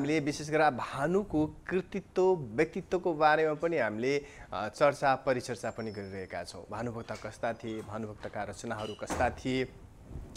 हामीले विशेष गरेर भानुको कृतित्व व्यक्तित्वको बारेमा पनि हामीले चर्चा परिचर्चा पनि गरिरहेका छौँ। भानुभक्त कस्ता थिए, भानुभक्तका रचनाहरू कस्ता थिए,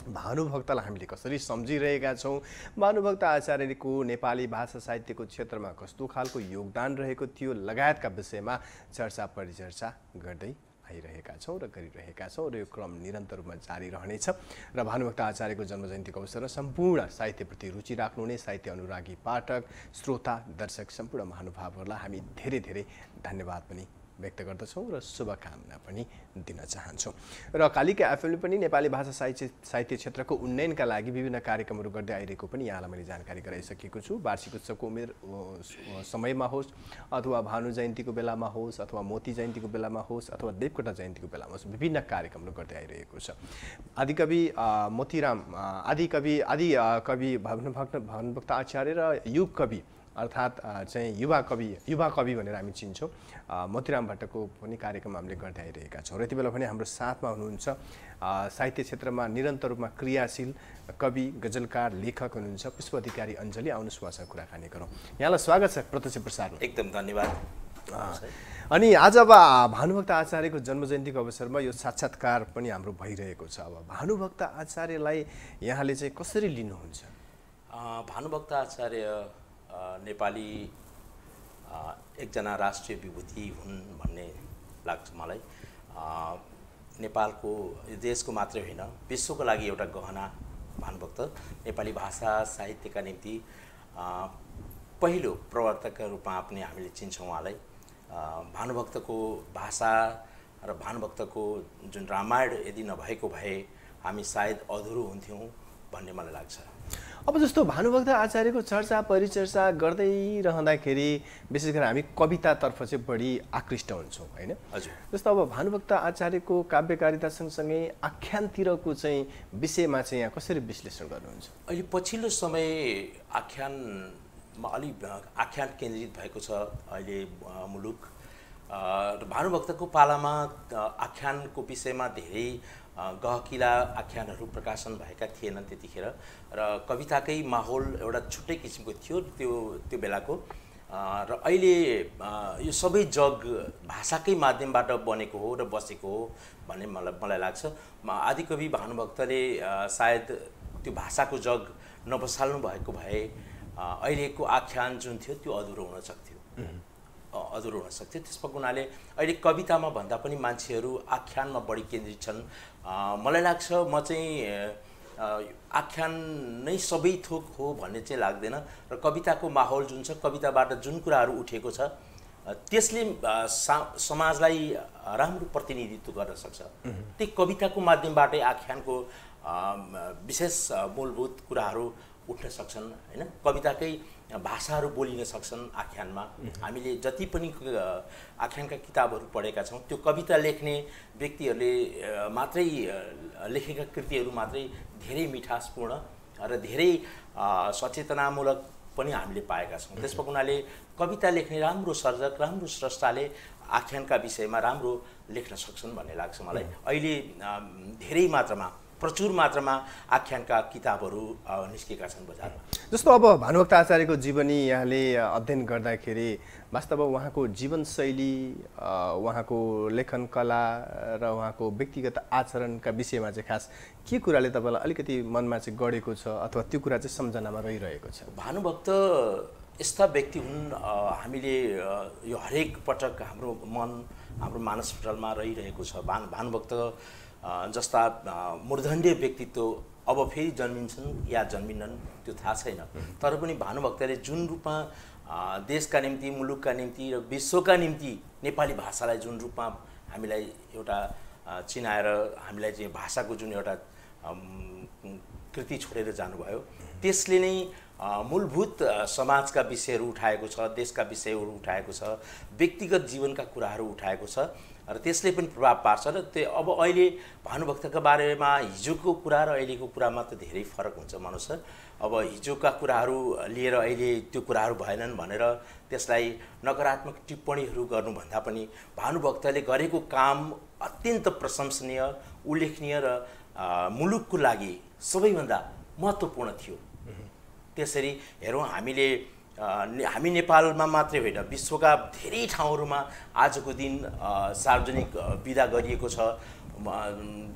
भानुभक्तलाई हामीले कसरी सम्झिरहेका छौँ, भानुभक्त आचार्यको नेपाली भाषा साहित्यको क्षेत्रमा कस्तो खालको योगदान रहेको थियो लगायतका विषयमा चर्चा परिचर्चा गर्दै आइरहेका छौँ र गरिरहेका छौँ र यो क्रम निरन्तर रूपमा जारी रहनेछ। र भानुभक्त आचार्यको जन्मजयन्तीको अवसरमा सम्पूर्ण साहित्यप्रति रुचि राख्नुहुने साहित्य अनुरागी पाठक, श्रोता, दर्शक सम्पूर्ण महानुभावहरूलाई हामी धेरै धेरै धन्यवाद पनि व्यक्त गर्दछौँ र शुभकामना पनि दिन चाहन्छौँ। र कालिका एफएमले पनि नेपाली भाषा साहित्य क्षेत्रको उन्नयनका लागि विभिन्न कार्यक्रमहरू गर्दै आइरहेको पनि यहाँलाई मैले जानकारी गराइसकेको छु। वार्षिक उत्सवको समयमा होस् अथवा भानु जयन्तीको बेलामा होस् अथवा मोती जयन्तीको बेलामा होस् अथवा देवकोटा जयन्तीको बेलामा होस् विभिन्न कार्यक्रमहरू गर्दै आइरहेको छ। आदिकवि मोतीराम आदिकवि भानुभक्त आचार्य र युग कवि अर्थात् चाहिँ युवा कवि भनेर हामी चिन्छौँ मोतीराम भट्टको पनि कार्यक्रम हामीले गर्दै आइरहेका छौँ। र यति बेला पनि हाम्रो साथमा हुनुहुन्छ साहित्य क्षेत्रमा निरन्तर रूपमा क्रियाशील कवि, गजलकार, लेखक हुनुहुन्छ पुष्प अधिकारी अञ्जली। आउनुहोस् उहाँसँग कुराकानी गरौँ। यहाँलाई स्वागत छ प्रत्यक्ष प्रसारमा। एकदम धन्यवाद। अनि आज अब भानुभक्त आचार्यको जन्मजयन्तीको अवसरमा यो साक्षात्कार पनि हाम्रो भइरहेको छ। अब भानुभक्त आचार्यलाई यहाँले चाहिँ कसरी लिनुहुन्छ? भानुभक्त आचार्य नेपाली एकजना राष्ट्रिय विभूति हुन् भन्ने लाग्छ मलाई। नेपालको देशको मात्रै होइन विश्वको लागि एउटा गहना भानुभक्त। नेपाली भाषा साहित्यका निम्ति पहिलो प्रवर्तकका रूपमा पनि हामीले चिन्छौँ उहाँलाई। भानुभक्तको भाषा र भानुभक्तको जुन रामायण यदि नभएको भए हामी सायद अधुरो हुन्थ्यौँ भन्ने मलाई लाग्छ। अब जस्तो भानुभक्त आचार्यको चर्चा परिचर्चा गर्दै रहँदाखेरि विशेष गरेर हामी कवितातर्फ चाहिँ बढी आकृष्ट हुन्छौँ हैन? हजुर। जस्तो अब भानुभक्त आचार्यको काव्यकारिता सँगसँगै आख्यानतिरको चाहिँ विषयमा चाहिँ यहाँ कसरी विश्लेषण गर्नुहुन्छ? अहिले पछिल्लो समय आख्यानमा अलि आख्यान केन्द्रित भएको छ अहिले मुलुक। भानुभक्तको पालामा आख्यानको विषयमा धेरै गहकिला आख्यानहरू प्रकाशन भएका थिएनन् त्यतिखेर र कविताकै माहौल एउटा छुट्टै किसिमको थियो त्यो बेलाको। र अहिले यो सबै जग भाषाकै माध्यमबाट बनेको हो र बसेको हो भन्ने मलाई लाग्छ। आदिकवि भानुभक्तले सायद त्यो भाषाको जग नबसाल्नु भएको भए अहिलेको आख्यान जुन थियो त्यो अधुरो हुन सक्थ्यो। त्यसको हुनाले अहिले कवितामा भन्दा पनि मान्छेहरू आख्यानमा बढी केन्द्रित छन्। मलाई लाग्छ म चाहिँ आख्यान नै सबै थोक हो भन्ने चाहिँ लाग्दैन र कविताको माहौल जुन छ कविताबाट जुन कुराहरू उठेको छ त्यसले समाजलाई राम्रो प्रतिनिधित्व गर्न सक्छ। त्यही कविताको माध्यमबाटै आख्यानको विशेष मूलभूत कुराहरू उठ्न सक्छन् हैन? कविताकै भाषाहरू बोलिन सक्छन् आख्यानमा। हामीले जति पनि आख्यानका किताबहरू पढेका छौँ त्यो कविता लेख्ने व्यक्तिहरूले मात्रै लेखेका कृतिहरू मात्रै धेरै मिठासपूर्ण र धेरै सचेतनामूलक पनि हामीले पाएका छौँ। त्यसको हुनाले कविता लेख्ने राम्रो सर्जक, राम्रो स्रष्टाले आख्यानका विषयमा राम्रो लेख्न सक्छन् भन्ने लाग्छ मलाई। अहिले धेरै मात्रामा प्रचुर मात्रामा आख्यानका किताबहरू निस्केका छन् बजारमा। जस्तो अब भानुभक्त आचार्यको जीवनी यहाँले अध्ययन गर्दाखेरि वास्तवमा उहाँको जीवनशैली, उहाँको लेखन कला र उहाँको व्यक्तिगत आचरणका विषयमा चाहिँ खास के कुराले तपाईँलाई अलिकति मनमा चाहिँ गढेको छ अथवा त्यो कुरा चाहिँ सम्झनामा रहिरहेको छ? भानुभक्त यस्ता व्यक्ति हुन् हामीले यो हरेक पटक हाम्रो मन हाम्रो मानसपटलमा रहिरहेको छ। भानुभक्त जस्ता मूर्धन्य व्यक्तित्व अब फेरि जन्मिन्छन् या जन्मिनन् त्यो थाहा छैन। तर पनि भानुभक्तले जुन रूपमा देशका निम्ति, मुलुकका निम्ति र विश्वका निम्ति नेपाली भाषालाई जुन रूपमा हामीलाई एउटा चिनाएर हामीलाई चाहिँ भाषाको जुन एउटा कृति छोडेर जानुभयो त्यसले नै मूलभूत समाजका विषयहरू उठाएको छ, देशका विषयहरू उठाएको छ, व्यक्तिगत जीवनका कुराहरू उठाएको छ र त्यसले पनि प्रभाव पार्छ। र त्यो अब अहिले भानुभक्तका बारेमा हिजोको कुरा र अहिलेको कुरामा त धेरै फरक हुन्छ मनुष्य। अब हिजोका कुराहरू लिएर अहिले त्यो कुराहरू भएनन् भनेर त्यसलाई नकारात्मक टिप्पणीहरू गर्नुभन्दा पनि भानुभक्तले गरेको काम अत्यन्त प्रशंसनीय, उल्लेखनीय र मुलुकको लागि सबैभन्दा महत्त्वपूर्ण थियो। त्यसरी हेरौँ हामीले हामी नेपालमा मात्रै होइन विश्वका धेरै ठाउँहरूमा आजको दिन सार्वजनिक बिदा गरिएको छ।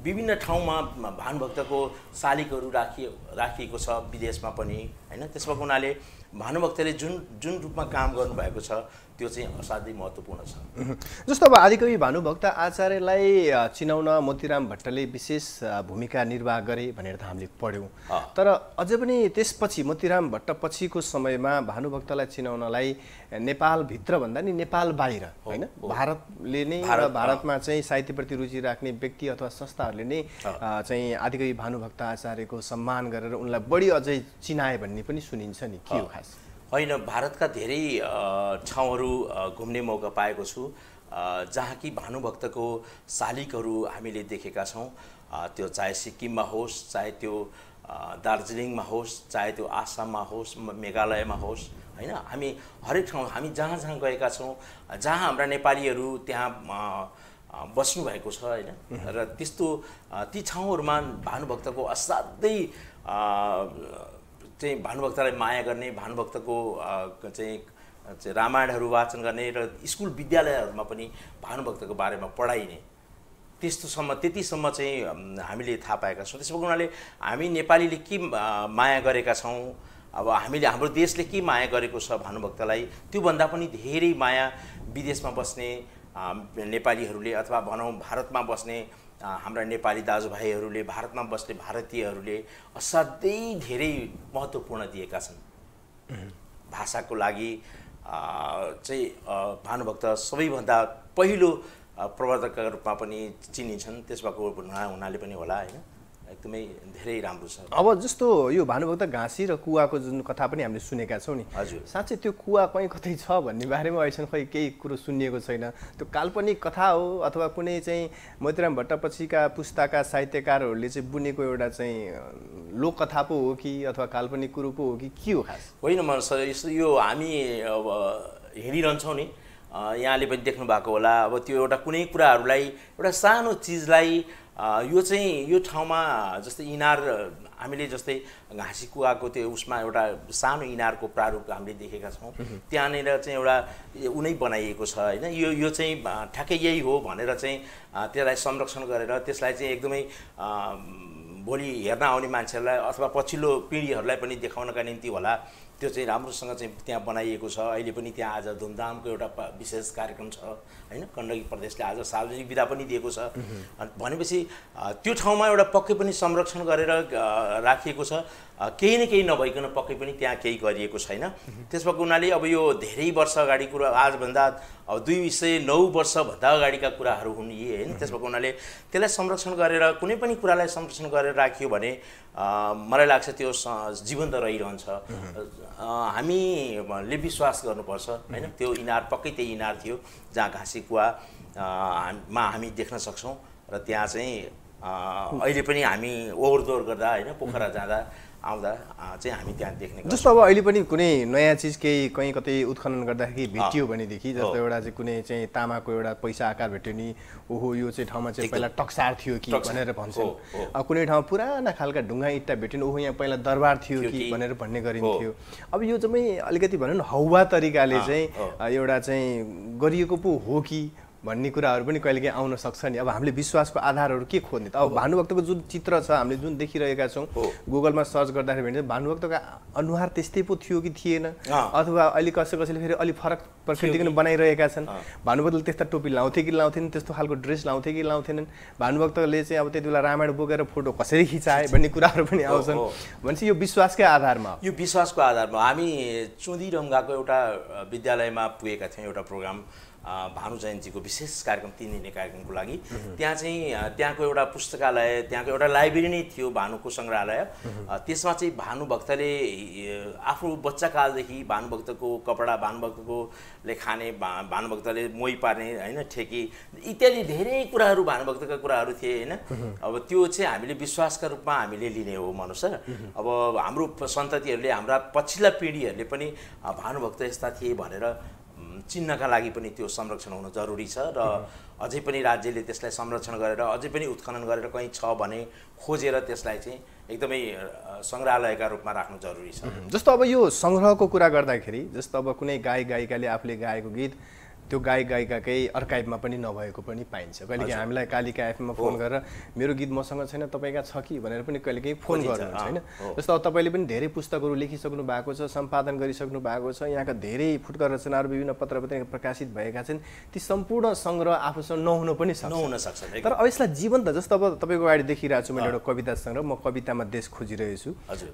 विभिन्न ठाउँमा भानुभक्तको शालिगहरू राखिएको छ विदेशमा पनि होइन। त्यसमा हुनाले भानुभक्तले जुन रूपमा काम गर्नुभएको छ त्यो चाहिँ असाध्यै महत्त्वपूर्ण छ। जस्तो अब आदिकवि भानुभक्त आचार्यलाई चिनाउन मोतीराम भट्टले विशेष भूमिका निर्वाह गरे भनेर त हामीले पढ्यौँ। तर अझै पनि त्यसपछि मोतीराम भट्ट पछिको समयमा भानुभक्तलाई चिनाउनलाई नेपालभित्र भन्दा नि नेपाल बाहिर होइन भारतले नै भारतमा चाहिँ साहित्यप्रति रुचि राख्ने व्यक्ति अथवा संस्थाहरूले नै चाहिँ आदिकवि भानुभक्त आचार्यको सम्मान गरेर उनलाई बढी अझै चिनाए भन्ने पनि सुनिन्छ नि, के हो खास? होइन, भारतका धेरै ठाउँहरू घुम्ने मौका पाएको छु जहाँ कि भानुभक्तको शालिगहरू हामीले देखेका छौँ। त्यो चाहे सिक्किममा होस्, चाहे त्यो दार्जिलिङमा होस्, चाहे त्यो आसाममा होस्, मेघालयमा होस् होइन। हामी हरेक ठाउँ हामी जहाँ जहाँ गएका छौँ, जहाँ हाम्रा नेपालीहरू त्यहाँ बस्नुभएको छ होइन। र त्यस्तो ती ठाउँहरूमा भानुभक्तको असाध्यै चाहिँ भानुभक्तलाई माया गर्ने, भानुभक्तको चाहिँ रामायणहरू वाचन गर्ने र स्कुल विद्यालयहरूमा पनि भानुभक्तको बारेमा पढाइने त्यतिसम्म चाहिँ हामीले थाहा पाएका छौँ। त्यसो हुनाले हामी नेपालीले के माया गरेका छौँ, अब हामीले हाम्रो देशले के माया गरेको छ भानुभक्तलाई, त्योभन्दा पनि धेरै माया विदेशमा बस्ने नेपालीहरूले अथवा भनौँ भारतमा बस्ने हाम्रा नेपाली दाजुभाइहरूले, भारतमा बस्ने भारतीयहरूले असाध्यै धेरै महत्त्वपूर्ण दिएका छन्। भाषाको लागि चाहिँ भानुभक्त सबैभन्दा पहिलो प्रवर्तकका रूपमा पनि चिनिन्छन्। त्यसको हुनाले पनि होला होइन, एकदमै धेरै राम्रो छ। अब जस्तो यो भानुभक्त घाँसी र कुवाको जुन कथा पनि हामीले सुनेका छौँ नि, हजुर साँच्चै त्यो कुवा कहीँ कतै छ भन्ने बारेमा अहिलेसम्म खै केही कुरो सुनिएको छैन। त्यो काल्पनिक कथा हो अथवा कुनै चाहिँ मोतीराम भट्ट पछिका पुस्ताका साहित्यकारहरूले चाहिँ बुनेको एउटा चाहिँ लोककथा पो हो कि अथवा काल्पनिक कुरो पो हो कि के हो खास? होइन सर, यो हामी अब हिँडिरहन्छौँ नि, यहाँले पनि देख्नु भएको होला। अब त्यो एउटा कुनै कुराहरूलाई एउटा सानो चिजलाई यो ठाउँमा जस्तै इनार हामीले जस्तै घाँसी कुवाको त्यो उसमा एउटा सानो इनारको प्रारूप हामीले देखेका छौँ। त्यहाँनिर चाहिँ एउटा उनै बनाइएको छ होइन। यो चाहिँ ठ्याक्कै यही हो भनेर चाहिँ त्यसलाई संरक्षण गरेर त्यसलाई चाहिँ एकदमै भोलि हेर्न आउने मान्छेहरूलाई अथवा पछिल्लो पिँढीहरूलाई पनि देखाउनका निम्ति होला त्यो चाहिँ राम्रोसँग चाहिँ त्यहाँ बनाइएको छ। अहिले पनि त्यहाँ आज धुमधामको एउटा विशेष कार्यक्रम छ होइन। गण्डकी प्रदेशले आज सार्वजनिक बिदा पनि दिएको छ। भनेपछि त्यो ठाउँमा एउटा पक्कै पनि संरक्षण गरेर राखिएको छ। केही न केही नभइकन पक्कै पनि त्यहाँ केही गरिएको छैन। त्यसको हुनाले अब यो धेरै वर्ष अगाडि कुरा, आजभन्दा अब 209 वर्षभन्दा अगाडिका कुराहरू हुन् यी होइन। त्यसको हुनाले त्यसलाई संरक्षण गरेर कुनै पनि कुरालाई संरक्षण गरेर राखियो भने मलाई लाग्छ त्यो जीवन्त रहिरहन्छ। हामीले विश्वास गर्नुपर्छ होइन। त्यो इनार पक्कै त्यही इनार थियो जहाँ घाँसी कुवामा हामी देख्न सक्छौँ। र त्यहाँ चाहिँ अहिले पनि हामी ओहोर दोहोर गर्दा होइन पोखरा जाँदा आउँदा चाहिँ हामी त्यहाँ देख्ने। जस्तो अब अहिले पनि कुनै नयाँ चिज केही कहीँ कतै उत्खनन गर्दाखेरि भेटियो भनेदेखि, जस्तो एउटा चाहिँ कुनै चाहिँ तामाको एउटा पैसा आकार भेट्यो नि, ओहो यो चाहिँ ठाउँमा चाहिँ पहिला टक्सार थियो कि भनेर भन्छन्। अब कुनै ठाउँमा पुराना खालका ढुङ्गा इँटा भेट्यो, ओहो यहाँ पहिला दरबार थियो कि भनेर भन्ने गरिन्थ्यो। अब यो चाहिँ अलिकति भनौँ न हौवा तरिकाले चाहिँ एउटा चाहिँ गरिएको पो हो कि भन्ने कुराहरू पनि कहिलेकाहीँ आउन सक्छ नि। अब हामीले विश्वासको आधारहरू के खोज्ने त? अब भानुभक्तको जुन चित्र छ हामीले जुन देखिरहेका छौँ, गुगलमा सर्च गर्दाखेरि भन्छ भानुभक्तको अनुहार त्यस्तै पो थियो कि थिएन, अथवा अहिले कसैले फेरि अलिक फरक प्रकृतिको बनाइरहेका छन्। भानुभक्तले त्यस्ता टोपी लाउँथे कि लाउँथेन, त्यस्तो खालको ड्रेस लाउँथे कि लाउँथेनन्, भानुभक्तले चाहिँ अब त्यति बेला रामायण बोकेर फोटो कसरी खिचाए भन्ने कुराहरू पनि आउँछन्। भनेपछि यो विश्वासकै आधारमा, यो विश्वासको आधारमा हामी चुँदीरङ्गाको एउटा विद्यालयमा पुगेका थियौँ एउटा प्रोग्राम भानु जयन्तीको विशेष कार्यक्रम 3 दिने कार्यक्रमको लागि। त्यहाँ चाहिँ त्यहाँको एउटा पुस्तकालय, त्यहाँको एउटा लाइब्रेरी नै थियो भानुको सङ्ग्रहालय। त्यसमा चाहिँ भानुभक्तले आफ्नो बच्चाकालदेखि भानुभक्तको कपडा, भानुभक्तकोले खाने, भानुभक्तले मोही पार्ने होइन ठेकी इत्यादि धेरै कुराहरू भानुभक्तका कुराहरू थिए होइन। अब त्यो चाहिँ हामीले विश्वासका रूपमा हामीले लिने हो मनुष्य। अब हाम्रो सन्ततिहरूले, हाम्रा पछिल्ला पिँढीहरूले पनि भानुभक्त यस्ता थिए भनेर चिन्हका लागि पनि त्यो संरक्षण हुन जरुरी छ र अझै पनि राज्यले त्यसलाई संरक्षण गरेर अझै पनि उत्खनन गरेर कहीँ छ भने खोजेर त्यसलाई चाहिँ एकदमै सङ्ग्रहालयका रूपमा राख्नु जरुरी छ। जस्तो अब यो सङ्ग्रहको कुरा गर्दाखेरि जस्तो अब कुनै गायक गायिकाले आफूले गाएको गीत त्यो गायक गायिकाकै अर्काइभमा पनि नभएको पनि पाइन्छ। कहिलेकाहीँ हामीलाई कालिका एफएममा फोन गरेर मेरो गीत मसँग छैन तपाईँका छ कि भनेर पनि कहिलेकाहीँ फोन गर्नुहुन्छ होइन। जस्तो अब तपाईँले पनि धेरै पुस्तकहरू लेखिसक्नु भएको छ, सम्पादन गरिसक्नु भएको छ, यहाँका धेरै फुटकर रचनाहरू विभिन्न पत्रपत्रिका प्रकाशित भएका छन्, ती सम्पूर्ण सङ्ग्रह आफूसँग नहुन पनि सक्छ। तर अब यसलाई जीवन्त जस्तो अब तपाईँको अगाडि देखिरहेको छु मैले एउटा कविता सङ्ग्रह, म कवितामा देश खोजिरहेको छु,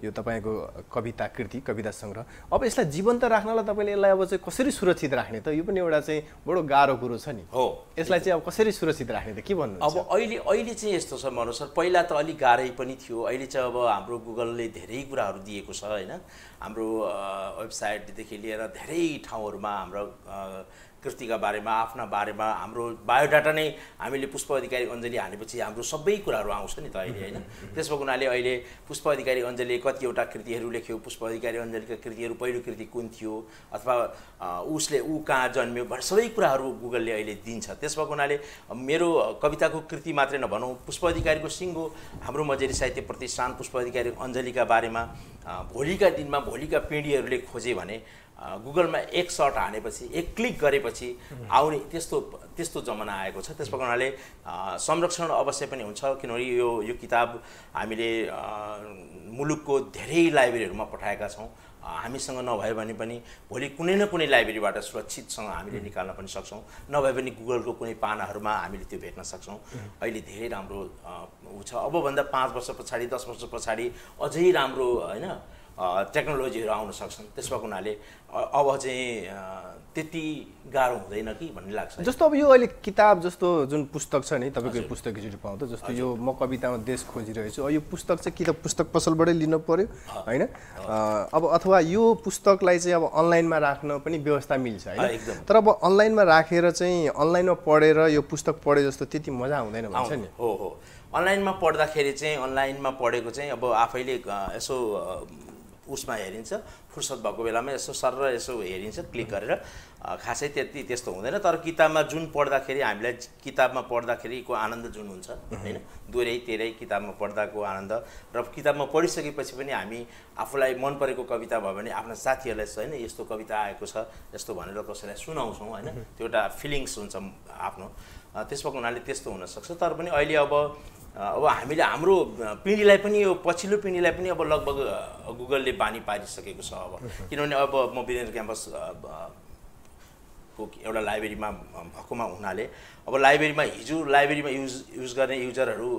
यो तपाईँको कविता कृति कविता सङ्ग्रह। अब यसलाई जीवन्त राख्नलाई तपाईँले यसलाई अब चाहिँ कसरी सुरक्षित राख्ने त, यो पनि एउटा चाहिँ बडो गाह्रो कुरो छ नि। हो, यसलाई चाहिँ अब कसरी सुरक्षित राख्ने त के भन्नु? अब अहिले चाहिँ यस्तो छ मनोज सर, पहिला त अलिक गाह्रै पनि थियो, अहिले चाहिँ अब हाम्रो गुगलले धेरै कुराहरू दिएको छ होइन। हाम्रो वेबसाइटदेखि लिएर धेरै ठाउँहरूमा हाम्रो कृतिका बारेमा आफ्ना बारेमा हाम्रो बायोडाटा नै हामीले पुष्प अधिकारी अञ्जली हालेपछि हाम्रो सबै कुराहरू आउँछ नि त अहिले होइन। त्यसको हुनाले अहिले पुष्प अधिकारी अञ्जलीले कतिवटा कृतिहरू लेख्यो, पुष्प अधिकारी अञ्जलीका कृतिहरू पहिलो कृति कुन थियो अथवा उसले ऊ कहाँ जन्मियो भन्ने सबै कुराहरू गुगलले अहिले दिन्छ। त्यसको हुनाले मेरो कविताको कृति मात्रै नभनौँ, पुष्प अधिकारीको सिङ्गो हाम्रो मजेरी साहित्य प्रतिष्ठान पुष्प अधिकारी अञ्जलीका बारेमा भोलिका दिनमा भोलिका पिँढीहरूले खोजे भने गुगलमा एक सर्ट हानेपछि एक क्लिक गरेपछि आउने त्यस्तो जमाना आएको छ। त्यसको कारणले संरक्षण अवश्य पनि हुन्छ, किनभने यो किताब हामीले मुलुकको धेरै लाइब्रेरीहरूमा पठाएका छौँ। हामीसँग नभए भने पनि भोलि कुनै न कुनै लाइब्रेरीबाट सुरक्षितसँग हामीले निकाल्न पनि सक्छौँ, नभए पनि गुगलको कुनै पानाहरूमा हामीले त्यो भेट्न सक्छौँ। अहिले धेरै राम्रो ऊ छ। अबभन्दा 5 वर्ष पछाडि 10 वर्ष पछाडि अझै राम्रो होइन टेक्नोलोजीहरू आउन सक्छन्। त्यसको हुनाले अब चाहिँ त्यति गाह्रो हुँदैन कि भन्ने लाग्छ। जस्तो अब यो अहिले किताब जस्तो जुन पुस्तक छ नि तपाईँको पुस्तक एकचोटि पाउँदा जस्तो यो म कवितामा देश खोजिरहेको छु, यो पुस्तक चाहिँ कि त पुस्तक पसलबाटै लिनु पर्यो होइन, अब अथवा यो पुस्तकलाई चाहिँ अब अनलाइनमा राख्न पनि व्यवस्था मिल्छ होइन। तर अब अनलाइनमा राखेर चाहिँ अनलाइनमा पढेर यो पुस्तक पढे जस्तो त्यति मजा हुँदैन भन्छ नि। हो, अनलाइनमा पढ्दाखेरि चाहिँ अनलाइनमा पढेको चाहिँ अब आफैले यसो उसमा हेरिन्छ, फुर्सद भएको बेलामा यसो सर यसो हेरिन्छ क्लिक गरेर, खासै त्यस्तो हुँदैन। तर किताबमा जुन पढ्दाखेरि हामीलाई किताबमा पढ्दाखेरिको आनन्द जुन हुन्छ होइन, दोहोरै तेह्रै किताबमा पढ्दाको आनन्द र किताबमा पढिसकेपछि पनि हामी आफूलाई मन परेको कविता भयो भने आफ्ना साथीहरूलाई होइन यस्तो कविता आएको छ यस्तो भनेर कसैलाई सुनाउँछौँ होइन, त्यो एउटा फिलिङ्स हुन्छ आफ्नो। त्यसको हुनाले त्यस्तो हुनसक्छ। तर पनि अहिले अब हामीले हाम्रो पिँढीलाई पनि यो पछिल्लो पिँढीलाई पनि अब लगभग गुगलले बानी पारिसकेको छ। अब किनभने अब म वीरेन्द्र क्याम्पस को एउटा लाइब्रेरीमा भएकोमा हुनाले अब लाइब्रेरीमा लाइब्रेरीमा युज गर्ने युजरहरू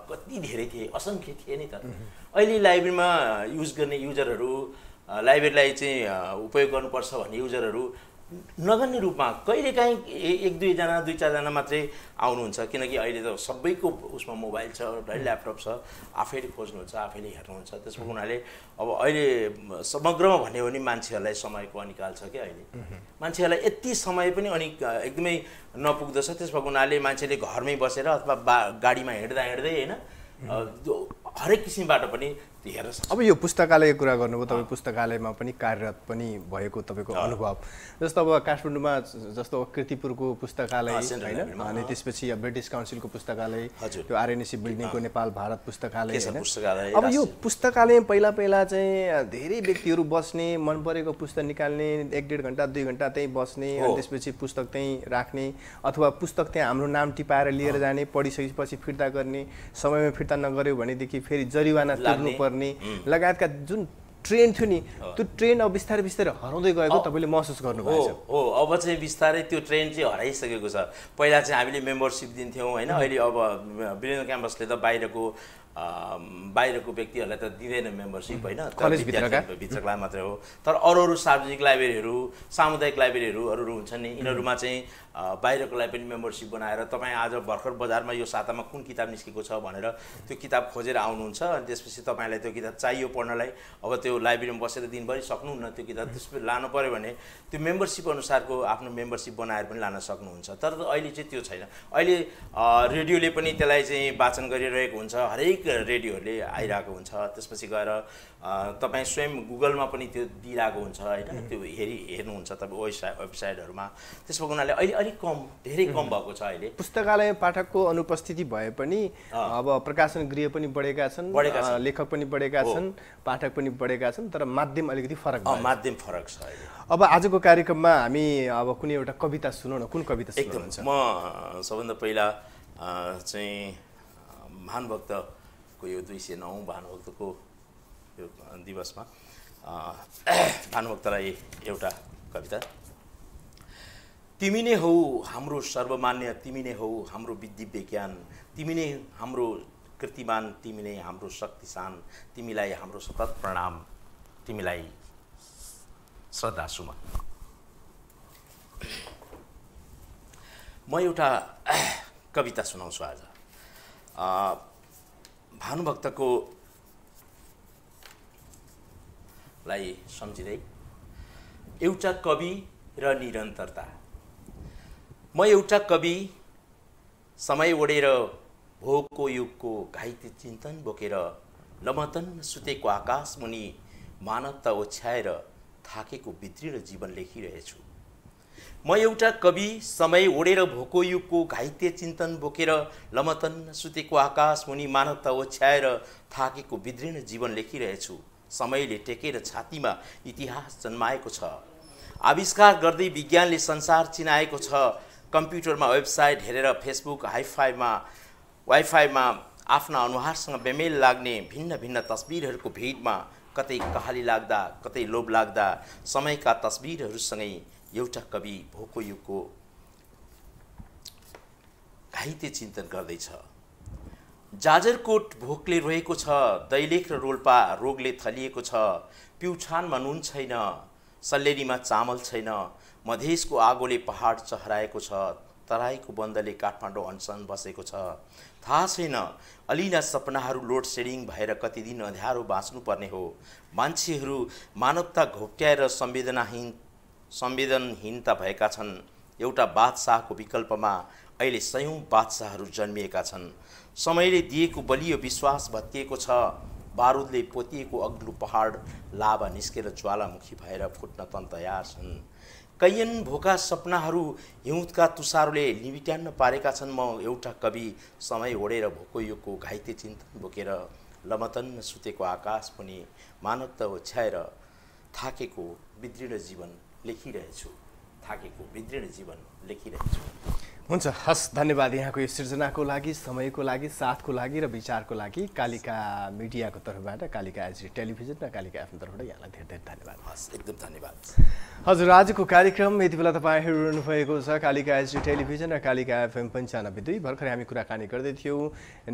कति धेरै थिए, असङ्ख्य थिए नि त। अहिले लाइब्रेरीमा युज गर्ने युजरहरू, लाइब्रेरीलाई चाहिँ उपयोग गर्नुपर्छ भन्ने युजरहरू नगर्ने रूपमा कहिलेकाहीँ 1-2जना 2-4जना मात्रै आउनुहुन्छ, किनकि अहिले त सबैको उसमा मोबाइल छ, ल्यापटप छ, आफैले खोज्नुहुन्छ, आफैले हेर्नुहुन्छ। त्यसको हुनाले अब अहिले समग्रमा भन्यो भने मान्छेहरूलाई समयको अनिकाल छ क्या अहिले, मान्छेहरूलाई यति समय पनि एकदमै नपुग्दछ। त्यसको हुनाले मान्छेले घरमै बसेर अथवा गाडीमा हिँड्दा होइन हरेक किसिमबाट पनि हेर्न सक्छ। अब यो पुस्तकालयको कुरा गर्नुभयो, तपाईँ पुस्तकालयमा पनि कार्यरत पनि भएको तपाईँको अनुभव, जस्तो अब काठमाडौँमा जस्तो कीर्तिपुरको पुस्तकालय होइन, अनि त्यसपछि ब्रिटिस काउन्सिलको पुस्तकालय, त्यो आरएनएसी बिल्डिङको नेपाल भारत पुस्तकालय होइन। अब यो पुस्तकालय पहिला चाहिँ धेरै व्यक्तिहरू बस्ने, मन परेको पुस्तक निकाल्ने, 1-1.5 घन्टा 2 घन्टा त्यहीँ बस्ने, अनि त्यसपछि पुस्तक त्यहीँ राख्ने अथवा पुस्तक त्यहाँ हाम्रो नाम टिपाएर लिएर जाने, पढिसकेपछि फिर्ता गर्ने, समयमा फिर्ता नगर्यो भनेदेखि फेरि जरिवाना तिर्नु पर्ने लगायतका जुन ट्रेन थियो नि, त्यो ट्रेन अब बिस्तारै बिस्तारै हराउँदै गएको तपाईँले महसुस गर्नुभएको छ? हो, अब चाहिँ बिस्तारै त्यो ट्रेन चाहिँ हराइसकेको छ। पहिला चाहिँ हामीले मेम्बरसिप दिन्थ्यौँ होइन, अहिले अब वीरेन्द्र क्याम्पसले त बाहिरको व्यक्तिहरूलाई त दिँदैन मेम्बरसिप होइन, भित्रका मात्रै हो। तर अरू सार्वजनिक लाइब्रेरीहरू, सामुदायिक लाइब्रेरीहरू हुन्छन् नि, यिनीहरूमा चाहिँ बाहिरकोलाई पनि मेम्बरसिप बनाएर तपाईँ आज भर्खर बजारमा यो सातामा कुन किताब निस्केको छ भनेर त्यो किताब खोजेर आउनुहुन्छ अनि त्यसपछि तपाईँलाई त्यो किताब चाहियो पढ्नलाई अब त्यो लाइब्रेरीमा बसेर दिनभरि सक्नुहुन्न त्यो किताब त्यसपछि लानु पऱ्यो भने त्यो मेम्बरसिप अनुसारको आफ्नो मेम्बरसिप बनाएर पनि लान सक्नुहुन्छ तर अहिले चाहिँ त्यो छैन अहिले रेडियोले पनि त्यसलाई चाहिँ वाचन गरिरहेको हुन्छ हरेक रेडियोहरूले आइरहेको हुन्छ त्यसपछि गएर तपाईँ स्वयं गुगलमा पनि त्यो दिइरहेको हुन्छ होइन त्यो हेर्नुहुन्छ तपाईँ वेबसाइटहरूमा त्यसो हुनाले अहिले अलिक कम धेरै कम भएको छ अहिले पुस्तकालय पाठकको अनुपस्थिति भए पनि अब प्रकाशन गृह पनि बढेका छन् लेखक पनि बढेका छन् पाठक पनि बढेका छन् तर माध्यम अलिकति फरक छ माध्यम फरक छ अहिले अब आजको कार्यक्रममा हामी अब कुनै एउटा कविता सुनाउन कुन कविता सुनाउनुहुन्छ म सबभन्दा पहिला चाहिँ भानुभक्तको यो 209 भानुभक्तको यो दिवसमा भानुभक्तलाई एउटा कविता तिमी नै हौ हाम्रो सर्वमान्य तिमी नै हौ हाम्रो विधि विज्ञान तिमी नै हाम्रो कृतिमान तिमी नै हाम्रो शक्तिशान तिमीलाई हाम्रो सतत प्रणाम तिमीलाई श्रद्धा सुमन म एउटा कविता सुनाउँछु आज भानुभक्तको लाई सम्झिँदै एउटा कवि र निरन्तरता म एउटा कवि समय ओढेर भोकको युगको घाइते चिन्तन बोकेर लमतन सुतेको आकाश मुनि मानवता ओछ्याएर थाकेको विदृढ जीवन लेखिरहेछु म एउटा कवि समय ओढेर भोको युगको घाइते चिन्तन बोकेर लमतन सुतेको आकाश मुनि मानवता ओछ्याएर थाकेको विदृढ जीवन लेखिरहेछु समयले टेकेर छातीमा इतिहास जन्माएको छ आविष्कार गर्दै विज्ञानले संसार चिनाएको छ कम्प्युटरमा वेबसाइट हेरेर फेसबुक वाइफाईमा आफ्ना अनुहारसँग बेमेल लाग्ने भिन्न भिन्न तस्बिरहरूको भिडमा कतै कहाली लाग्दा कतै लोभ लाग्दा समयका तस्बिरहरूसँगै एउटा कवि भोको युगको घाइते चिन्तन गर्दैछ जाजरकोट भोकले रोएको छ दैलेख र रोल्पा रोगले थलिएको छ प्युठानमा नुन छैन सल्लेरीमा चामल छैन मधेसको आगोले पहाड चहराएको छ तराईको बन्दले काठमाडौँ अनसन बसेको छ थाहा छैन अलिना सपनाहरू लोड सेडिङ भएर कति दिन अँध्यारो बाँच्नुपर्ने हो मान्छेहरू मानवता घोप्ट्याएर संवेदनहीनता भएका छन् एउटा बादशाहको विकल्पमा अहिले सयौं बादशाहहरू जन्मिएका छन् समयले दिएको बलियो विश्वास भत्किएको छ बारुदले पोतिएको अग्लो पहाड लाभा निस्केर ज्वालामुखी भएर फुट्न तयार छन् कैयन भोका सपनाहरू हिउँदका तुषारले निबिट्यान्न पारेका छन् म एउटा कवि समय ओढेर भोको युगको घाइते चिन्तन बोकेर लमतन्न सुतेको आकाश पनि मानवता ओछ्याएर थाकेको विदृढ जीवन लेखिरहेछु हुन्छ हस् धन्यवाद यहाँको यो सृजनाको लागि समयको लागि साथको लागि र विचारको लागि कालिका मिडियाको तर्फबाट कालिका एचडी टेलिभिजन र कालिका एफएम तर्फबाट यहाँलाई धेरै धेरै धन्यवाद हस् एकदम धन्यवाद हजुर आजको कार्यक्रम यति बेला तपाईँ हेरिरहनु भएको छ कालिका एचडी टेलिभिजन र कालिका एफएम 95.2 भर्खर हामी कुराकानी गर्दै थियौँ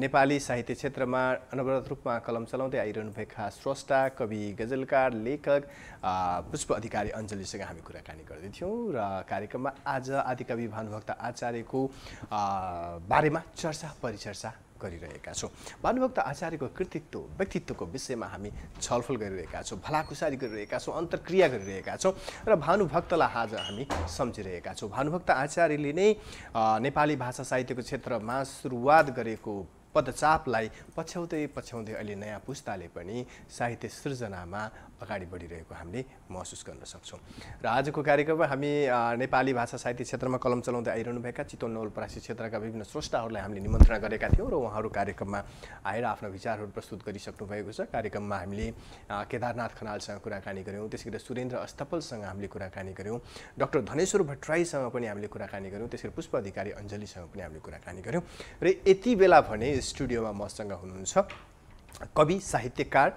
नेपाली साहित्य क्षेत्रमा अनवरत रूपमा कलम चलाउँदै आइरहनुभएका स्रष्टा कवि गजलकार लेखक पुष्प अधिकारी अञ्जलीसँग हामी कुराकानी गर्दै थियौँ र कार्यक्रममा आज आदिकवि भानुभक्त आचार्यको बारेमा चर्चा परिचर्चा गरिरहेका छौँ भानुभक्त आचार्यको कृतित्व व्यक्तित्वको विषयमा हामी छलफल गरिरहेका छौँ भलाकुसारी गरिरहेका छौँ अन्तर्क्रिया गरिरहेका छौँ र भानुभक्तलाई आज हामी सम्झिरहेका छौँ भानुभक्त आचार्यले नै नेपाली भाषा साहित्यको क्षेत्रमा सुरुवात गरेको पदचापलाई पछ्याउँदै अहिले नयाँ पुस्ताले पनि साहित्य सृजनामा अगाडि बढिरहेको हामीले महसुस गर्न सक्छौँ र आजको कार्यक्रममा हामी नेपाली भाषा साहित्य क्षेत्रमा कलम चलाउँदै आइरहनुभएका चितवन नवलपरासी क्षेत्रका विभिन्न स्रष्टाहरूलाई हामीले निमन्त्रणा गरेका थियौँ र उहाँहरू कार्यक्रममा आएर आफ्ना विचारहरू प्रस्तुत गरिसक्नु भएको छ कार्यक्रममा हामीले केदारनाथ खनालसँग कुराकानी गऱ्यौँ त्यसै गरी सुरेन्द्र अस्तपलसँग हामीले कुराकानी गऱ्यौँ डाक्टर धनेश्वर भट्टराईसँग पनि हामीले कुराकानी गऱ्यौँ त्यसै गरी पुष्प अधिकारी अञ्जलीसँग पनि हामीले कुराकानी गऱ्यौँ र यति बेला भने स्टुडियोमा मसँग हुनुहुन्छ कवि साहित्यकार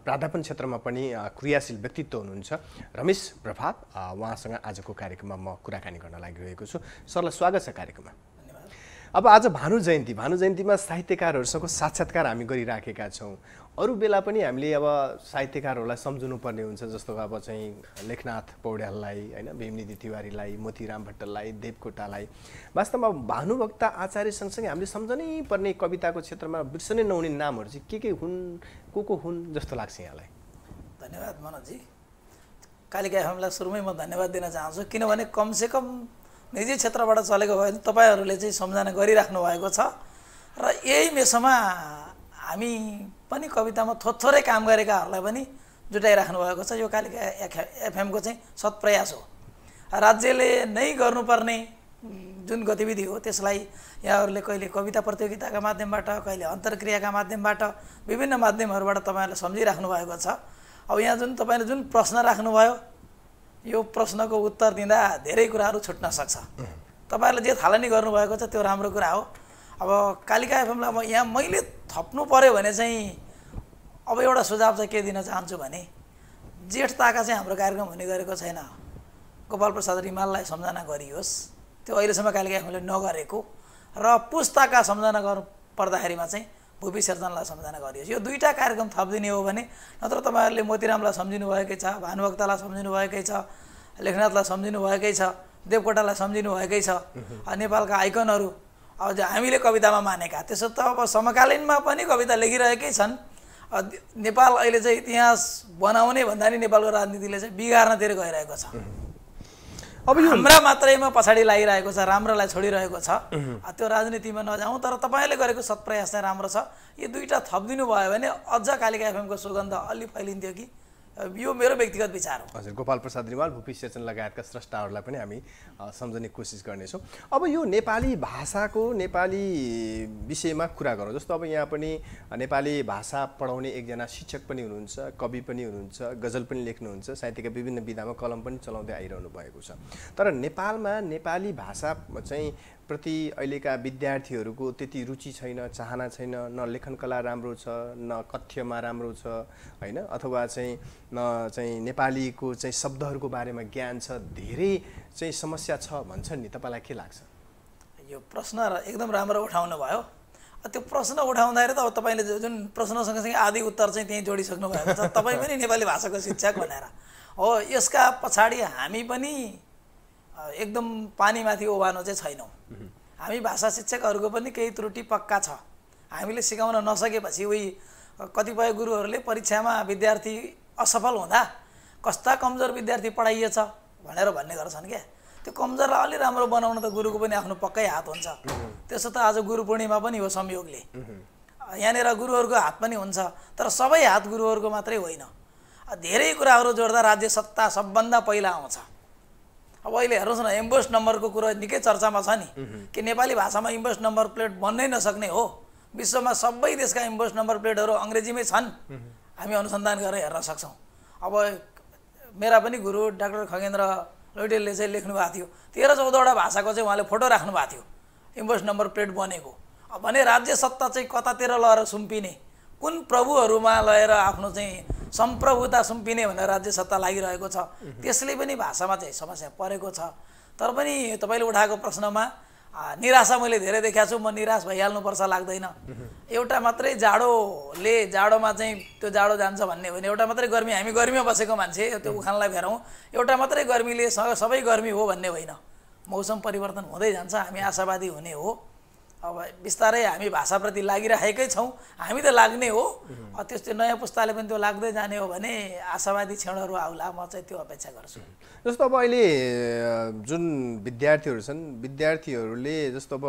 प्राध्यापन क्षेत्रमा पनि क्रियाशील व्यक्तित्व हुनुहुन्छ रमेश प्रभात उहाँसँग आजको कार्यक्रममा म कुराकानी गर्न लागिरहेको छु सरलाई स्वागत छ कार्यक्रममा अब आज भानु जयन्तीमा साहित्यकारहरूसँग साक्षात्कार हामी गरिराखेका छौँ। अरू बेला पनि हामीले अब साहित्यकारहरूलाई सम्झनु पर्ने हुन्छ, जस्तो अब चाहिँ लेखनाथ पौड्याललाई होइन, भीमनिधि तिवारीलाई, मोतीराम भट्टराईलाई, देवकोटालाई। वास्तवमा भानुभक्त आचार्य सँगसँगै हामीले सम्झनै पर्ने कविताको क्षेत्रमा बिर्सनै नहुने नामहरू चाहिँ के हुन्, को हुन् जस्तो लाग्छ यहाँलाई? धन्यवाद मनोजी। कालिका एफएमलाई सुरुमै म धन्यवाद दिन चाहन्छु, किनभने कमसेकम निजी क्षेत्रबाट चलेको भयो भने तपाईँहरूले चाहिँ सम्झना गरिराख्नु भएको छ र यही मेसोमा हामी पनि कवितामा थोरै काम गरेकाहरूलाई पनि जुटाइराख्नु भएको छ। यो कालिका एफएमको चाहिँ सत्प्रयास हो। राज्यले नै गर्नुपर्ने जुन गतिविधि हो त्यसलाई यहाँहरूले कहिले कविता प्रतियोगिताका माध्यमबाट, कहिले अन्तर्क्रियाका माध्यमबाट, विभिन्न माध्यमहरूबाट तपाईँहरूले सम्झिराख्नु भएको छ। अब यहाँ जुन तपाईँले जुन प्रश्न राख्नुभयो, यो प्रश्नको उत्तर दिँदा धेरै कुराहरू छुट्न सक्छ। तपाईँहरूले जे थालनी गर्नुभएको छ त्यो राम्रो कुरा हो। अब कालिका एफएमलाई अब यहाँ मैले थप्नु पर्यो भने चाहिँ अब एउटा सुझाव चाहिँ के दिन चाहन्छु भने, जेठ ताका चाहिँ हाम्रो कार्यक्रम हुने गरेको छैन, गोपाल प्रसाद रिमाललाई सम्झना गरियोस्, त्यो अहिलेसम्म कालिका एफएमले नगरेको, र पुस्ताका सम्झना गर्नु पर्दाखेरिमा चाहिँ भूपी शेरचनलाई सम्झना गरियोस्। यो दुईवटा कार्यक्रम थपिदिने हो भने, नत्र तपाईँहरूले मोतीरामलाई सम्झिनु भएकै छ, भानुभक्तलाई सम्झिनु भएकै छ, लेखनाथलाई सम्झिनु भएकै छ, देवकोटालाई सम्झिनु भएकै छ, नेपालका आइकनहरू अब हामीले कवितामा मानेका, त्यसो त अब समकालीनमा पनि कविता लेखिरहेकै छन्। नेपाल अहिले चाहिँ इतिहास बनाउने भन्दा नि नेपालको राजनीतिले चाहिँ बिगार्नतिर गइरहेको छ। अब हाम्रा मात्रैमा पछाडि लागिरहेको छ, राम्रोलाई छोडिरहेको छ। त्यो राजनीतिमा नजाउँ, तर तपाईँले गरेको सत्प्रयास चाहिँ राम्रो छ। यो दुईवटा थपिदिनु भयो भने अझ कालिका एफएमको सुगन्ध अलि फैलिन्थ्यो कि, यो मेरो व्यक्तिगत विचार हो। हजुर, गोपाल प्रसाद रिमाल, भूपी शेरचन लगायतका स्रष्टाहरूलाई पनि हामी सम्झने कोसिस गर्नेछौँ। अब यो नेपाली भाषाको, नेपाली विषयमा कुरा गरौँ। जस्तो अब यहाँ पनि नेपाली भाषा पढाउने एकजना शिक्षक पनि हुनुहुन्छ, कवि पनि हुनुहुन्छ, गजल पनि लेख्नुहुन्छ, साहित्यका विभिन्न विधामा कलम पनि चलाउँदै आइरहनु भएको छ। तर नेपालमा नेपाली भाषा चाहिँ प्रति अहिलेका विद्यार्थीहरूको त्यति रुचि छैन, चाहना छैन। न लेखन कला राम्रो छ, न कथ्यमा राम्रो छ होइन, अथवा चाहिँ न चाहिँ नेपालीको चाहिँ शब्दहरूको बारेमा ज्ञान छ, धेरै चाहिँ समस्या छ भन्छन् नि। तपाईँलाई के लाग्छ? यो प्रश्न एकदम राम्रो उठाउनु भयो। त्यो प्रश्न उठाउँदाखेरि त अब तपाईँले जुन प्रश्न सँगसँगै आदि उत्तर चाहिँ त्यहीँ जोडिसक्नु भएको छ। तपाईँ पनि नेपाली भाषाको शिक्षक भनेर हो, यसका पछाडि हामी पनि एकदम पानीमाथि ओभानो चाहिँ छैनौँ। हामी भाषा शिक्षकहरूको पनि केही त्रुटि पक्का छ। हामीले सिकाउन नसकेपछि उही कतिपय गुरुहरूले परीक्षामा विद्यार्थी असफल हुँदा कस्ता कमजोर विद्यार्थी पढाइएछ भनेर भन्ने गर्छन् क्या। त्यो कमजोरलाई अलि राम्रो बनाउन त गुरुको पनि आफ्नो पक्कै हात हुन्छ। त्यसो त आज गुरु पूर्णिमा पनि हो संयोगले, यहाँनिर गुरुहरूको हात पनि हुन्छ, तर सबै हात गुरुहरूको मात्रै होइन। धेरै कुराहरू जोड्दा राज्य सत्ता सबभन्दा पहिला आउँछ। अब अहिले हेर्नुहोस् न, इम्पोस्ट नम्बरको कुरो निकै चर्चामा छ नि, कि नेपाली भाषामा इम्पोस्ट नम्बर प्लेट बन्नै नसक्ने हो। विश्वमा सबै देशका इम्पोस्ट नम्बर प्लेटहरू अङ्ग्रेजीमै छन्, हामी अनुसन्धान गरेर हेर्न सक्छौँ। अब मेरा पनि गुरु डाक्टर खगेन्द्र लैटेलले चाहिँ लेख्नु भएको थियो, 13-14वटा भाषाको चाहिँ उहाँले फोटो राख्नु भएको थियो इम्पोस्ट नम्बर प्लेट बनेको। भने राज्य सत्ता चाहिँ कतातिर लगेर सुम्पिने, कुन प्रभुहरूमा लगेर आफ्नो चाहिँ सम्प्रभुता सुम्पिने भनेर राज्य सत्ता लागिरहेको छ। त्यसले पनि भाषामा चाहिँ समस्या परेको छ। तर पनि तपाईँले उठाएको प्रश्नमा निराशा मैले धेरै देखाएको छु। म निराश भइहाल्नुपर्छ लाग्दैन। एउटा मात्रै जाडोले, जाडोमा चाहिँ त्यो जाडो जान्छ भन्ने हो भने, एउटा मात्रै गर्मी, हामी गर्मीमा बसेको मान्छे त्यो उखानलाई फेरौँ, एउटा मात्रै गर्मीले सबै गर्मी हो भन्ने होइन। मौसम परिवर्तन हुँदै जान्छ, हामी आशावादी हुने हो। अब बिस्तारै हामी भाषाप्रति लागिरहेकै छौँ, हामी त लाग्ने हो। त्यस्तो नयाँ पुस्ताले पनि त्यो लाग्दै जाने हो भने आशावादी क्षणहरू आउला, म चाहिँ त्यो अपेक्षा गर्छु। जस्तो अब अहिले जुन विद्यार्थीहरू छन्, विद्यार्थीहरूले जस्तो अब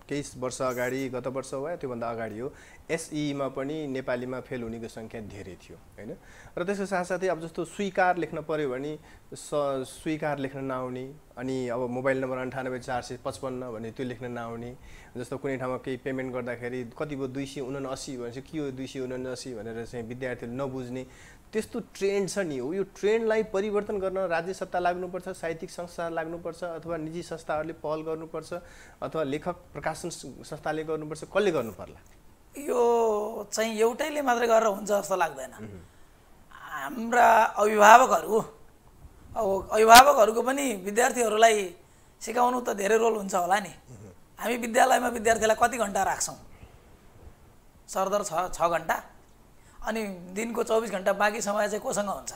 केही वर्ष अगाडि, गत वर्ष भयो त्योभन्दा अगाडि हो, एसईमा पनि नेपालीमा फेल हुनेको सङ्ख्या धेरै थियो होइन। र त्यसको साथसाथै अब जस्तो स्वीकार लेख्न पऱ्यो भने स्वीकार लेख्न नआउने, अनि अब मोबाइल नम्बर 98455 भने त्यो लेख्न नआउने, जस्तो कुनै ठाउँमा केही पेमेन्ट गर्दाखेरि कति भयो 279 भनेपछि के हो 279 भनेर चाहिँ विद्यार्थीहरूले नबुझ्ने, त्यस्तो ट्रेन्ड छ नि। हो, यो ट्रेन्डलाई परिवर्तन गर्न राज्य सत्ता लाग्नुपर्छ, साहित्यिक संस्था लाग्नुपर्छ, अथवा निजी संस्थाहरूले पहल गर्नुपर्छ, अथवा लेखक प्रकाशन संस्थाले गर्नुपर्छ, कसले गर्नु पर्ला? यो चाहिँ एउटैले मात्रै गरेर हुन्छ जस्तो लाग्दैन। हाम्रा अभिभावकहरूको पनि विद्यार्थीहरूलाई सिकाउनु त धेरै रोल हुन्छ होला नि। हामी विद्यालयमा विद्यार्थीलाई कति घन्टा राख्छौँ? सरदर 6 घन्टा, अनि दिनको 24 घन्टा बाँकी समय चाहिँ कोसँग हुन्छ?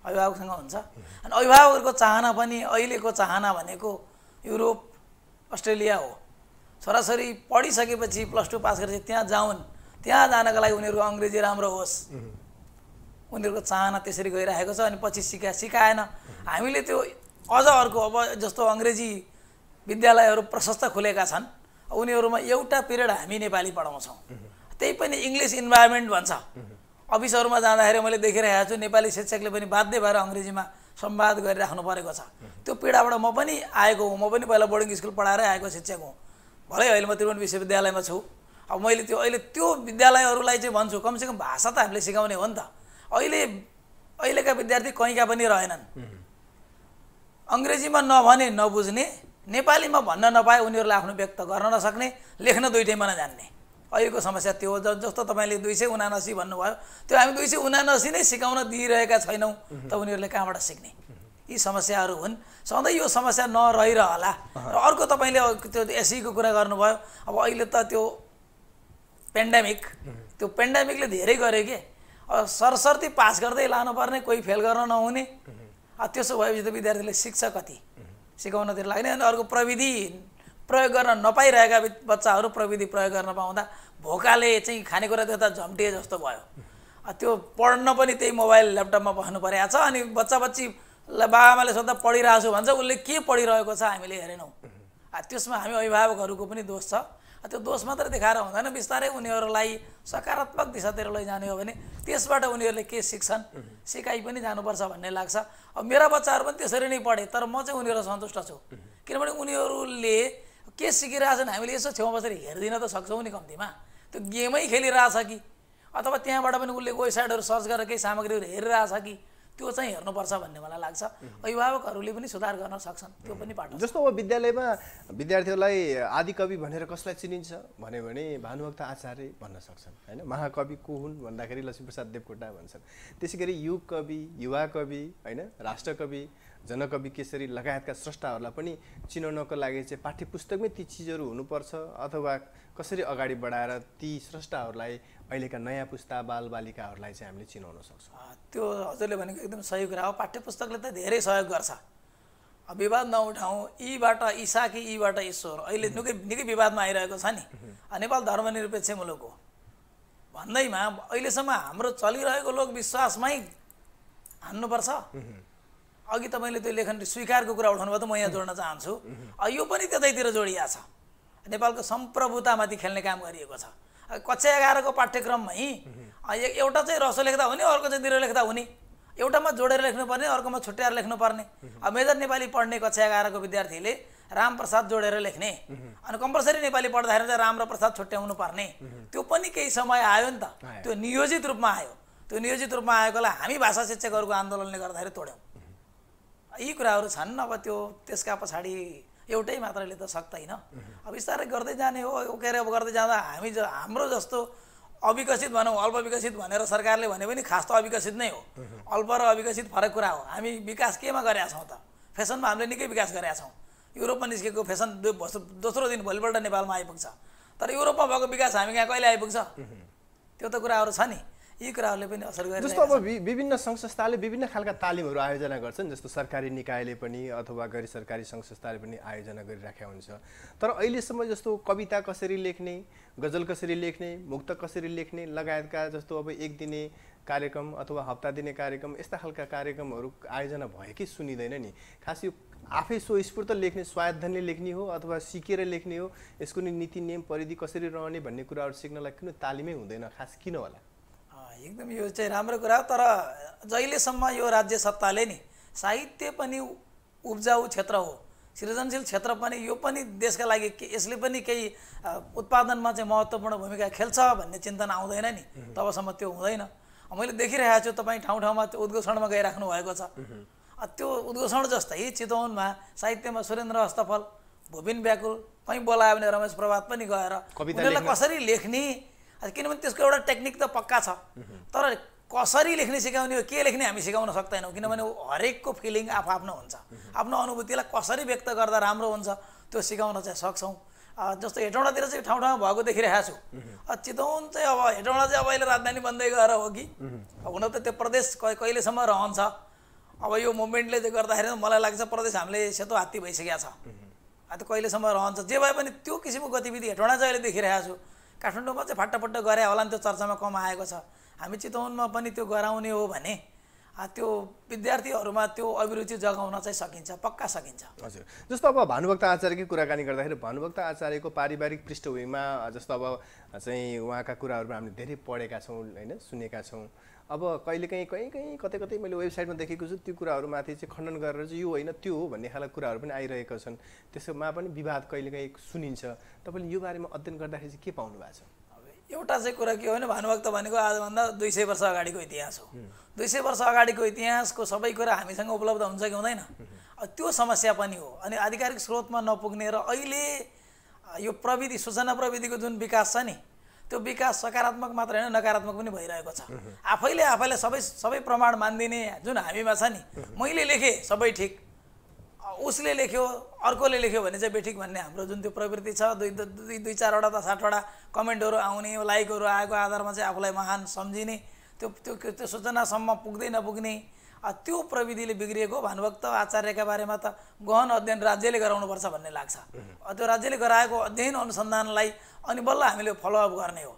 अभिभावकसँग हुन्छ। अनि अभिभावकहरूको चाहना पनि अहिलेको चाहना भनेको युरोप, अस्ट्रेलिया हो। छोराछोरी पढिसकेपछि +2 पास गरेपछि त्यहाँ जाउन्, त्यहाँ जानको लागि उनीहरूको अङ्ग्रेजी राम्रो होस्, उनीहरूको चाहना त्यसरी गइरहेको छ। अनि पछि सिकाएन। हामीले त्यो अझ अर्को अब जस्तो अङ्ग्रेजी विद्यालयहरू प्रशस्त खुलेका छन्, उनीहरूमा एउटा पिरियड हामी नेपाली पढाउँछौँ, त्यही पनि इङ्ग्लिस इन्भाइरोमेन्ट भन्छ। अफिसहरूमा जाँदाखेरि मैले देखिरहेको छु नेपाली शिक्षकले पनि बाध्य भएर अङ्ग्रेजीमा संवाद गरिराख्नु परेको छ। त्यो पीडाबाट म पनि आएको हुँ। म पनि पहिला बोर्डिङ स्कुल पढाएरै आएको शिक्षक हुँ। भलै अहिले म त्रिभुवन विश्वविद्यालयमा छु। अब मैले अहिले त्यो विद्यालयहरूलाई चाहिँ भन्छु कमसेकम भाषा त हामीले सिकाउने हो नि त। अहिलेका विद्यार्थी कहीँका पनि रहेनन्। अङ्ग्रेजीमा नभने नबुझ्ने, नेपालीमा भन्न नपाए उनीहरूले आफ्नो व्यक्त गर्न नसक्ने, लेख्न दुईटैमा नजान्ने, अहिलेको समस्या त्यो हो। जस्तो तपाईँले 279 भन्नुभयो, त्यो हामी 279 नै सिकाउन दिइरहेका छैनौँ त उनीहरूले कहाँबाट सिक्ने? यी समस्याहरू हुन्। सधैँ यो समस्या नरहिरहला। र अर्को तपाईँले त्यो एसईको कुरा गर्नुभयो। अब अहिले त त्यो पेन्डेमिकले धेरै गर्यो के। सरसर्ती पास गर्दै लानुपर्ने, कोही फेल गर्न नहुने। त्यसो भएपछि त विद्यार्थीले सिक्छ कति? सिकाउनतिर लाग्ने। अनि अर्को प्रविधि प्रयोग गर्न नपाइरहेका बच्चाहरू प्रविधि प्रयोग गर्न पाउँदा भोकाले चाहिँ खानेकुरा देख्दा झम्टिए जस्तो भयो। त्यो पढ्न पनि त्यही मोबाइल ल्यापटपमा बस्नु परेको छ। अनि बच्चाबच्चीलाई बाबाआमाले सोद्धा पढिरहेको छु भन्छ, उसले के पढिरहेको छ हामीले हेरेनौँ। त्यसमा हामी अभिभावकहरूको पनि दोष छ। त्यो दोष मात्रै देखाएर हुँदैन। बिस्तारै उनीहरूलाई सकारात्मक दिशातिर लैजाने हो भने त्यसबाट उनीहरूले के सिक्छन्, सिकाइ पनि जानुपर्छ भन्ने लाग्छ। अब मेरा बच्चाहरू पनि त्यसरी नै पढे, तर म चाहिँ उनीहरू सन्तुष्ट छु। किनभने उनीहरूले के सिकिरहेछन् हामीले यसो छेउमा बसेर हेर्दिन त सक्छौँ नि कम्तीमा। त्यो गेमै खेलिरहेछ कि अथवा त्यहाँबाट पनि उसले वेबसाइटहरू सर्च गरेर केही सामग्रीहरू हेरिरहेछ कि, त्यो चाहिँ हेर्नुपर्छ भन्ने मलाई लाग्छ। अभिभावकहरूले पनि सुधार गर्न सक्छन्, त्यो पनि पाटो। जस्तो अब विद्यालयमा विद्यार्थीहरूलाई आदिकवि भनेर कसलाई चिनिन्छ भन्यो भने भानुभक्त आचार्य भन्न सक्छन् होइन। महाकवि को हुन् भन्दाखेरि लक्ष्मीप्रसाद देवकोटा भन्छन्। त्यसै गरी युग कवि, युवा कवि होइन, राष्ट्रकवि, जनकवि केसरी लगायतका स्रष्टाहरूलाई पनि चिनाउनको लागि चाहिँ पाठ्यपुस्तकमै ती चिजहरू हुनुपर्छ, अथवा कसरी अगाडि बढाएर ती स्रष्टाहरूलाई अहिलेका नयाँ पुस्ता बालबालिकाहरूलाई चाहिँ हामीले चिनाउन सक्छौँ? त्यो हजुरले भनेको एकदम सही कुरा हो। पाठ्यपुस्तकले त धेरै सहयोग गर्छ। विवाद नउठाउँ, यीबाट ईसा कि यीबाट ईश्वर, अहिले निकै विवादमा आइरहेको छ नि। नेपाल धर्मनिरपेक्ष मुलुक हो भन्दैमा अहिलेसम्म हाम्रो चलिरहेको लोक विश्वासमै हान्नुपर्छ। अघि तपाईँले त्यो लेखन स्वीकारको कुरा उठाउनु भयो, त म यहाँ जोड्न चाहन्छु। यो पनि त्यतैतिर जोडिया छ। नेपालको सम्प्रभुतामाथि खेल्ने काम गरिएको छ। कक्षा 11 को पाठ्यक्रममै एउटा चाहिँ रसो लेख्दा हुने, अर्को चाहिँ दिरो लेख्दा हुने, एउटामा जोडेर लेख्नुपर्ने, अर्कोमा छुट्याएर लेख्नुपर्ने। अब मेजर नेपाली पढ्ने कक्षा 11 को विद्यार्थीले रामप्रसाद जोडेर लेख्ने, अनि कम्पलसरी नेपाली पढ्दाखेरि चाहिँ राम र प्रसाद छुट्याउनु पर्ने। त्यो पनि केही समय आयो नि त। त्यो नियोजित रूपमा आयो। त्यो नियोजित रूपमा आएकोलाई हामी भाषा शिक्षकहरूको आन्दोलनले गर्दाखेरि तोड्यौँ। यी कुराहरू छन्। अब त्यो त्यसका पछाडि एउटै मात्रले त सक्दैन। अब बिस्तारै गर्दै जाने हो। के अरे अब गर्दै जाँदा हाम्रो जस्तो अविकसित भनौँ, अल्प विकसित भनेर सरकारले भने पनि खास त अविकसित नै हो। अल्प र अविकसित फरक कुरा हो। हामी विकास केमा गरेका छौँ त? फेसनमा हामीले निकै विकास गरेका छौँ। युरोपमा निस्केको फेसन दोस्रो दिन भोलिपल्ट नेपालमा आइपुग्छ। तर युरोपमा भएको विकास हामी यहाँ कहिले आइपुग्छ? त्यो त कुराहरू छ नि। यी कुराहरूले पनि असर गरिरहेको छ। जस्तो अब विभिन्न सङ्घ संस्थाले विभिन्न खालका तालिमहरू आयोजना गर्छन्। जस्तो सरकारी निकायले पनि अथवा गैर सरकारी सङ्घ संस्थाले पनि आयोजना गरिराखेका हुन्छ। तर अहिलेसम्म जस्तो कविता कसरी लेख्ने, गजल कसरी लेख्ने, मुक्त कसरी लेख्ने लगायतका जस्तो अब एक दिने कार्यक्रम अथवा हप्ता दिने कार्यक्रम, यस्ता खालका कार्यक्रमहरू आयोजना भएकै सुनिँदैन नि। खास यो आफै स्वस्फूर्त लेख्ने, स्वायत्तले लेख्ने हो अथवा सिकेर लेख्ने हो, यसको नि नीति नियम परिधि कसरी रहने भन्ने कुराहरू सिक्नलाई किन तालिमै हुँदैन? खास किन होला? एकदम यो चाहिँ राम्रो कुरा हो। तर जहिलेसम्म यो राज्य सत्ताले नि साहित्य पनि उब्जाउ क्षेत्र हो, सृजनशील क्षेत्र पनि, यो पनि देशका लागि यसले पनि केही उत्पादनमा चाहिँ महत्त्वपूर्ण भूमिका खेल्छ भन्ने चिन्तन आउँदैन नि, तबसम्म त्यो हुँदैन। मैले देखिरहेको छु तपाईँ ठाउँ ठाउँमा त्यो उद्घोषणमा गइराख्नु भएको छ। त्यो उद्घोषण जस्तै चितवनमा साहित्यमा सुरेन्द्र हस्तफल, भुपिन व्याकुल, कहीँ बोलायो भने रमेश प्रभात पनि गएर उनीहरूलाई कसरी लेख्ने, किनभने त्यसको एउटा टेक्निक त पक्का छ। तर कसरी लेख्ने सिकाउने हो, के लेख्ने हामी सिकाउन सक्दैनौँ। किनभने हरेकको फिलिङ आफ्नो हुन्छ। आफ्नो अनुभूतिलाई कसरी व्यक्त गर्दा राम्रो हुन्छ त्यो सिकाउन चाहिँ सक्छौँ। जस्तो हेटौँडातिर चाहिँ ठाउँ ठाउँमा भएको देखिरहेको छु। चितवन चाहिँ अब हेटौँडा चाहिँ अब अहिले राजधानी बन्दै गएर हो कि हुन त त्यो प्रदेश कहिलेसम्म रहन्छ। अब यो मुभमेन्टले चाहिँ गर्दाखेरि मलाई लाग्छ प्रदेश हामीले सेतो हात्ती भइसकेको छ। त्यो कहिलेसम्म रहन्छ जे भए पनि त्यो किसिमको गतिविधि हेटौँडा चाहिँ अहिले देखिरहेको छु। काठमाडौँमा चाहिँ फाटाफट्ट गरे होला नि, त्यो चर्चामा कम आएको छ। हामी चितवनमा पनि त्यो गराउने हो भने त्यो विद्यार्थीहरूमा त्यो अभिरुचि जगाउन चाहिँ सकिन्छ, पक्का सकिन्छ। हजुर, जस्तो अब भानुभक्त आचार्यकै कुराकानी गर्दाखेरि भानुभक्त आचार्यको पारिवारिक पृष्ठभूमिमा जस्तो अब चाहिँ उहाँका कुराहरू हामीले धेरै पढेका छौँ होइन, सुनेका छौँ। अब कहिलेकाहीँ कहीँ कतै कतै मैले वेबसाइटमा देखेको छु त्यो कुराहरूमाथि चाहिँ खण्डन गरेर चाहिँ यो होइन त्यो हो भन्ने खालको कुराहरू पनि आइरहेका छन्। त्यसमा पनि विवाद कहिलेकाहीँ सुनिन्छ। तपाईँले यो बारेमा अध्ययन गर्दाखेरि चाहिँ के पाउनु भएको छ? एउटा चाहिँ कुरा के हो भने भानुभक्त भनेको आजभन्दा 200 वर्ष अगाडिको इतिहास हो। 200 वर्ष अगाडिको इतिहासको सबै कुरा हामीसँग उपलब्ध हुन्छ कि हुँदैन, त्यो समस्या पनि हो। अनि आधिकारिक स्रोतमा नपुग्ने र अहिले यो प्रविधि सूचना प्रविधिको जुन विकास छ नि, त्यो विकास सकारात्मक मात्र होइन नकारात्मक पनि भइरहेको छ। आफैले सबै प्रमाण मानिदिने जुन हामीमा छ नि, मैले लेखेँ सबै ठिक, उसले लेख्यो अर्कोले लेख्यो भने चाहिँ बेठिक भन्ने हाम्रो जुन त्यो प्रवृत्ति छ, दुई चारवटा त 60वटा कमेन्टहरू आउने, लाइकहरू आएको आधारमा चाहिँ आफूलाई महान सम्झिने, त्यो सूचनासम्म पुग्दै नपुग्ने त्यो प्रविधिले बिग्रिएको। भानुभक्त आचार्यका बारेमा त गहन अध्ययन राज्यले गराउनुपर्छ भन्ने लाग्छ। त्यो राज्यले गराएको अध्ययन अनुसन्धानलाई अनि बल्ल हामीले फलोअप गर्ने हो।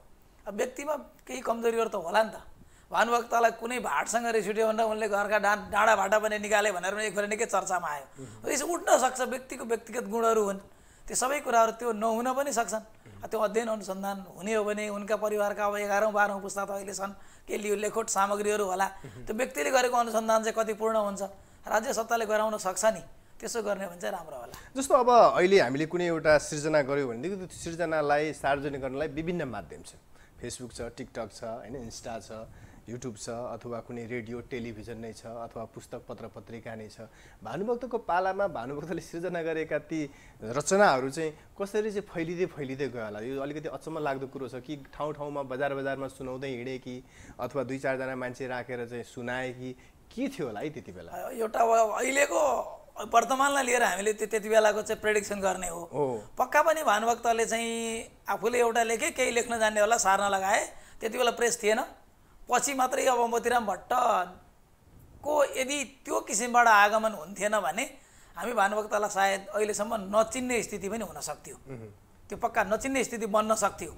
व्यक्तिमा केही कमजोरीहरू त होला नि त। भानुभक्तलाई कुनै भाटसँग रिस उठ्यो भनेर उनले घरका डाँडा भाटा पनि निकाले भनेर पनि एकखेर निकै चर्चामा आयो। रिस उठ्न सक्छ, व्यक्तिको व्यक्तिगत गुणहरू हुन्, त्यो सबै कुराहरू त्यो नहुन पनि सक्छन्। त्यो अध्ययन अनुसन्धान हुने हो भने उनका परिवारका अब 11औँ 12औँ पुस्ता त अहिले छन्, के लेखोट सामग्रीहरू होला, त्यो व्यक्तिले गरेको अनुसन्धान चाहिँ कति पूर्ण हुन्छ, राज्य सत्ताले गराउन सक्छ नि, त्यसो गर्ने भने चाहिँ राम्रो होला। जस्तो अब अहिले हामीले कुनै एउटा सृजना गऱ्यो भनेदेखि त्यो सृजनालाई सार्वजनिक गर्नलाई विभिन्न माध्यम छ। फेसबुक छ, टिकटक छ होइन, इन्स्टा छ, युट्युब छ, अथवा कुनै रेडियो टेलिभिजन नै छ, अथवा पुस्तक पत्र पत्रिका नै छ। भानुभक्तको पालामा भानुभक्तले सृजना गरेका ती रचनाहरू चाहिँ कसरी चाहिँ फैलिँदै गयो होला? यो अलिकति अचम्म लाग्दो कुरो छ कि ठाउँ ठाउँमा बजारमा सुनाउँदै हिँडे कि अथवा 2-4 जना मान्छे राखेर चाहिँ सुनाए कि के थियो होला है त्यति बेला? एउटा अहिलेको वर्तमानलाई लिएर हामीले त्यति बेलाको चाहिँ प्रेडिक्सन गर्ने हो। पक्का पनि भानुभक्तले चाहिँ आफूले एउटा लेखे, केही लेख्न जान्ने होला, सार्न लगाए, त्यति बेला प्रेस थिएन। पछि मात्रै अब मोतीराम भट्टको यदि त्यो किसिमबाट आगमन हुन्थेन भने हामी भानुभक्तलाई सायद अहिलेसम्म नचिन्ने स्थिति पनि हुन सक्थ्यो। त्यो पक्का नचिन्ने स्थिति बन्न सक्थ्यो,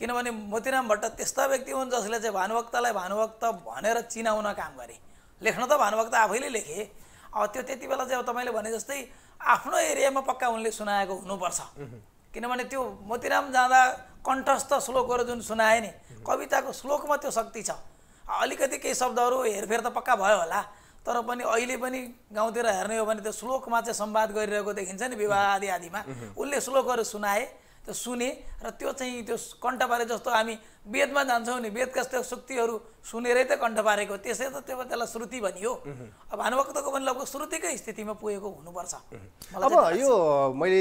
किनभने मोतीराम भट्ट त्यस्ता व्यक्ति हुन् जसले चाहिँ भानुभक्तलाई भानुभक्त भनेर चिनाउन काम गरे। लेख्न त भानुभक्त आफैले लेखे। अब त्यो त्यति बेला चाहिँ अब तपाईँले भने जस्तै आफ्नो एरियामा पक्का उनले सुनाएको हुनुपर्छ, किनभने त्यो मोतीराम जाँदा कण्ठस्थ श्लोकहरू जुन सुनाए नि, कविताको श्लोकमा त्यो शक्ति छ। अलिकति केही शब्दहरू हेरफेर त पक्का भयो होला, तर पनि अहिले पनि गाउँतिर हेर्ने हो भने त्यो श्लोकमा चाहिँ संवाद गरिरहेको देखिन्छ नि, विवाह आदिमा उनले श्लोकहरू सुनाए, त्यो सुने र त्यो चाहिँ त्यो कण्ठ पारे। जस्तो हामी वेदमा जान्छौँ नि, वेदका त्यो सुक्तिहरू सुनेरै त कण्ठ पारेको, त्यसै त त्यसलाई श्रुति भनियो। अब भानुभक्तको पनि लगभग श्रुतिकै स्थितिमा पुगेको हुनुपर्छ। अब यो मैले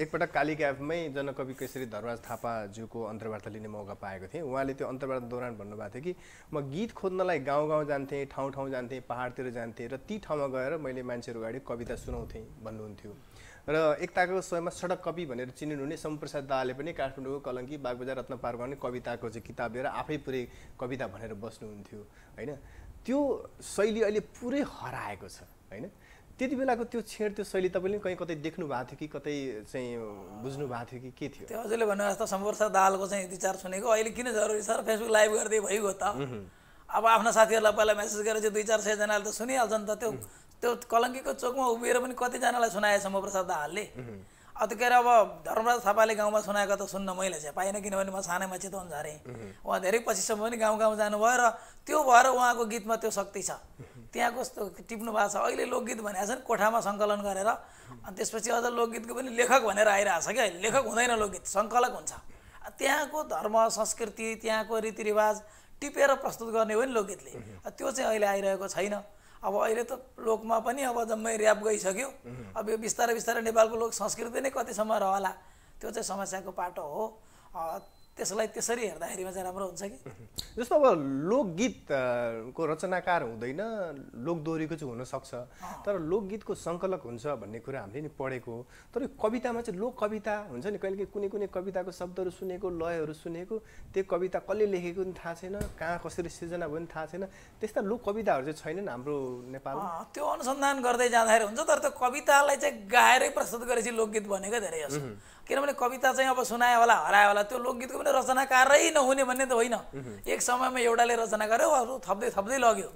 एकपटक काली क्याफमै जनकवि केशरी धर्मराज थापाज्यूको अन्तर्वार्ता लिने मौका पाएको थिएँ। उहाँले त्यो अन्तर्वार्ता दौरान भन्नुभएको थियो कि म गीत खोज्नलाई गाउँ जान्थेँ, ठाउँ जान्थेँ, पहाडतिर जान्थेँ र ती ठाउँमा गएर मैले मान्छेहरू अगाडि कविता सुनाउँथेँ भन्नुहुन्थ्यो। र एकताको समयमा सडक कवि भनेर चिनिनुहुने शम्भुप्रसाद दाहालले पनि काठमाडौँको कलङ्की बागबजार रत्न पार्क गर्ने कविताको चाहिँ किताब लिएर आफै पुरै कविता भनेर बस्नुहुन्थ्यो होइन। त्यो शैली अहिले पुरै हराएको छ होइन। त्यति बेलाको त्यो छेड, त्यो शैली तपाईँले कहीँ कतै देख्नु भएको थियो कि कतै चाहिँ बुझ्नु भएको थियो कि के थियो? त्यो हजुरले भन्नु जस्तो शम्भुप्रसाद दाहालको चाहिँ विचार सुनेको अहिले किन जरुरी छ र फेसबुक लाइभ गर्दै भइगयो त। अब आफ्ना साथीहरूलाई पहिला मेसेज गरेर चाहिँ 200-400 जनाले त सुनिहाल्छन् त। त्यो कलङ्कीको चोकमा उभिएर पनि कतिजनालाई सुनाए शम्भुप्रसाद दाहालले। त्यो के अरे अब धर्मराज थापाले गाउँमा सुनाएको त सुन्न मैले चाहिँ पाइनँ, किनभने म सानैमा चितवन झरेँ। उहाँ धेरै पछिसम्म पनि गाउँ जानुभयो र त्यो भएर उहाँको गीतमा त्यो शक्ति छ। त्यहाँ कस्तो टिप्नु भएको छ। अहिले लोकगीत भनेको छ नि, कोठामा सङ्कलन गरेर, अनि त्यसपछि अझ लोकगीतको पनि लेखक भनेर आइरहेको छ क्या। लेखक हुँदैन लोकगीत, सङ्कलक हुन्छ। त्यहाँको धर्म संस्कृति, त्यहाँको रीतिरिवाज टिपेर प्रस्तुत गर्ने हो नि लोकगीतले। त्यो चाहिँ अहिले आइरहेको छैन। अब अहिले त लोकमा पनि अब जम्मै ऱ्याप गइसक्यो। अब यो बिस्तारै नेपालको लोक संस्कृति नै कतिसम्म रहला, त्यो चाहिँ समस्याको पाटो हो। त्यसलाई त्यसरी हेर्दाखेरिमा चाहिँ राम्रो हुन्छ कि जस्तो अब लोकगीतको रचनाकार हुँदैन, लोकदोहोरीको चाहिँ हुनसक्छ, तर लोकगीतको सङ्कलक हुन्छ भन्ने कुरा हामीले नि पढेको हो। तर कवितामा चाहिँ लोक कविता हुन्छ नि, कहिले कुनै कुनै कविताको शब्दहरू सुनेको, लयहरू सुनेको, त्यो कविता कसले लेखेको पनि थाहा छैन, कहाँ कसरी सिर्जना भयो पनि थाहा छैन, त्यस्ता लोक कविताहरू चाहिँ छैनन् हाम्रो नेपालमा। त्यो अनुसन्धान गर्दै जाँदाखेरि हुन्छ, तर त्यो कवितालाई चाहिँ गाएरै प्रस्तुत गरेपछि लोकगीत बनेको धेरै जसो। किनभने कविता चाहिँ अब सुनायो होला हरायो होला, त्यो लोकगीतको पनि रचनाकारै नहुने भन्ने त होइन। एक समयमा एउटाले रचना गर्यो, अरू थप्दै थप्दै लग्यो।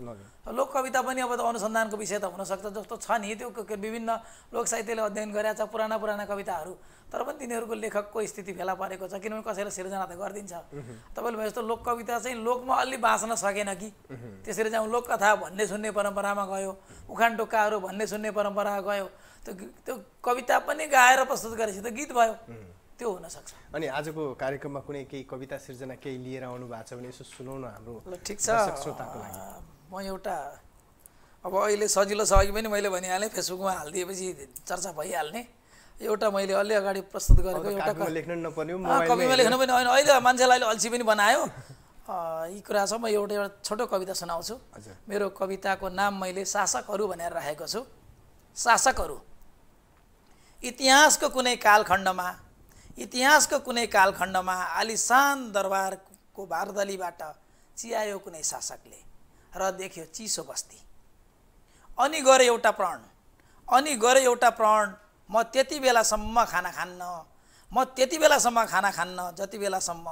लोक कविता पनि अब त अनुसन्धानको विषय त हुनसक्छ, जस्तो छ नि त्यो विभिन्न लोक साहित्यले अध्ययन गरेका छ पुराना पुराना कविताहरू, तर पनि तिनीहरूको लेखकको स्थिति फेला परेको छ, किनभने कसैले सिर्जना त गरिदिन्छ। तपाईँले भने जस्तो लोक कविता चाहिँ लोकमा अलि बाँच्न सकेन कि, त्यसरी चाहिँ लोककथा भन्ने सुन्ने परम्परामा गयो, उखान टोक्काहरू भन्ने सुन्ने परम्परा गयो, त्यो कविता पनि गाएर प्रस्तुत गरेपछि त गीत भयो, त्यो हुनसक्छ। अनि आजको कार्यक्रममा कुनै केही कविता सिर्जना केही लिएर आउनु भएको छ भने यसो सुनाउन हाम्रो ठिक छ। श्रोताको लागि म एउटा अब अहिले सजिलो छ, अघि पनि मैले भनिहालेँ फेसबुकमा हालिदिएपछि चर्चा भइहाल्ने एउटा मैले अलि अगाडि प्रस्तुत गरेको एउटा लेख्न नपर्ने कविमा लेख्नु पनि होइन, अहिले मान्छेलाई अल्छी पनि बनायो यी कुरा छ। म एउटा छोटो कविता सुनाउँछु। मेरो कविताको नाम मैले शासकहरू भनेर राखेको छु। शासकहरू। इतिहासको कुनै कालखण्डमा आलिशान दरबारको बारदलीबाट चियायो कुनै शासकले र देख्यो चिसो बस्ती, अनि गरे एउटा प्रण। म त्यति बेलासम्म खाना खान्न जति बेलासम्म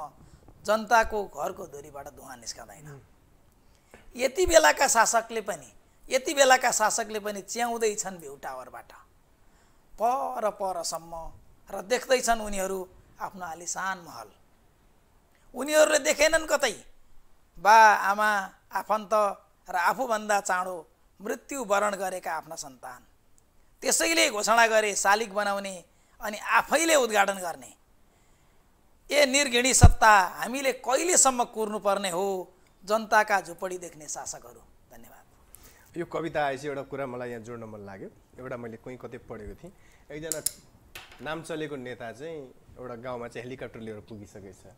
जनताको घरको धुरीबाट धुवा निस्कँदैन। यति बेलाका शासकले पनि च्याउँदैछन् भ्यू टावरबाट परसम्म र देख्दैछन् उनीहरू आफ्नो आलिशान महल। उनीहरूले देखेनन् कतै बा आमा आफन्त र आफूभन्दा चाँडो मृत्यु वरण गरेका आफ्ना सन्तान। त्यसैले घोषणा गरे शालिग बनाउने अनि आफैले उद्घाटन गर्ने। ए निर्घिणी सत्ता, हामीले कहिलेसम्म कुर्नुपर्ने हो जनताका झुपडी देख्ने शासकहरू। धन्यवाद। यो कविता आएपछि एउटा कुरा मलाई यहाँ जोड्न मन लाग्यो। एउटा मैले कहीँ कतै पढेको थिएँ, एकजना नाम चलेको नेता चाहिँ एउटा गाउँमा चाहिँ हेलिकप्टर लिएर पुगिसकेको छ,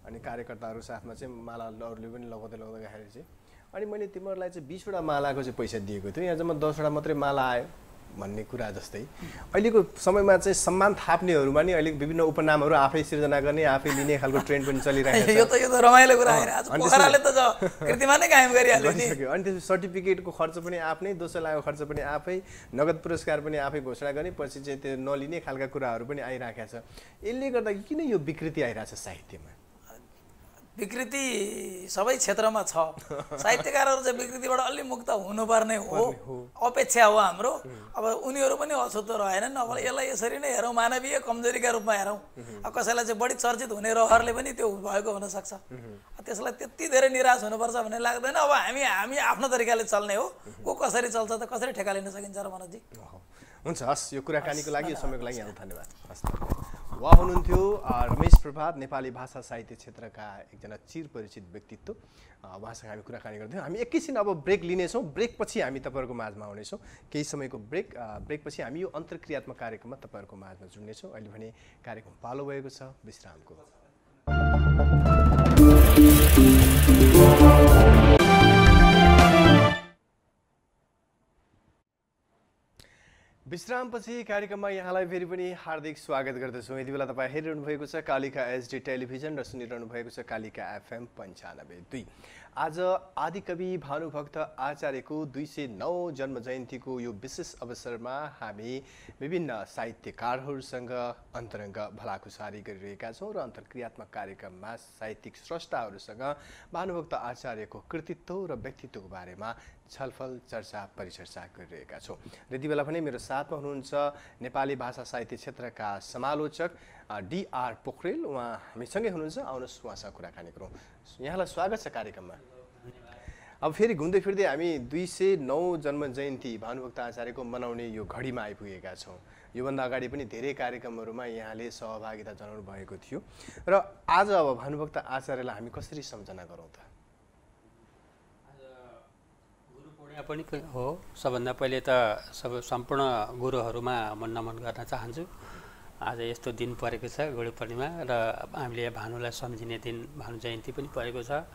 अनि कार्यकर्ताहरू साथमा चाहिँ मालाहरूले पनि लगाउँदै लगाउँदाखेरि चाहिँ अनि मैले तिमीहरूलाई चाहिँ 20वटा मालाको चाहिँ पैसा दिएको थियो, यहाँ जम्मा 10वटा मात्रै माला आयो भन्ने कुरा जस्तै अहिलेको समयमा चाहिँ सम्मान थाप्नेहरूमा नि अहिले विभिन्न उपनामहरू आफै सिर्जना गर्ने आफै लिने खालको ट्रेन्ड पनि चलिरहेको छ। यो त रमाइलो कुरा आइरहेको छ। पोखराले त कृतिमा नै कायम गरिहाल्यो नि। अनि त्यसपछि सर्टिफिकेटको खर्च पनि आफ्नै, दोस्रो लागेको खर्च पनि आफै, नगद पुरस्कार पनि आफै घोषणा गर्ने, पछि चाहिँ त्यो नलिने खालका कुराहरू पनि आइरहेको छ। यसले गर्दा किन यो विकृति आइरहेछ साहित्यमा? विकृति सबै क्षेत्रमा छ। साहित्यकारहरू चाहिँ विकृतिबाट अलि मुक्त हुनुपर्ने हो, अपेक्षा हो हाम्रो। अब उनीहरू पनि अछुतो रहेनन्। अब यसलाई यसरी नै हेरौँ, मानवीय कमजोरीका रूपमा हेरौँ। अब कसैलाई चाहिँ बढी चर्चित हुने रहरले पनि त्यो भएको हुनसक्छ। त्यसलाई त्यति धेरै निराश हुनुपर्छ भन्ने लाग्दैन। अब हामी आफ्नो तरिकाले चल्ने हो, को कसरी चल्छ त कसरी ठेका लिन सकिन्छ र मनोजी। हुन्छ, हस्, यो कुराकानीको लागि यो समयको लागि यहाँलाई धन्यवाद। उहाँ हुनुहुन्थ्यो रमेश प्रभात, नेपाली भाषा साहित्य क्षेत्रका एकजना चिर परिचित व्यक्तित्व। उहाँसँग हामी कुराकानी गर्दैछौँ। हामी एकैछिन अब ब्रेक लिनेछौँ। ब्रेकपछि हामी तपाईँहरूको माझमा आउनेछौँ। केही समयको ब्रेकपछि हामी यो अन्तर्क्रियात्मक कार्यक्रममा तपाईँहरूको माझमा जुड्नेछौँ। अहिले भने कार्यक्रम पालो भएको छ विश्रामको। विश्रामपछि कार्यक्रममा यहाँलाई फेरि पनि हार्दिक स्वागत गर्दछौँ। यति बेला तपाईँ हेरिरहनु भएको छ कालिका एचडी टेलिभिजन र सुनिरहनु भएको छ कालिका FM 95.2। आज आदिकवि भानुभक्त आचार्यको 209 जन्म जयन्तीको यो विशेष अवसरमा हामी विभिन्न साहित्यकारहरूसँग अन्तरङ्ग भलाखुसारी गरिरहेका छौँ र अन्तर्क्रियात्मक कार्यक्रममा साहित्यिक स्रष्टाहरूसँग भानुभक्त आचार्यको कृतित्व र व्यक्तित्वको बारेमा छलफल चर्चा परिचर्चा गरिरहेका छौँ। र यति बेला पनि मेरो साथमा हुनुहुन्छ नेपाली भाषा साहित्य क्षेत्रका समालोचक DR पोखरेल। उहाँ हामीसँगै हुनुहुन्छ। आउनुहोस् उहाँसँग कुराकानी गरौँ। यहाँलाई स्वागत छ कार्यक्रममा। अब फेरि घुम्दै फिर्दै हामी 209 जन्म जयन्ती भानुभक्त आचार्यको मनाउने यो घडीमा आइपुगेका छौँ। योभन्दा अगाडि पनि धेरै कार्यक्रमहरूमा यहाँले सहभागिता जनाउनु भएको थियो र आज अब भानुभक्त आचार्यलाई हामी कसरी सम्झना गरौँ त? पनि हो। सबभन्दा पहिले त सम्पूर्ण गुरुहरूमा म नमन गर्न चाहन्छु। आज यस्तो दिन परेको छ गुडी पूर्णिमा र हामीले भानुलाई सम्झिने दिन भानु जयन्ती पनि परेको छ।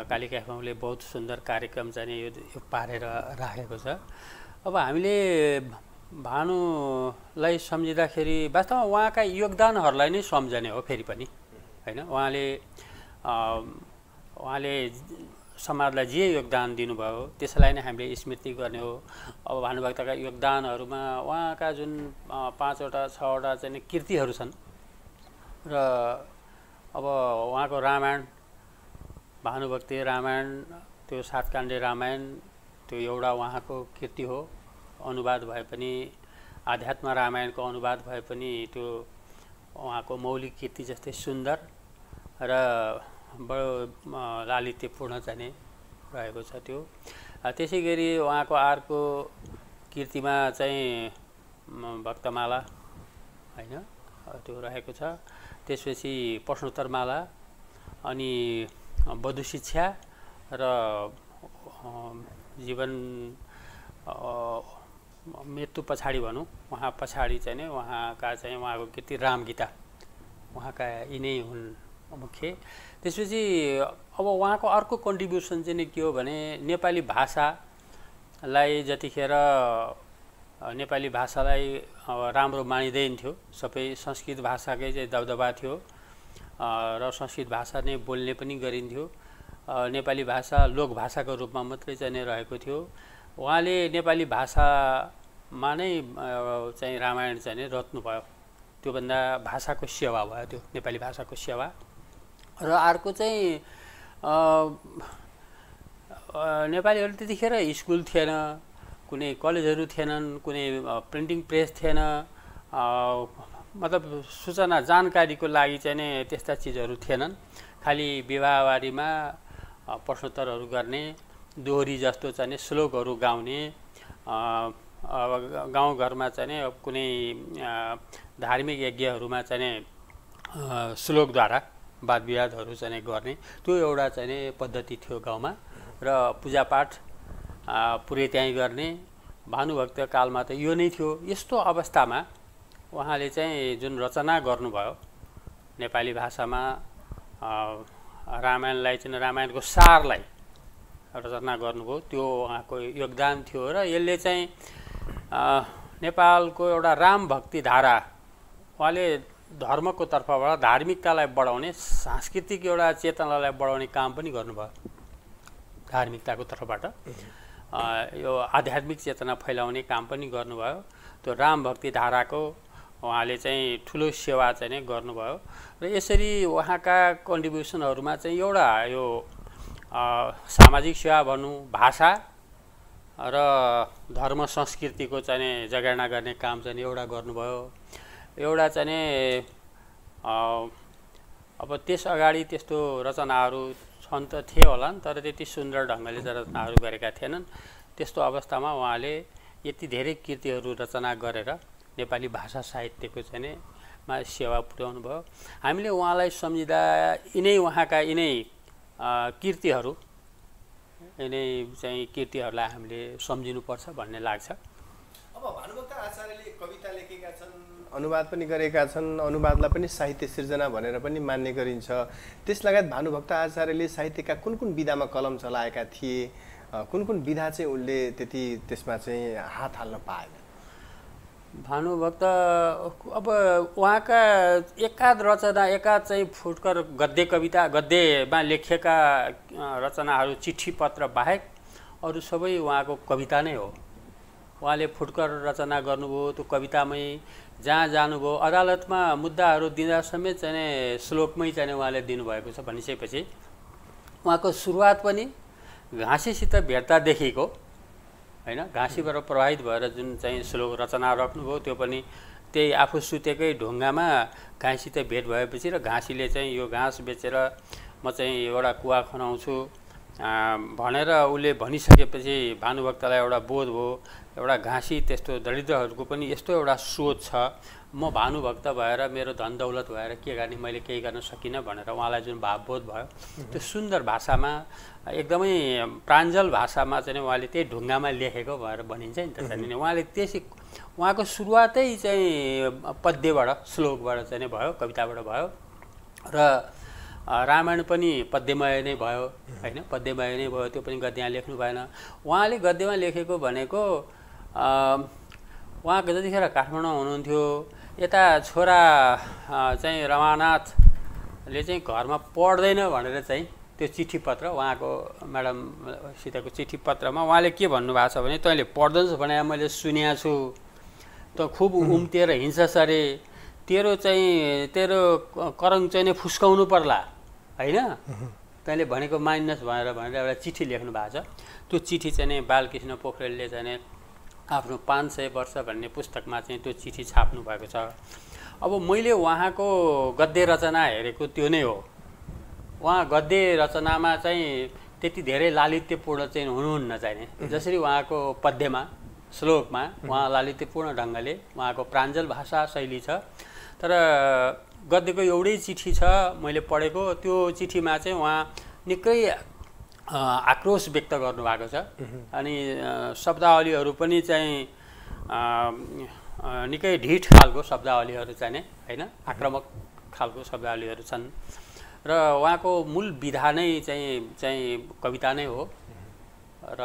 कालिका एफएमले बहुत सुन्दर कार्यक्रम चाहिँ यो पारेर राखेको छ। अब हामीले भानुलाई सम्झिँदाखेरि वास्तवमा उहाँका योगदानहरूलाई नै सम्झने हो फेरि पनि हैन। उहाँले समाजलाई जे योगदान दिनुभयो त्यसलाई नै हामीले स्मृति गर्ने हो। अब भानुभक्तका योगदानहरूमा उहाँका जुन 5वटा 6वटा चाहिँ कृतिहरू छन् र अब उहाँको रामायण भानुभक्ति रामायण त्यो 7 काण्डे रामायण त्यो एउटा उहाँको कृति हो। अनुवाद भए पनि आध्यात्म रामायणको अनुवाद भए पनि त्यो उहाँको मौलिक कृति जस्तै सुन्दर र बडो लालित्यपूर्ण चाहिँ रहेको छ त्यो। त्यसै गरी उहाँको अर्को कृतिमा चाहिँ भक्तमाला हैन त्यो रहेको छ। त्यसपछि प्रश्नोत्तरमाला अनि वधु शिक्षा र जीवन मृत्यु पछाडि भनौँ उहाँ पछाडि चाहिँ उहाँको कृति रामगीता उहाँका यिनै हुन् मुख्य। त्यसपछि अब उहाँको अर्को कन्ट्रिब्युसन चाहिँ के हो भने नेपाली भाषालाई जतिखेर नेपाली भाषालाई राम्रो मानिँदैन थियो, सबै संस्कृत भाषाकै चाहिँ दबदबा थियो र संस्कृत भाषा नै बोल्ने पनि गरिन्थ्यो। नेपाली भाषा लोक भाषाको रूपमा मात्रै चाहिँ रहेको थियो। उहाँले नेपाली भाषामा नै चाहिँ रामायण चाहिँ रच्नुभयो। त्योभन्दा भाषाको सेवा भयो, त्यो नेपाली भाषाको सेवा। र अर्को चाहिँ नेपालीहरू त्यतिखेर स्कुल थिएन, कुनै कलेजहरू थिएनन्, कुनै प्रिन्टिङ प्रेस थिएन, मतलब सूचना जानकारीको लागि चाहिँ नि त्यस्ता चिजहरू थिएनन्। खालि विवाहबारीमा प्रश्नोत्तरहरू गर्ने, दोहोरी जस्तो चाहिँ श्लोकहरू गाउने, गाउँघरमा चाहिँ कुनै धार्मिक यज्ञहरूमा चाहिँ श्लोकद्वारा वाद विवादहरू चाहिँ गर्ने त्यो एउटा चाहिँ पद्धति थियो गाउँमा। र पूजापाठ पुरै त्यहीँ गर्ने। भानुभक्त कालमा त यो नै थियो। यस्तो अवस्थामा उहाँले चाहिँ जुन रचना गर्नुभयो नेपाली भाषामा रामायणलाई चाहिँ रामायणको सारलाई रचना गर्नुभयो, त्यो उहाँको योगदान थियो। र यसले चाहिँ नेपालको एउटा राम भक्ति धारा उहाँले धर्मको तर्फबाट धार्मिकतालाई बढाउने, सांस्कृतिक एउटा चेतनालाई बढाउने काम पनि गर्नुभयो। धार्मिकताको तर्फबाट यो आध्यात्मिक चेतना फैलाउने काम पनि गर्नुभयो। त्यो राम भक्ति धाराको उहाँले चाहिँ ठुलो सेवा चाहिँ नै गर्नुभयो। र यसरी उहाँका कन्ट्रिब्युसनहरूमा चाहिँ एउटा यो सामाजिक सेवा भनौँ, भाषा र धर्म संस्कृतिको चाहिँ जगेर्ना गर्ने काम चाहिँ एउटा गर्नुभयो। एउटा चाहिँ अब त्यस अगाडि त्यस्तो रचनाहरू छन् त थिए होला नि, तर त्यति सुन्दर ढङ्गले रचनाहरू गरेका थिएनन्। त्यस्तो अवस्थामा उहाँले यति धेरै कृतिहरू रचना गरेर नेपाली भाषा साहित्यको चाहिँ मा सेवा पुर्याउनु भयो। हामीले उहाँलाई सम्झिँदा उहाँका यिनै कृतिहरू कृतिहरूलाई हामीले सम्झिनुपर्छ भन्ने लाग्छ। अब भानुभक्त आचार्यले कविता लेखेका छन्, अनुवाद पनि गरेका छन्, अनुवादलाई पनि साहित्य सिर्जना भनेर पनि मान्ने गरिन्छ। त्यसलगायत भानुभक्त आचार्यले साहित्यका कुन कुन विधामा कलम चलाएका थिए, कुन कुन विधा चाहिँ उनले त्यति त्यसमा चाहिँ हात हाल्न पाएन? भानुभक्त अब उहाँका एकाध रचना, एकाध चाहिँ फुटकर गद्य कविता, गद्यमा लेखेका रचनाहरू चिठी पत्र बाहेक अरू सबै उहाँको कविता नै हो। उहाँले फुटकर रचना गर्नुभयो, त्यो कवितामै जहाँ जानुभयो, अदालतमा मुद्दाहरू दिँदा समेत चाहिँ श्लोकमै चाहिँ उहाँले दिनुभएको छ भनिसकेपछि उहाँको सुरुवात पनि घाँसीसित भेट्दादेखिको हैन, घाँसीबाट प्रभावित भएर जुन चाहिँ श्लोक रचना राख्नुभयो त्यो पनि त्यही आफू सुतेकै ढुङ्गामा घाँसीसित भेट भएपछि र घाँसीले चाहिँ यो घाँस बेचेर म चाहिँ एउटा कुवा खनाउँछु भनेर उसले भनिसकेपछि भानुभक्तलाई एउटा बोध भयो, एउटा घाँसी त्यस्तो दरिद्रहरूको पनि यस्तो एउटा सोच छ, म भानुभक्त भएर मेरो धन दौलत भएर के गर्ने, मैले केही गर्न सकिनँ भनेर उहाँलाई जुन भावबोध भयो त्यो सुन्दर भाषामा एकदमै प्राञ्जल भाषामा चाहिँ उहाँले त्यही ढुङ्गामा लेखेको भएर भनिन्छ नि त। उहाँले त्यसै उहाँको सुरुवातै चाहिँ पद्यबाट श्लोकबाट चाहिँ नै भयो, कविताबाट भयो र रामायण पनि पद्यमय नै भयो होइन, पद्यमय नै भयो, त्यो पनि गद्यमा लेख्नु भएन। उहाँले गद्यमा लेखेको भनेको उहाँको जतिखेर काठमाडौँ हुनुहुन्थ्यो यता छोरा चाहिँ रमानाथले चाहिँ घरमा पढ्दैन भनेर चाहिँ त्यो चिठी पत्र उहाँको म्याडमसितको चिठी पत्रमा उहाँले के भन्नुभएको छ भने तैँले पढ्दैछस् भने मैले सुनेको छु, त खुब उम्तिएर हिँड्छस् अरे, तेरो करङ चाहिँ नै फुस्काउनु पर्ला होइन, तैँले भनेको मान्नुहोस् भनेर एउटा चिठी लेख्नु भएको छ। त्यो चिठी चाहिँ नै बालकृष्ण पोखरेलले चाहिँ नै आफ्नो 500 वर्ष भन्ने पुस्तकमा चाहिँ त्यो चिठी छाप्नु भएको छ। अब मैले उहाँको गद्य रचना हेरेको त्यो नै हो। उहाँ गद्य रचनामा चाहिँ त्यति धेरै लालित्यपूर्ण चाहिँ हुनुहुन्न चाहिने, जसरी उहाँको पद्यमा श्लोकमा उहाँ लालित्यपूर्ण ढङ्गले उहाँको प्राञ्जल भाषा शैली छ। तर गद्यको एउटै चिठी छ मैले पढेको, त्यो चिठीमा चाहिँ उहाँ निकै आक्रोश व्यक्त गर्नुभएको छ अनि शब्दावलीहरू पनि चाहिँ निकै ढिठ खालको शब्दावलीहरू चाहिँ नै होइन, आक्रामक खालको शब्दावलीहरू छन् र उहाँको मूल विधा नै चाहिँ कविता नै हो र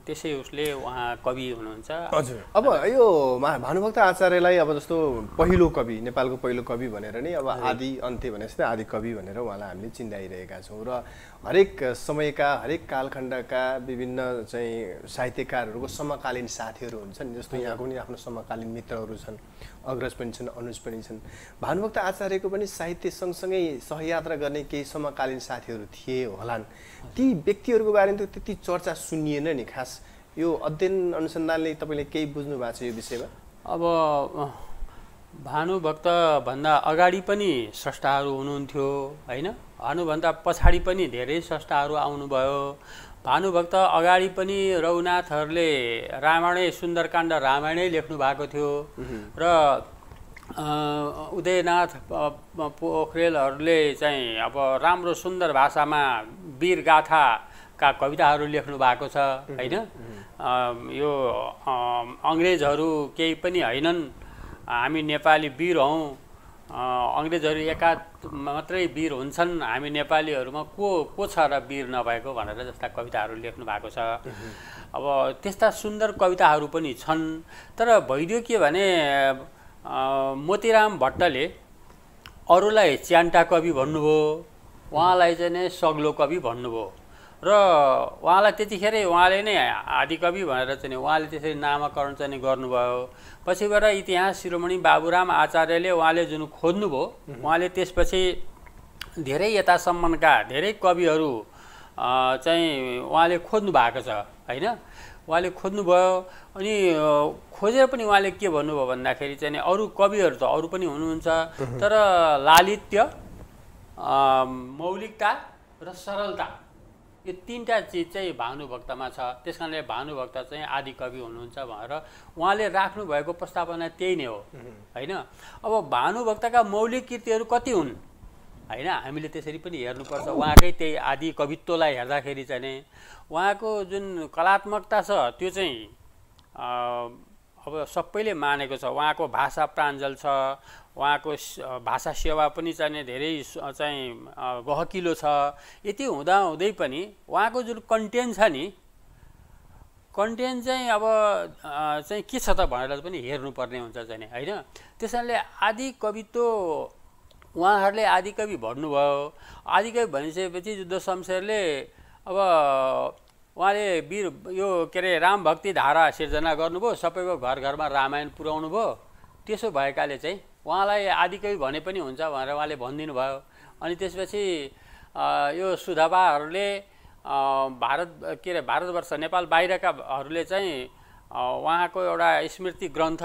त्यसै उसले उहाँ कवि हुनुहुन्छ। हजुर, अब यो भानुभक्त आचार्यलाई अब जस्तो पहिलो कवि, नेपालको पहिलो कवि भनेर नै अब आदि अन्त्य भने जस्तै आदि कवि भनेर उहाँलाई हामीले चिन्डाइरहेका छौँ र हरेक समयका हरेक कालखण्डका विभिन्न चाहिँ साहित्यकारहरूको समकालीन साथीहरू हुन्छन्। जस्तो यहाँको पनि आफ्नो समकालीन मित्रहरू छन्, अग्रज पनि छन्, अनुज पनि छन्। भानुभक्त आचार्यको पनि साहित्य सँगसँगै सहयात्रा गर्ने केही समकालीन साथीहरू थिए होलान्। ती व्यक्तिहरूको बारेमा त त्यति चर्चा सुनिएन नि खास। यो अध्ययन अनुसन्धानले तपाईँले केही बुझ्नु भएको छ यो विषयमा? अब भानुभक्त भन्दा अगाडि पनि स्रष्टाहरू हुनुहुन्थ्यो होइन, भानुभन्दा पछाडि पनि धेरै स्रष्टाहरू आउनुभयो। भानुभक्त अगाडि पनि रघुनाथहरूले रामायणै सुन्दरकाण्ड रामायणै लेख्नु भएको थियो र उदयनाथ पोखरेलहरूले चाहिँ अब राम्रो सुन्दर भाषामा वीरगाथाका कविताहरू लेख्नु भएको छ होइन। यो अङ्ग्रेजहरू केही पनि होइनन्, हामी नेपाली वीर हौँ, अङ्ग्रेजहरू एकाध मात्रै वीर हुन्छन्, हामी नेपालीहरूमा को छ र वीर नभएको भनेर जस्ता कविताहरू लेख्नु भएको छ। अब त्यस्ता सुन्दर कविताहरू पनि छन्। तर भइदियो के भने मोतीराम भट्टले अरूलाई च्यान्टा कवि भन्नुभयो, उहाँलाई चाहिँ नै सग्लो कवि भन्नुभयो र उहाँलाई त्यतिखेरै उहाँले नै आदिकवि भनेर चाहिँ उहाँले त्यसरी नामाकरण चाहिँ गर्नुभयो। पछिबाट इतिहास शिरोमणि बाबुराम आचार्यले उहाँले जुन खोज्नुभयो, उहाँले त्यसपछि धेरै यतासम्मका धेरै कविहरू चाहिँ उहाँले खोज्नु भएको छ होइन, उहाँले खोज्नुभयो। अनि खोजेर पनि उहाँले के भन्नुभयो भन्दाखेरि चाहिँ अरू कविहरू त अरू पनि हुनुहुन्छ, तर लालित्य, मौलिकता र सरलता यो तीनटा चिज चाहिँ भानुभक्तमा छ। त्यस कारणले भानुभक्त चाहिँ आदि कवि हुनुहुन्छ भनेर उहाँले राख्नु भएको प्रस्तावना त्यही नै हो होइन। अब भानुभक्तका मौलिक कृतिहरू कति हुन् होइन, हामीले त्यसरी पनि हेर्नुपर्छ। उहाँकै त्यही आदि कवित्वलाई हेर्दाखेरि चाहिँ नै उहाँको जुन कलात्मकता छ त्यो चाहिँ अब सबैले मानेको छ। उहाँको भाषा प्राञ्जल छ, उहाँको भाषा सेवा पनि चाहिँ धेरै चाहिँ गहकिलो छ। यति हुँदाहुँदै पनि उहाँको जुन कन्टेन्ट छ नि, कन्टेन्ट चाहिँ अब चाहिँ के छ त भनेर पनि हेर्नुपर्ने हुन्छ चाहिँ नि होइन। त्यस कारणले आदि कवित्व उहाँहरूले आदिकवि भन्नुभयो। आदिकवि भनिसकेपछि युद्ध शमशेरले अब उहाँले वीर यो के अरे राम भक्ति धारा सिर्जना गर्नुभयो, सबैको घर घरमा रामायण पुर्याउनु भयो। त्यसो भएकाले चाहिँ उहाँलाई आदिकवि भने पनि हुन्छ भनेर उहाँले भनिदिनु भयो। अनि त्यसपछि यो सुधाबाहरूले भारतवर्ष नेपाल बाहिरकाहरूले चाहिँ उहाँको एउटा स्मृति ग्रन्थ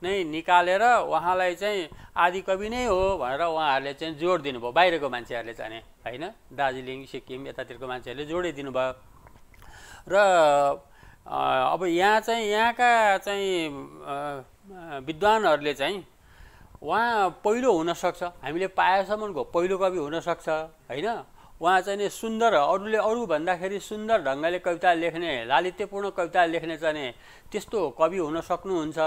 नै निकालेर उहाँलाई चाहिँ आदिकवि नै हो भनेर उहाँहरूले चाहिँ जोड दिनुभयो। बाहिरको मान्छेहरूले चाहिँ होइन, दार्जिलिङ सिक्किम यतातिरको मान्छेहरूले जोडिदिनु भयो। र अब यहाँ चाहिँ यहाँका चाहिँ विद्वानहरूले चाहिँ उहाँ पहिलो हुनसक्छ, हामीले पाएसम्मको पहिलो कवि हुनसक्छ होइन। उहाँ चाहिँ नि सुन्दर, अरूले अरू भन्दाखेरि सुन्दर ढङ्गले कविता लेख्ने, लालित्यपूर्ण कविता लेख्ने चाहिँ नि त्यस्तो कवि हुन सक्नुहुन्छ।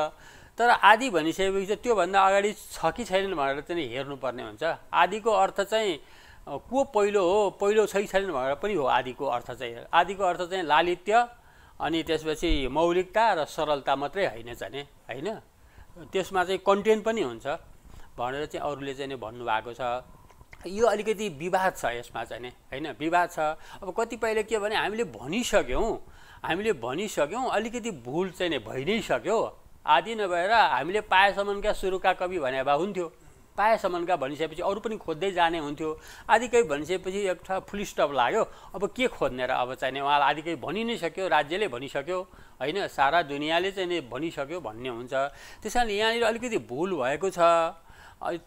तर आदि भनिसकेपछि चाहिँ त्योभन्दा अगाडि छ कि छैन भनेर चाहिँ हेर्नुपर्ने हुन्छ। आदिको अर्थ चाहिँ को पहिलो हो, पहिलो छ कि छैन भनेर पनि हो आदिको अर्थ चाहिँ। आदिको अर्थ चाहिँ लालित्य अनि त्यसपछि मौलिकता र सरलता मात्रै होइन चाहिँ होइन, त्यसमा चाहिँ कन्टेन्ट पनि हुन्छ भनेर चाहिँ अरूले चाहिँ भन्नुभएको छ। यो अलिकति विवाद छ यसमा चाहिँ नि होइन, विवाद छ। अब कतिपयले के भने हामीले भनिसक्यौँ अलिकति भुल चाहिँ नि भइ नै सक्यो। आदि नभएर हामीले पाएसम्मका सुरुका कवि भने भए हुन्थ्यो, पाएसम्मका भनिसकेपछि अरू पनि खोज्दै जाने हुन्थ्यो। आदिकै भनिसकेपछि एउटा फुल स्टप लाग्यो, अब के खोज्ने र अब चाहिँ उहाँलाई आदिकै भनि नै सक्यो, राज्यले भनिसक्यो होइन, सारा दुनियाँले चाहिँ नि भनिसक्यो भन्ने हुन्छ। त्यस कारण यहाँनिर अलिकति भुल भएको छ।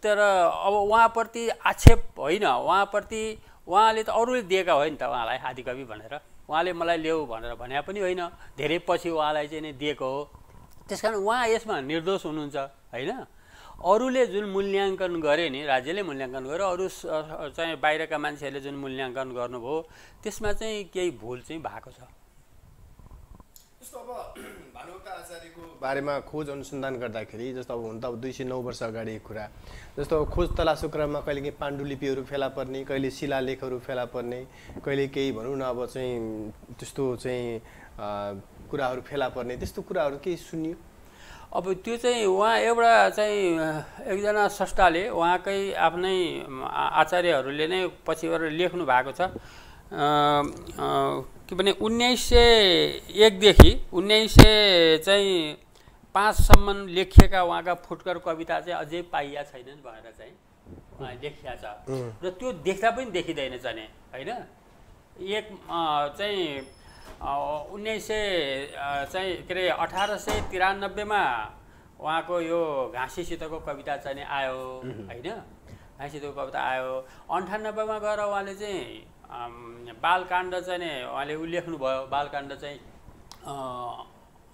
तर अब उहाँप्रति आक्षेप होइन, उहाँले त अरूले दिएका हो नि त उहाँलाई आदिकवि भनेर, उहाँले मलाई ल्याऊ भनेर भने पनि होइन, धेरै पछि उहाँलाई चाहिँ नि दिएको हो। त्यस कारण उहाँ यसमा निर्दोष हुनुहुन्छ होइन। अरूले जुन मूल्याङ्कन गरे नि, राज्यले मूल्याङ्कन गर्यो, अरू चाहिँ बाहिरका मान्छेहरूले जुन मूल्याङ्कन गर्नुभयो त्यसमा चाहिँ केही भुल चाहिँ भएको छ। जस्तो अब भानुभक्त आचार्यको बारेमा खोज अनुसन्धान गर्दाखेरि जस्तो अब हुन त अब 209 वर्ष अगाडिको कुरा, जस्तो खोज तलासको क्रममा कहिले केही पाण्डुलिपिहरू फेला पर्ने, कहिले शिलालेखहरू फेला पर्ने, कहिले केही भनौँ न अब चाहिँ त्यस्तो चाहिँ कुराहरू फेला पर्ने, त्यस्तो कुराहरू केही सुनियो? अब त्यो चाहिँ उहाँ एउटा चाहिँ एकजना स्रष्टाले उहाँकै आफ्नै आचार्यहरूले नै पछिबाट लेख्नु भएको छ के भने 1901 देखि 1905 सम्म लेखिएका उहाँका फुटकर कविता चाहिँ अझै पाइया छैनन् भनेर चाहिँ उहाँ लेखिया छ। र त्यो देख्दा पनि देखिँदैन चाहिँ होइन। एक चाहिँ 1893 मा उहाँको यो घाँसीसितको कविता चाहिँ आयो होइन, घाँसीसितको कविता आयो। 98 मा गएर उहाँले चाहिँ बालकाण्ड चाहिँ उहाँले लेख्नुभयो, बालकाण्ड चाहिँ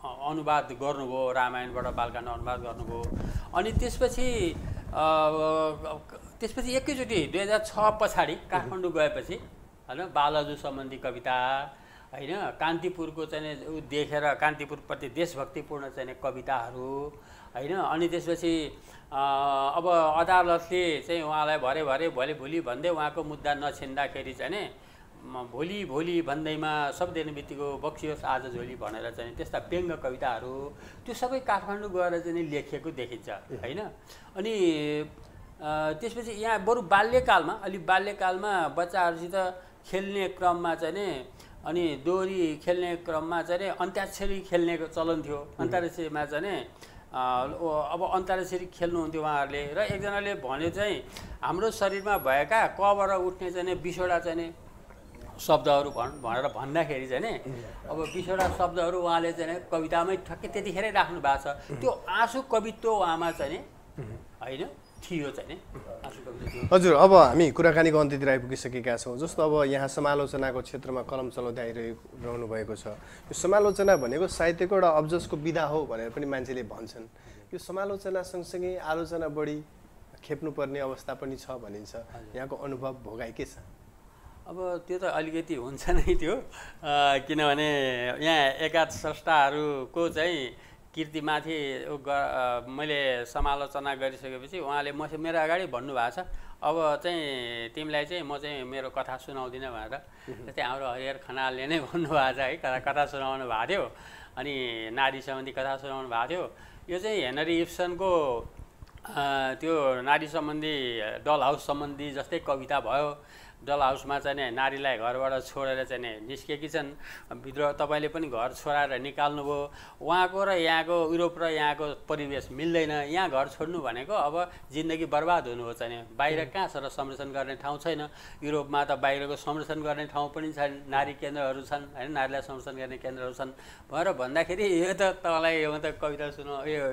अनुवाद गर्नुभयो, रामायणबाट बालकाण्ड अनुवाद गर्नुभयो। अनि त्यसपछि एकैचोटि 2006 पछाडि काठमाडौँ गएपछि होइन बालजु सम्बन्धी कविता होइन, कान्तिपुरको चाहिँ ऊ देखेर कान्तिपुरप्रति देशभक्तिपूर्ण चाहिँ कविताहरू होइन। अनि त्यसपछि अब अदालतले चाहिँ उहाँलाई भोलि भन्दै उहाँको मुद्दा नछिन्दाखेरि चाहिँ भोलि भन्दैमा सब दिन बितेको बक्सियोस् आज झोली भनेर चाहिँ त्यस्ता व्यङ्ग कविताहरू त्यो सबै काठमाडौँ गएर चाहिँ लेखिएको देखिन्छ होइन। अनि त्यसपछि यहाँ बरु बाल्यकालमा बच्चाहरूसित खेल्ने क्रममा चाहिँ अनि दोहोरी खेल्ने क्रममा चाहिँ अन्त्याक्षरी खेल्ने चलन थियो। अन्ताक्षरीमा चाहिँ अब अन्ताक्षरी खेल्नुहुन्थ्यो उहाँहरूले। र एकजनाले भन्यो चाहिँ हाम्रो शरीरमा भएका कबाट उठ्ने चाहिँ 20वटा चाहिँ शब्दहरू भनेर भन्दाखेरि चाहिँ अब 20वटा शब्दहरू उहाँले चाहिँ कवितामै ठक्कै त्यतिखेरै राख्नु भएको छ। त्यो आँसु कवित्व उहाँमा चाहिँ होइन थियो चाहिँ आँसु कवित्व थियो। हजुर, अब हामी कुराकानीको अन्त्यतिर आइपुगिसकेका छौँ। जस्तो अब यहाँ समालोचनाको क्षेत्रमा कलम चलाउँदै आइरहनु भएको छ। यो समालोचना भनेको साहित्यको एउटा अब्जसको विधा हो भनेर पनि मान्छेले भन्छन्। यो समालोचना सँगसँगै आलोचना बढी खेप्नुपर्ने अवस्था पनि छ भनिन्छ। यहाँको अनुभव भोगाइ के छ? अब त्यो त अलिकति हुन्छ नै त्यो, किनभने यहाँ एकाध स्रष्टाहरूको चाहिँ कीर्तिमाथि मैले समालोचना गरिसकेपछि उहाँले मेरो अगाडि भन्नुभएको छ अब चाहिँ तिमीलाई चाहिँ म चाहिँ मेरो कथा सुनाउँदिनँ भनेर। जस्तै हाम्रो हरिहर खनालले नै भन्नुभएको छ है, कथा सुनाउनु भएको थियो। अनि नारी सम्बन्धी कथा सुनाउनु भएको थियो। यो चाहिँ हेनरी इब्सनको त्यो नारी सम्बन्धी डल हाउस सम्बन्धी जस्तै कविता भयो। डल हाउसमा चाहिँ नारीलाई घरबाट छोडेर चाहिँ निस्केकी छन्, भित्र तपाईँले पनि घर छोडाएर निकाल्नुभयो। उहाँको र यहाँको युरोप र यहाँको परिवेश मिल्दैन। यहाँ घर छोड्नु भनेको अब जिन्दगी बर्बाद हुनु हो चाहिँ। बाहिर कहाँ छ र संरक्षण गर्ने ठाउँ छैन। युरोपमा त बाहिरको संरक्षण गर्ने ठाउँ पनि छैन, नारी केन्द्रहरू छन् होइन, नारीलाई संरक्षण गर्ने केन्द्रहरू छन् भनेर भन्दाखेरि यो त तपाईँलाई यो त कविता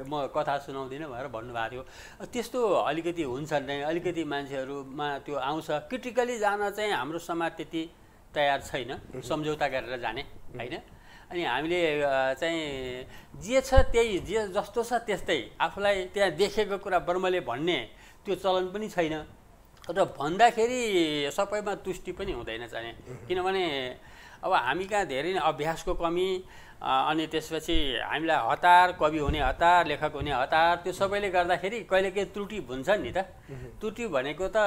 म कथा सुनाउँदिनँ भनेर भन्नुभएको थियो। त्यस्तो अलिकति हुन्छ नि, अलिकति मान्छेहरूमा त्यो आउँछ। क्रिटिकली जान चाहिँ हाम्रो समाज त्यति तयार छैन सम्झौता गरेर जाने होइन। अनि हामीले चाहिँ जे छ त्यही, जे जस्तो छ त्यस्तै, आफूलाई त्यहाँ देखेको कुरा बर्मले भन्ने त्यो चलन पनि छैन र भन्दाखेरि सबैमा तुष्टि पनि हुँदैन चाहिँ, किनभने अब हामी कहाँ धेरै नै अभ्यासको कमी, अनि त्यसपछि हामीलाई हतार, कवि हुने हतार, लेखक हुने हतार, त्यो सबैले गर्दाखेरि कहिले केही त्रुटि हुन्छन् नि त। त्रुटि भनेको त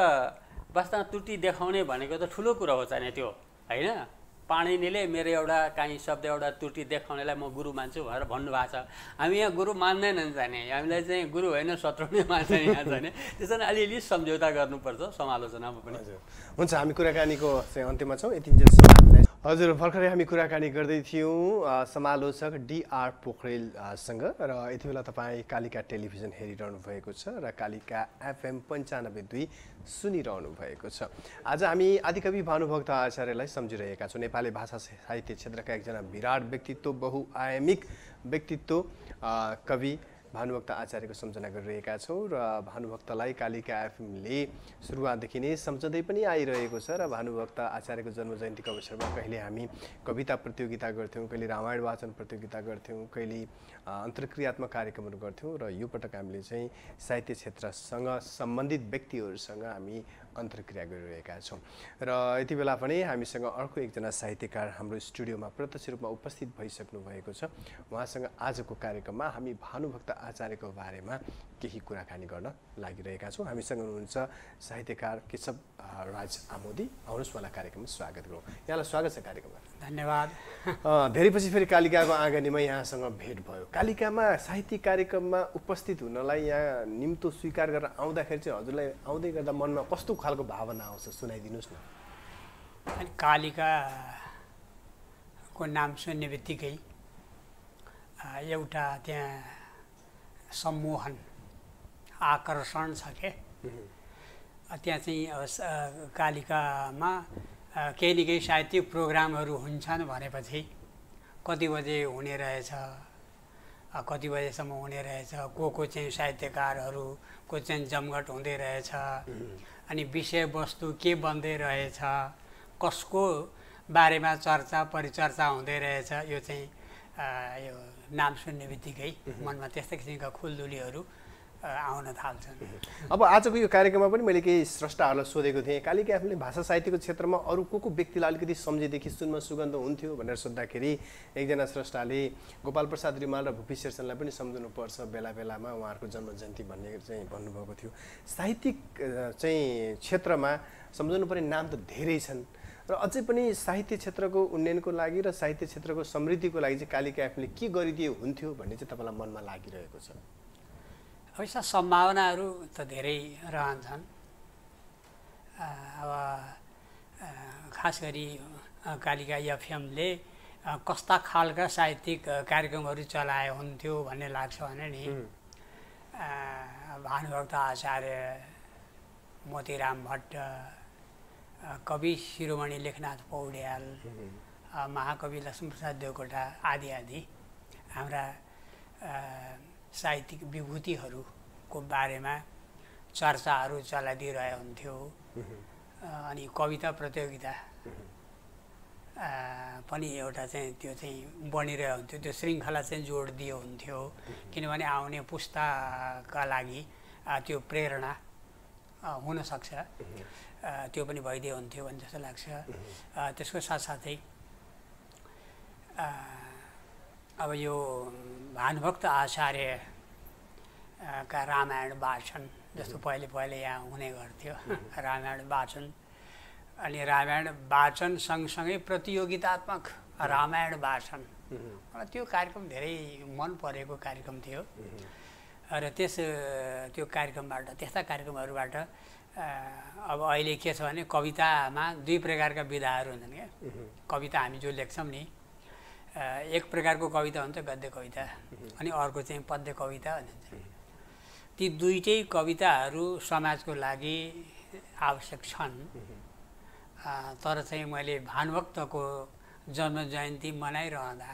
वास्तवमा त्रुटि देखाउने भनेको त ठुलो कुरो हो चाहिँ त्यो, होइन? पाणिनीले मेरो एउटा काहीँ शब्द एउटा त्रुटि देखाउनेलाई म गुरु मान्छु भनेर भन्नुभएको छ। हामी यहाँ गुरु मान्दैनन् जाने, हामीलाई चाहिँ गुरु होइन शत्रु नै मान्छ यहाँ जाने। त्यसो भने अलिअलि सम्झौता गर्नुपर्छ समालोचनामा पनि। हुन्छ, हामी कुराकानीको चाहिँ अन्त्यमा छौँ। यतिन्जेलसम्म हजुर भर्खरै हामी कुराकानी गर्दै थियौँ समालोचक DR पोखरेलसँग, र यति बेला तपाईँ कालिका टेलिभिजन हेरिरहनु भएको छ र कालिका FM 95.2 सुनिरहनु भएको छ। आज हामी आदिकवि भानुभक्त आचार्यलाई सम्झिरहेका छौँ। नेपाली भाषा साहित्य क्षेत्रका एकजना विराट व्यक्तित्व, बहुआयामिक व्यक्तित्व कवि भानुभक्त आचार्यको सम्झना गरिरहेका छौँ र भानुभक्तलाई कालिका एफएमले सुरुवातदेखि नै सम्झँदै पनि आइरहेको छ। र भानुभक्त आचार्यको जन्म जयन्तीको अवसरमा कहिले हामी कविता प्रतियोगिता गर्थ्यौँ, कहिले रामायण वाचन प्रतियोगिता गर्थ्यौँ, कहिले अन्तर्क्रियात्मक कार्यक्रमहरू गर्थ्यौँ, र यो पटक हामीले चाहिँ साहित्य क्षेत्रसँग सम्बन्धित व्यक्तिहरूसँग हामी अन्तर्क्रिया गरिरहेका छौँ। र यति बेला पनि हामीसँग अर्को एकजना साहित्यकार हाम्रो स्टुडियोमा प्रत्यक्ष रूपमा उपस्थित भइसक्नु भएको छ। उहाँसँग आजको कार्यक्रममा हामी भानुभक्त आचार्यको बारेमा केही कुराकानी गर्न लागिरहेका छौँ। हामीसँग हुनुहुन्छ साहित्यकार केशव राज आमोदी। आउनुहोस्, मलाई कार्यक्रममा स्वागत गरौँ। यहाँलाई स्वागत छ कार्यक्रममा। धन्यवाद। धेरै पछि फेरि कालिकाको आँगनीमा यहाँसँग भेट भयो। कालिकामा साहित्यिक कार्यक्रममा उपस्थित हुनलाई यहाँ निम्तो स्वीकार गरेर आउँदाखेरि चाहिँ हजुरलाई आउँदै गर्दा मनमा कस्तो खालको भावना आउँछ, सुनाइदिनुहोस् न। कालिकाको नाम सुन्ने बित्तिकै एउटा त्यहाँ सम्मोहन, आकर्षण छ के। त्यहाँ चाहिँ कालिकामा केही न केही साहित्यिक प्रोग्रामहरू हुन्छन् भनेपछि कति बजे हुने रहेछ, कति बजेसम्म हुने रहेछ, को चाहिँ साहित्यकारहरूको चाहिँ जमघट हुँदै रहेछ, अनि विषयवस्तु के बन्दै रहेछ, कसको बारेमा चर्चा परिचर्चा हुँदै रहेछ, यो चाहिँ यो नाम सुन्ने बित्तिकै मनमा त्यस्तै किसिमका खुलदुलीहरू आउन थाल्छन्। अब आजको यो कार्यक्रममा पनि मैले केही स्रष्टाहरूलाई सोधेको थिएँ, कालिका एफएमले भाषा साहित्यको क्षेत्रमा अरू को व्यक्तिलाई अलिकति सम्झेदेखि सुनमा सुगन्ध हुन्थ्यो भनेर सोद्धाखेरि एकजना स्रष्टाले गोपाल प्रसाद रिमाल र भूपी शेरचनलाई पनि सम्झनुपर्छ बेला बेलामा, उहाँहरूको जन्म जयन्ती भन्ने चाहिँ भन्नुभएको थियो। साहित्यिक चाहिँ क्षेत्रमा सम्झाउनुपर्ने नाम त धेरै छन्, र अझै पनि साहित्य क्षेत्रको उन्नयनको लागि र साहित्य क्षेत्रको समृद्धिको लागि चाहिँ कालिका एफएमले के गरिदिए हुन्थ्यो भन्ने चाहिँ तपाईँलाई मनमा लागिरहेको छ? अवश्य सम्भावनाहरू त धेरै रहन्छन्। अब खास गरी कालिका एफएमले कस्ता खालका साहित्यिक कार्यक्रमहरू चलाए हुन्थ्यो भन्ने लाग्छ भने नि, भानुभक्त आचार्य, मोतीराम भट्ट, कवि शिरोमणि लेखनाथ पौड्याल, महाकवि लक्ष्मीप्रसाद देवकोटा आदि आदि हाम्रा साहित्यिक विभूतिहरूको बारेमा चर्चाहरू चलाइदिइरहे हुन्थ्यो। अनि कविता प्रतियोगिता पनि एउटा चाहिँ त्यो चाहिँ बनिरहेको हुन्थ्यो, त्यो श्रृङ्खला चाहिँ जोड दियो हुन्थ्यो, किनभने आउने पुस्ताका लागि त्यो प्रेरणा हुनसक्छ, त्यो पनि भइदियो हुन्थ्यो भन्ने जस्तो लाग्छ। त्यसको साथसाथै अब यो भानुभक्त आचार्यका रामायण वाचन जस्तो पहिले यहाँ हुने गर्थ्यो, रामायण वाचन, अनि रामायण वाचन सँगसँगै प्रतियोगितात्मक रामायण वाचन, त्यो कार्यक्रम धेरै मन परेको कार्यक्रम थियो। र त्यो कार्यक्रमबाट, त्यस्ता कार्यक्रमहरूबाट अब अहिले के छ भने कवितामा दुई प्रकारका विधाहरू हुन्छन् क्या। कविता हामी जो लेख्छौँ नि, एक प्रकारको कविता हुन्छ गद्य कविता, अनि अर्को चाहिँ पद्य कविता भनिन्छ। ती दुईटै कविताहरू समाजको लागि आवश्यक छन्, तर चाहिँ मैले भानुभक्तको जन्म जयन्ती मनाइरहँदा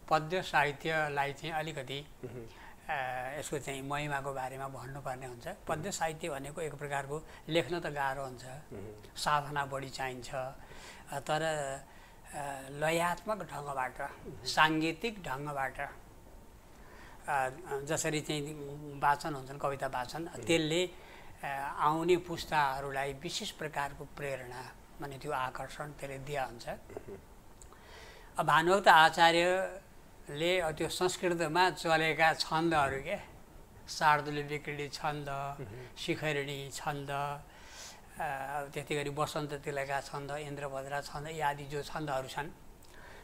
पद्य साहित्यलाई चाहिँ अलिकति यसको चाहिँ महिमाको बारेमा भन्नुपर्ने हुन्छ। पद्य साहित्य भनेको एक प्रकारको लेख्न त गाह्रो हुन्छ, साधना बढी चाहिन्छ, तर लयात्मक ढङ्गबाट, साङ्गीतिक ढङ्गबाट जसरी चाहिँ वाचन हुन्छन्, कविता वाचन, त्यसले आउने पुस्ताहरूलाई विशेष प्रकारको प्रेरणा माने त्यो आकर्षण त्यसले दिया हुन्छ। अब भानुभक्त आचार्यले त्यो संस्कृतमा चलेका छन्दहरू के शार्दूल विक्री छन्द, शिखरिणी छन्द, त्यति गरी वसन्त तिलका छन्द, इन्द्रभद्रा छन्द आदि जो छन्दहरू छन्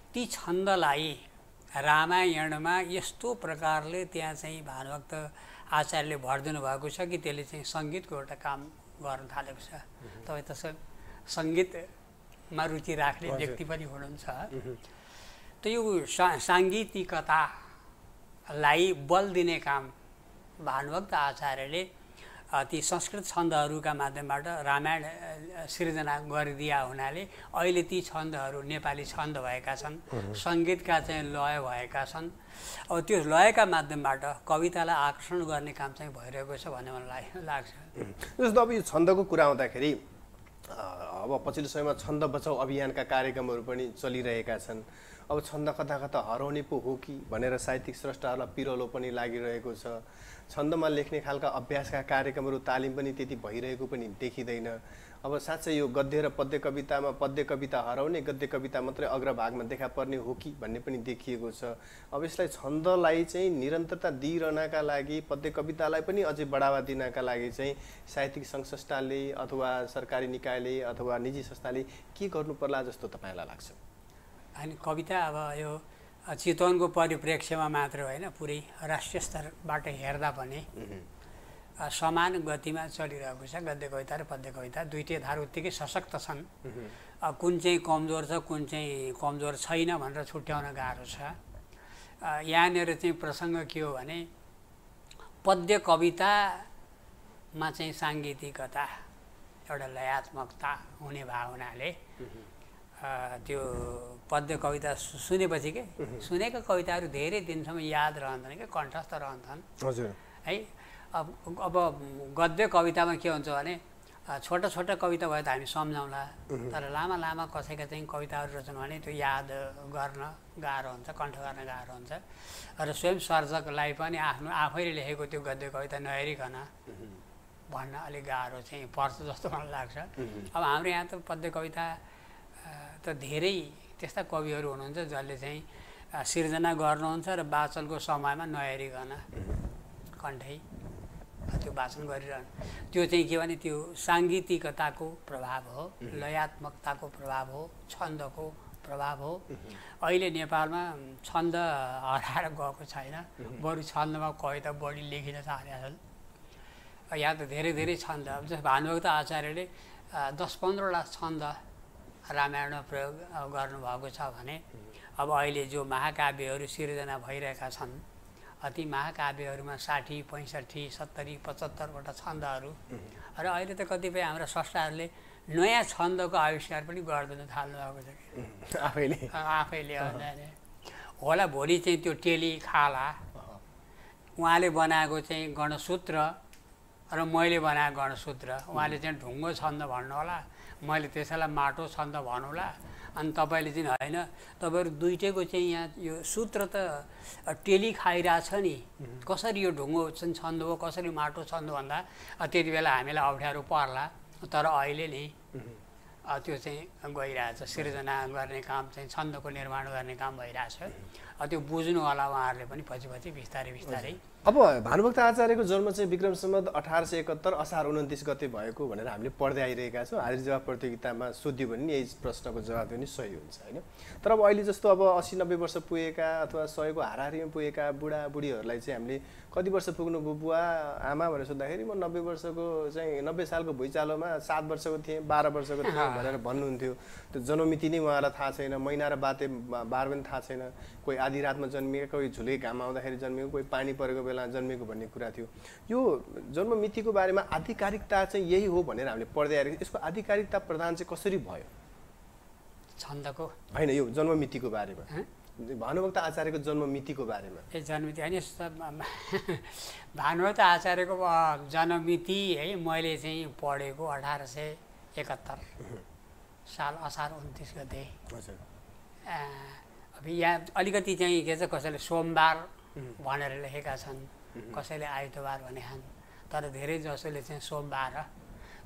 ती छन्दलाई रामायणमा यस्तो प्रकारले त्यहाँ चाहिँ भानुभक्त आचार्यले भरिदिनु भएको छ कि त्यसले चाहिँ सङ्गीतको एउटा काम गर्न थालेको छ। तपाईँ त सङ्गीतमा रुचि राख्ने व्यक्ति पनि हुनुहुन्छ। त यो साङ्गीतिकतालाई बल दिने काम भानुभक्त आचार्यले ती संस्कृत छन्दहरूका माध्यमबाट रामायण सिर्जना गरिदिया हुनाले अहिले ती छन्दहरू नेपाली छन्द भएका छन्, सङ्गीतका चाहिँ लय भएका छन्। अब त्यो लयका माध्यमबाट कवितालाई आकर्षण गर्ने काम चाहिँ भइरहेको छ भन्ने मलाई लाग्छ। जस्तो अब यो छन्दको कुरा आउँदाखेरि अब पछिल्लो समयमा छन्द बचाउ अभियानका कार्यक्रमहरू पनि चलिरहेका छन्। अब छन्द कता कता हराउने पो हो कि भनेर साहित्यिक स्रष्टाहरूलाई पिरलो पनि लागिरहेको छ। छन्दमा लेख्ने खालका अभ्यासका कार्यक्रमहरू तालिम पनि त्यति भइरहेको पनि देखिँदैन। अब साँच्चै यो गद्य र पद्य कवितामा पद्य कविता हराउने, गद्य कविता मात्रै अग्रभागमा देखा पर्ने हो कि भन्ने पनि देखिएको छ। अब यसलाई छन्दलाई चाहिँ निरन्तरता दिइरहनका लागि, पद्य कवितालाई पनि अझै बढावा दिनका लागि चाहिँ साहित्यिक सङ्घ संस्थाले अथवा सरकारी निकायले अथवा निजी संस्थाले के गर्नु पर्ला जस्तो तपाईँलाई लाग्छ? अनि कविता अब यो चितवनको परिप्रेक्ष्यमा मात्र होइन, पुरै राष्ट्रिय स्तरबाट हेर्दा पनि समान गतिमा चलिरहेको छ। गद्य कविता र पद्य कविता दुईटै धार उत्तिकै सशक्त छन्। कुन चाहिँ कमजोर छ, कुन चाहिँ कमजोर छैन भनेर छुट्याउन गाह्रो छ। यहाँनिर चाहिँ प्रसङ्ग के हो भने पद्य कवितामा चाहिँ साङ्गीतिकता, एउटा लयात्मकता हुने भावनाले त्यो पद्य कविता सुनेपछि के सुनेका कविताहरू धेरै दिनसम्म याद रहँदैन क्या, कण्ठस्थ रहन्छन्। हजुर है अब गद्य कवितामा के हुन्छ भने छोटा छोटा कविता भयो त हामी सम्झाउँला, तर लामा लामा कसैका चाहिँ कविताहरू रचना भने त्यो याद गर्न गाह्रो हुन्छ, कण्ठ गर्न गाह्रो हुन्छ। र स्वयं सर्जकलाई पनि आफ्नो आफैले लेखेको त्यो गद्य कविता नहेरिकन भन्न अलिक गाह्रो चाहिँ पर्छ जस्तो मलाई लाग्छ। अब हाम्रो यहाँ त पद्य कविता त धेरै त्यस्ता कविहरू हुनुहुन्छ जसले चाहिँ सिर्जना गर्नुहुन्छ र वाचनको समयमा नहेरिकन कण्ठै त्यो वाचन गरिरहनु। त्यो चाहिँ के भने त्यो साङ्गीतिकताको प्रभाव हो, लयात्मकताको प्रभाव हो, छन्दको प्रभाव हो। अहिले नेपालमा छन्द हराएर गएको छैन, बरु छन्दमा कविता बढी लेखिन थालेका छन्। यहाँ त धेरै धेरै छन्द, अब जस्तो भानुभक्त आचार्यले 10-15 छन्द रामायणमा प्रयोग गर्नुभएको छ भने अब अहिले जो महाकाव्यहरू सिर्जना भइरहेका छन् ती महाकाव्यहरूमा 60, 65, 70, 75वटा छन्दहरू र अहिले त कतिपय हाम्रा स्रष्टाहरूले नयाँ छन्दको आविष्कार पनि गर्दैन थाल्नु भएको छ कि आफैले होला। भोलि चाहिँ त्यो टेली खाला उहाँले बनाएको चाहिँ गणसूत्र र मैले बनाएको गणसूत्र, उहाँले चाहिँ ढुङ्गो छन्द भन्नु होला, मैले त्यसैलाई माटो छन्द भनौँला। अनि तपाईँले चाहिँ होइन, तपाईँहरू दुइटैको चाहिँ यहाँ यो सूत्र त टेली खाइरहेछ नि, कसरी यो ढुङ्गो छन्द हो, कसरी माटो छन्द भन्दा त्यति बेला हामीलाई अप्ठ्यारो पर्ला। तर अहिले नि त्यो चाहिँ गइरहेछ, सिर्जना गर्ने काम चाहिँ छन्दको निर्माण गर्ने काम भइरहेछ। त्यो बुझ्नु होला उहाँहरूले पनि पछि पछि बिस्तारै बिस्तारै। अब भानुभक्त आचार्यको जन्म चाहिँ विक्रम सम्वत 1871 असार 29 गते भएको भनेर हामीले पढ्दै आइरहेका छौँ। हाजिर जवाब प्रतियोगितामा सोध्यो भने यही प्रश्नको जवाब पनि सही हुन्छ होइन। तर अब अहिले जस्तो अब 80-90 वर्ष पुगेका अथवा 100को हाराहारीमा पुगेका बुढाबुढीहरूलाई चाहिँ हामीले कति वर्ष पुग्नु बुवा आमा भनेर सोद्धाखेरि म 90 वर्षको चाहिँ 90 सालको भुइँचालोमा 7 वर्षको थिएँ, 12 वर्षको थिएँ भनेर भन्नुहुन्थ्यो। त्यो जन्ममिति नै उहाँलाई थाहा छैन, महिना र बार पनि थाहा छैन। कोही आधी रातमा जन्मिएको, कोही झुले घाम आउँदाखेरि जन्मिएको, कोही पानी परेको बेला जन्मिएको भन्ने कुरा थियो। यो जन्ममितिको बारेमा आधिकारिकता चाहिँ यही हो भनेर हामीले पढ्दै आएको, यसको आधिकारिकता प्रदान चाहिँ कसरी भयो? छन्दको होइन, यो जन्ममितिको बारेमा, भानुभक्त आचार्यको जन्ममितिको बारेमा। ए जन्ममिति होइन, भानुभक्त आचार्यको जन्ममिति है मैले चाहिँ पढेको 1871 साल असार 29 गते। अब यहाँ अलिकति चाहिँ के छ, कसैले सोमबार भनेर लेखेका छन्, कसैले आइतबार भने छन्, तर धेरै जसोले चाहिँ सोमबार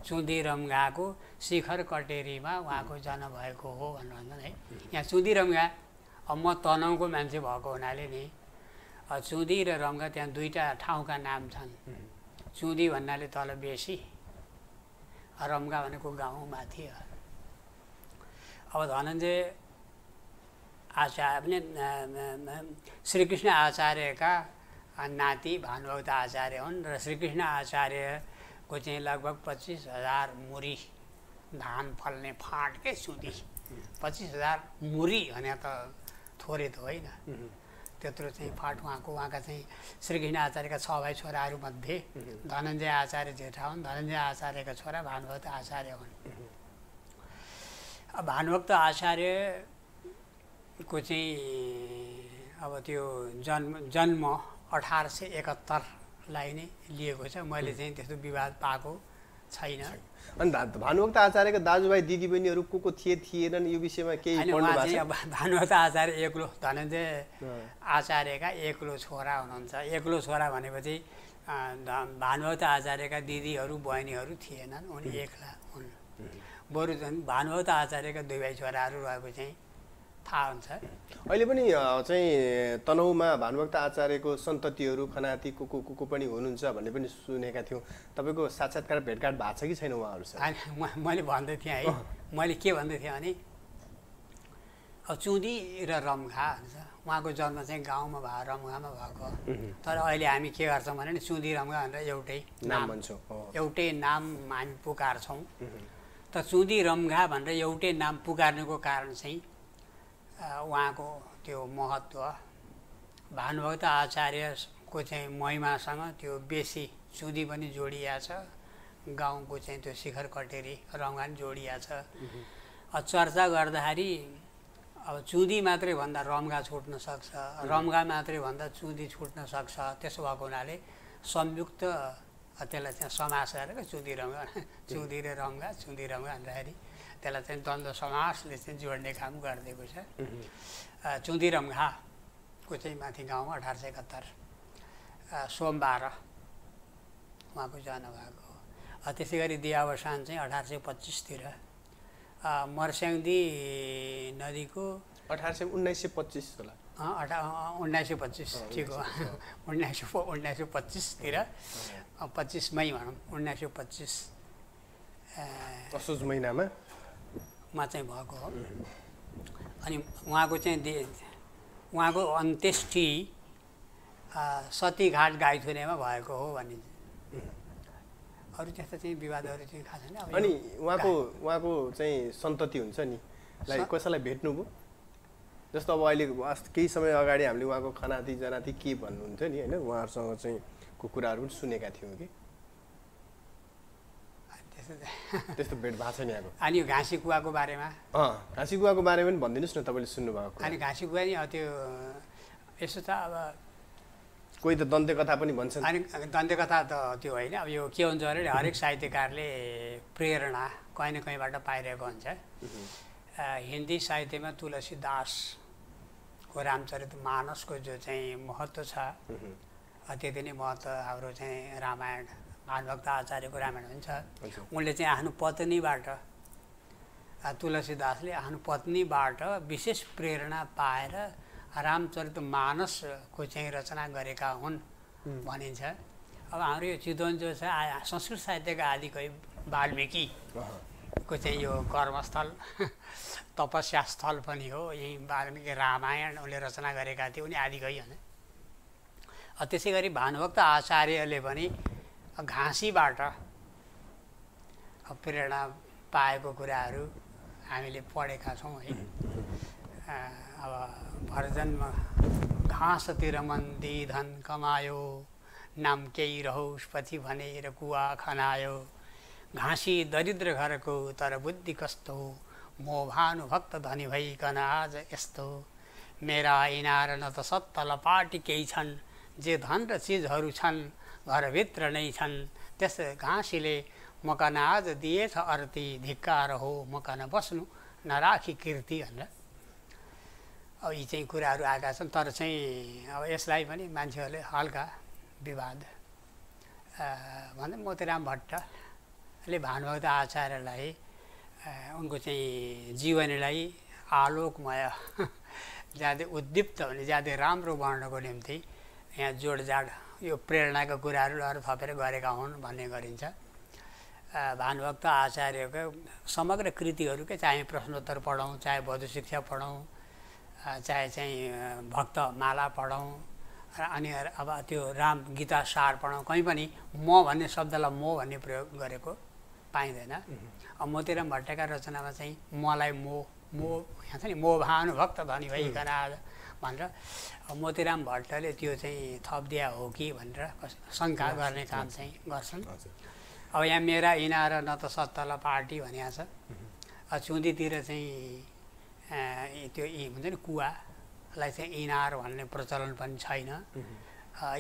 चुदी रम्घाको शिखर कटेरीमा उहाँको जन्म भएको हो भन्नुहुन्छ है। यहाँ चुदी रम्घा अब म तनहुँको मान्छे भएको हुनाले नि चुदी र रम्घा त्यहाँ दुईवटा ठाउँका नाम छन्। चुदी भन्नाले तल बेसी, रम्घा भनेको गाउँ माथि। अब धनञ्जय आचार्य श्रीकृष्ण आचार्यका नाति भानुभक्त आचार्य हुन् र श्रीकृष्ण आचार्यको चाहिँ लगभग 25,000 मुरी धान फल्ने फाँट के चुदी। 25,000 मुरी भने त थोरै त होइन, त्यत्रो चाहिँ फाँट उहाँका चाहिँ श्रीकृष्ण आचार्यका 6 भाइ छोराहरूमध्ये धनञ्जय आचार्य जेठा हुन्। धनञ्जय आचार्यका छोरा भानुभक्त आचार्य हुन्। भानुभक्त आचार्यको चाहिँ अब त्यो जन्म 1871 नै लिएको छ। मैले चाहिँ त्यस्तो विवाद पाएको छैन। अनि भानुभक्त आचार्यका दाजुभाइ दिदीबहिनीहरू को थिएनन् यो विषयमा केही पढ्नु भएको छ? भानुभक्त आचार्य एक्लो, धनञ्जय आचार्यका एक्लो छोरा हुनुहुन्छ। एक्लो छोरा भनेपछि भानुभक्त आचार्यका दिदीहरू बहिनीहरू थिएनन्, उनी एक्ला हुन्। बरु झन् भानुभक्त आचार्यका 2 भाइ छोराहरू रहेको चाहिँ थाहा हुन्छ। अहिले पनि चाहिँ तनहुँमा भानुभक्त आचार्यको सन्ततिहरू खनाती को पनि हुनुहुन्छ भन्ने पनि सुनेका थियौँ। तपाईँको साक्षात्कार भेटघाट भएको छ कि छैन उहाँहरूसँग? मैले भन्दै थिएँ है, मैले के भन्दै थिएँ भने अब चुदी र रम्घा भन्छ, उहाँको जन्म चाहिँ गाउँमा भयो, रम्घामा भएको। तर अहिले हामी के गर्छौँ भने चुदी रम्घा भनेर एउटै नाम भन्छौँ, एउटै नाम हामी पुकार्छौँ। त चुदी रम्घा भनेर एउटै नाम पुकार्नुको कारण चाहिँ उहाँको त्यो महत्त्व भानुभक्त आचार्यको चाहिँ महिमासँग त्यो बेसी चुदी पनि जोडिया छ, गाउँको चाहिँ त्यो शिखर कटेरी रम्घा पनि जोडिया छ। चर्चा गर्दाखेरि अब चुदी मात्रै भन्दा रम्घा छुट्न सक्छ, रम्घा मात्रै भन्दा चुदी छुट्न सक्छ। त्यसो भएको हुनाले संयुक्त त्यसलाई चाहिँ समास गरेर चुदी रम्घा, चुदी र रम्घा, चुदी रम्घा भन्दाखेरि त्यसलाई चाहिँ द्वन्द्व समासले चाहिँ जोड्ने काम गरिदिएको छ। चुदी रम्घाको चाहिँ माथि गाउँमा 1871 सोमबार उहाँको जन्म भएको हो। त्यसै गरी देहावसान चाहिँ 1825तिर मर्स्याङ्दी नदीको 1925 होला, 1925 ठिक हो, 1925तिर 25 मई भनौँ 1925 असोज महिनामा चाहिँ भएको हो। अनि उहाँको चाहिँ उहाँको अन्त्येष्टि सतीघाट गाईथुनेमा भएको हो भनिन्छ। अरू त्यस्तो चाहिँ विवादहरू चाहिँ थाहा छैन। अनि उहाँको चाहिँ सन्तति हुन्छ नि, कसैलाई भेट्नुभयो? जस्तो अब अहिले केही समय अगाडि हामीले उहाँको खनाती जनाती के भन्नुहुन्थ्यो नि होइन, उहाँहरूसँग चाहिँ कुराहरू पनि सुनेका थियौँ कि त्यस्तो भेट भएको छैन यहाँको? अनि घाँसी कुवाको बारेमा घाँसी कुवाको बारेमा पनि भनिदिनुहोस् न तपाईँले सुन्नुभएको। अनि घाँसी कुवा नि त्यो यसो त अब कोही त दन्त्य कथा पनि भन्छन्। अनि दन्त्य कथा त त्यो होइन, अब यो के हुन्छ भने हरेक साहित्यकारले प्रेरणा कहीँ न कहीँबाट पाइरहेको हुन्छ। हिन्दी साहित्यमा तुलसीदासको रामचरितमानसको जो चाहिँ महत्त्व छ त्यति नै महत्त्व हाम्रो चाहिँ रामायण भानुभक्त आचार्यको रामायण हुन्छ। उनले चाहिँ आफ्नो पत्नीबाट, तुलसीदासले आफ्नो पत्नीबाट विशेष प्रेरणा पाएर रामचरितमानसको चाहिँ रचना गरेका हुन् भनिन्छ। अब हाम्रो यो चितवन जो छ संस्कृत साहित्यका आदिकवि वाल्मिकीको चाहिँ यो कर्मस्थल तपस्या स्थल पनि हो। यही वाल्मिकी रामायण उनले रचना गरेका थिए, उनी आदिकवि होइन। त्यसै गरी भानुभक्त आचार्यले पनि घाँसीबाट प्रेरणा पाएको कुराहरू हामीले पढेका छौँ है। अब भरजन्म घाँसतिर मन दिई धन कमायो, नाम केही रहोस् पछि भनेर कुवा खनायो। घाँसी दरिद्र घरको तर बुद्धि कस्तो, म भानुभक्त धनी भइकन आज यस्तो। मेरा इनार न त सत्तल पाटी केही छन्, जे धन र चिजहरू छन् घरभित्र नै छन्। त्यस घाँसीले मकन आज दिएछ अर्ती, धिक्कार हो मकन बस्नु नराखी कीर्ति भनेर अब यी चाहिँ कुराहरू आएका छन्। तर चाहिँ अब यसलाई पनि मान्छेहरूले हल्का विवाद भन्दा मोतीराम भट्टले भानुभक्त आचार्यलाई उनको चाहिँ जीवनीलाई आलोकमय ज्यादै उद्दीप्त हुने ज्यादै राम्रो बन्नको निम्ति यहाँ जोडजाड यो प्रेरणाका कुराहरू अरू थपेर गरेका हुन् भन्ने गरिन्छ। भानुभक्त आचार्यको समग्र कृतिहरूकै चाहे प्रश्नोत्तर पढौँ, चाहे बौद्ध शिक्षा पढौँ, चाहे चाहिँ भक्त माला पढौँ, अनि अब त्यो राम गीता सार पढौँ, कहीँ पनि म भन्ने शब्दलाई म भन्ने प्रयोग गरेको पाइँदैन। अब मोतीराम भट्टका रचनामा चाहिँ मलाई म यहाँ छ नि म भानुभक्त धनी भइकन आज भनेर मोतीराम भट्टले त्यो चाहिँ थपिदिया हो कि भनेर शङ्का गर्ने काम चाहिँ गर्छन्। अब यहाँ मेरा इनार न त सत्तला पार्टी भनिएको छ। चुन्दीतिर चाहिँ त्यो हुन्छ नि कुवालाई चाहिँ इनार भन्ने प्रचलन पनि छैन।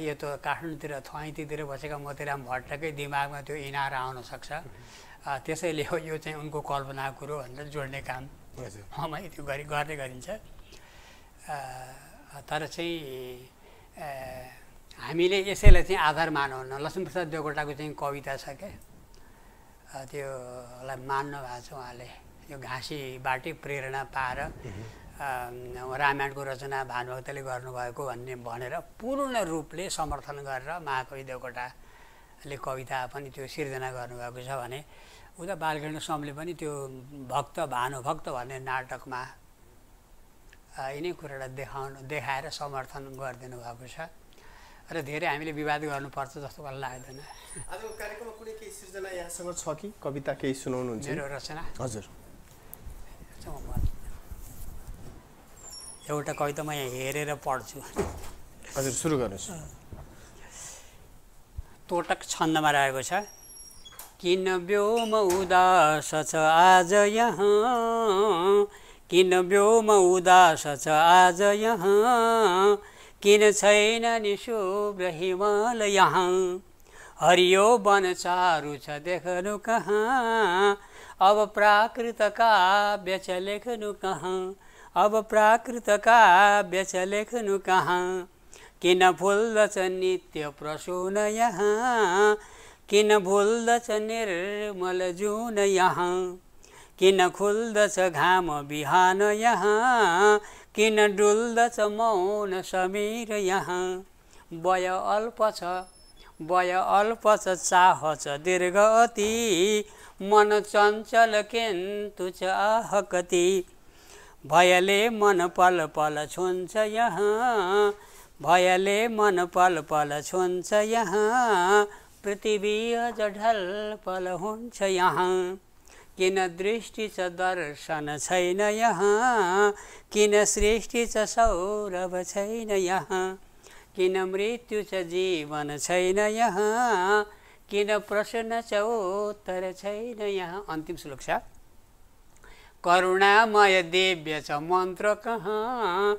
यो त काठमाडौँतिर थैतीतिर बसेका मोतीराम भट्टकै दिमागमा त्यो इनार आउन सक्छ। त्यसैले यो चाहिँ उनको कल्पनाको कुरो भनेर जोड्ने काम त्यो गर्ने गरिन्छ। तर चाहिँ हामीले यसैलाई चाहिँ आधार मानौँ। लक्ष्मीप्रसाद देवकोटाको चाहिँ कविता छ क्या, त्योलाई मान्नु भएको छ उहाँले। यो घाँसीबाटै प्रेरणा पाएर रामायणको रचना भानुभक्तले गर्नुभएको भनेर पूर्ण रूपले समर्थन गरेर महाकवि देवकोटाले कविता पनि त्यो सिर्जना गर्नुभएको छ भने उता बालकृष्ण समले पनि त्यो भक्त भानुभक्त भन्ने नाटकमा यिनै कुरालाई देखाएर समर्थन गरिदिनु भएको छ। र धेरै हामीले विवाद गर्नुपर्छ जस्तो मलाई लाग्दैन। आजको कार्यक्रममा कुनै केही सिर्जना यहाँसँग छ कि कविता केही सुनाउनुहुन्छ? मेरो रचना हजुर। एउटा कविता म यहाँ हेरेर पढ्छु। हजुर सुरु गर्नुहोस्। तोटक छन्दमा रहेको छ। किन व्योम उदास छ आज यहाँ, किन व्योम उदास छ आज यहाँ, किन छैन नि शुभ्र हिमाल यहाँ, हरियो वन चारु छ देख्नु कहाँ, अब प्राकृत काव्य छ लेख्नु कहाँ, अब प्राकृत काव्य छ लेख्नु कहाँ, किन फुल्दछ नित्य प्रसून यहाँ, किन भुल्दछ निर्मल जुन यहाँ, किन खुल्दछ घाम बिहान यहाँ, किन डुल्दछ मौन समीर यहाँ, वय अल्प छ चाह छ दीर्घ अति, मन चञ्चल किन्तु छ आह कति, भयले मन पल पल छुन्छ यहाँ, भयले मन पल पल छुन्छ यहाँ, पृथ्वी अझ ढलपल हुन्छ यहाँ, किन दृष्टि छ दर्शन छैन यहाँ, किन सृष्टि छ सौरभ छैन यहाँ, किन मृत्यु छ जीवन छैन यहाँ, किन प्रश्न छ उत्तर छैन यहाँ। अन्तिम श्लोक छ। करुणामय दिव्य छ मन्त्र कहाँ,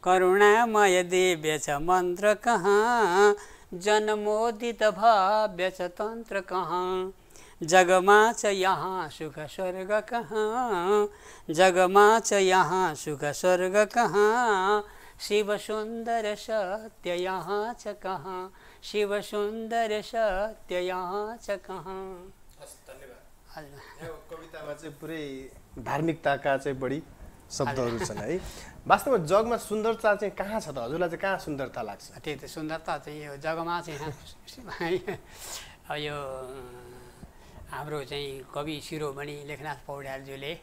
करुणामय दिव्य छ मन्त्र कहाँ, जनमोदित भव्य छ तन्त्र कहाँ, जगमा छ यहाँ सुख स्वर्ग कहाँ, जगमा छ यहाँ सुख स्वर्ग कहाँ, शिव सुन्दर सत्य यहाँ छ कहाँ, शिव सुन्दर सत्य यहाँ छ कहाँ। कवितामा चाहिँ पुरै धार्मिकताका चाहिँ बढी शब्दहरू छन् है। वास्तवमा जगमा सुन्दरता चाहिँ कहाँ छ त? हजुरलाई चाहिँ कहाँ सुन्दरता लाग्छ? त्यही त सुन्दरता चाहिँ यो जगमा चाहिँ अब यो हाम्रो चाहिँ कवि शिरोमणि लेखनाथ पौड्यालज्यूले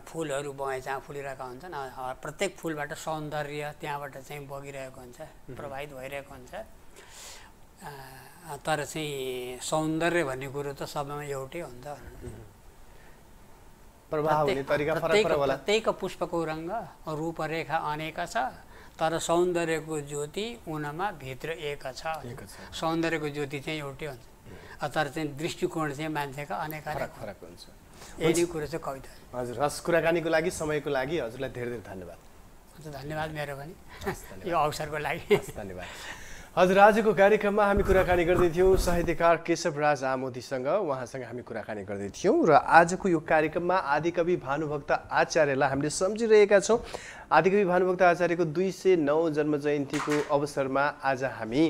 फुलहरू बगैँचा फुलिरहेका हुन्छन्। प्रत्येक फुलबाट सौन्दर्य त्यहाँबाट चाहिँ बगिरहेको हुन्छ, प्रभावित भइरहेको हुन्छ। तर चाहिँ सौन्दर्य भन्ने कुरो त सबैमा एउटै हुन्छ। प्रवाह हुने तरिका फरक फरक होला। प्रत्येक पुष्पको रङ्ग रूपरेखा अनेक छ, तर सौन्दर्यको ज्योति उनमा भित्र एक छ। सौन्दर्यको ज्योति चाहिँ एउटै हुन्छ, तर चाहिँ दृष्टिकोण चाहिँ मान्छेका अनेक फरक हुन्छ। यही कुरो चाहिँ कविता। हजुर, हस्, कुराकानीको लागि समयको लागि हजुरलाई धेरै धेरै धन्यवाद। हजुर धन्यवाद मेरो पनि यो अवसरको लागि धन्यवाद। हजुर, आजको कार्यक्रममा हामी कुराकानी गर्दै थियौँ साहित्यकार केशवराज आमोदीसँग। उहाँसँग हामी कुराकानी गर्दै थियौँ र आजको यो कार्यक्रममा आदिकवि भानुभक्त आचार्यलाई हामीले सम्झिरहेका छौँ। आदिकवि भानुभक्त आचार्यको 209 जन्म जयन्तीको अवसरमा आज हामी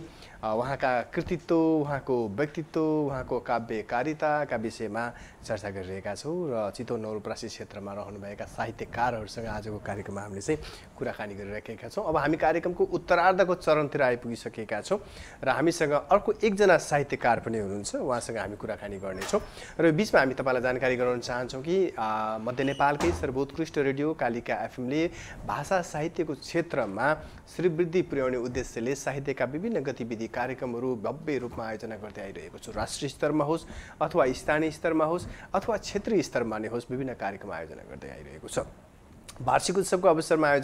उहाँका कृतित्व, उहाँको व्यक्तित्व, उहाँको काव्यकारिताका विषयमा चर्चा गरिरहेका छौँ र चितवन नवलपरासी क्षेत्रमा रहनुभएका साहित्यकारहरूसँग आजको कार्यक्रममा हामीले चाहिँ कुराकानी गरिरहेका छौँ। अब हामी कार्यक्रमको उत्तरार्धको चरणतिर आइपुगिसकेका छौँ र हामीसँग अर्को एकजना साहित्यकार पनि हुनुहुन्छ, उहाँसँग हामी कुराकानी गर्नेछौँ र बिचमा हामी तपाईँलाई जानकारी गराउन चाहन्छौँ कि मध्य नेपालकै सर्वोत्कृष्ट रेडियो कालिका एफएमले भाषा साहित्यको क्षेत्रमा श्रीवृद्धि पुर्याउने उद्देश्यले साहित्यका विभिन्न गतिविधि कार्यक्रमहरू भव्य रूपमा आयोजना गर्दै आइरहेको छु। राष्ट्रिय स्तरमा होस् अथवा स्थानीय स्तरमा होस् अथवा क्षेत्रीय स्तरमा नै होस्, विभिन्न कार्यक्रम आयोजना गर्दै आइरहेको छ। वार्षिक उत्सवको अवसरमा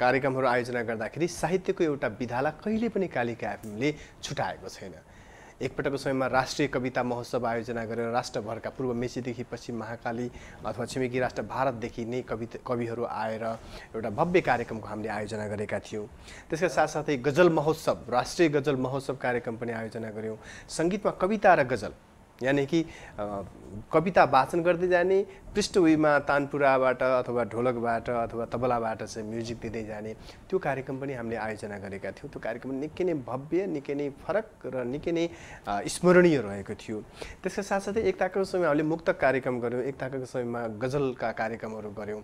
कार्यक्रमहरू आयोजना गर्दाखेरि साहित्यको एउटा विधालाई कहिले पनि कालिका एफएमले छुटाएको छैन। एकपटकको समयमा राष्ट्रिय कविता महोत्सव आयोजना गरेर राष्ट्रभरका पूर्व मेचीदेखि पश्चिम महाकाली अथवा छिमेकी राष्ट्र भारतदेखि नै कविहरू आएर एउटा भव्य कार्यक्रमको हामीले आयोजना गरेका थियौँ। त्यसका साथसाथै गजल महोत्सव, राष्ट्रिय गजल महोत्सव कार्यक्रम पनि आयोजना गऱ्यौँ। सङ्गीतमा कविता र गजल यानि कि कविता वाचन गर्दै जाने, पृष्ठभूमिमा तानपुराबाट अथवा ढोलकबाट अथवा तबलाबाट चाहिँ म्युजिक दिँदै जाने, त्यो कार्यक्रम पनि हामीले आयोजना गरेका थियौँ। त्यो कार्यक्रम निकै नै भव्य, निकै नै फरक र निकै नै स्मरणीय रहेको थियो। त्यसका साथसाथै एकताको समयमा हामीले मुक्तक कार्यक्रम गऱ्यौँ, एकताको समयमा गजलका कार्यक्रमहरू गऱ्यौँ।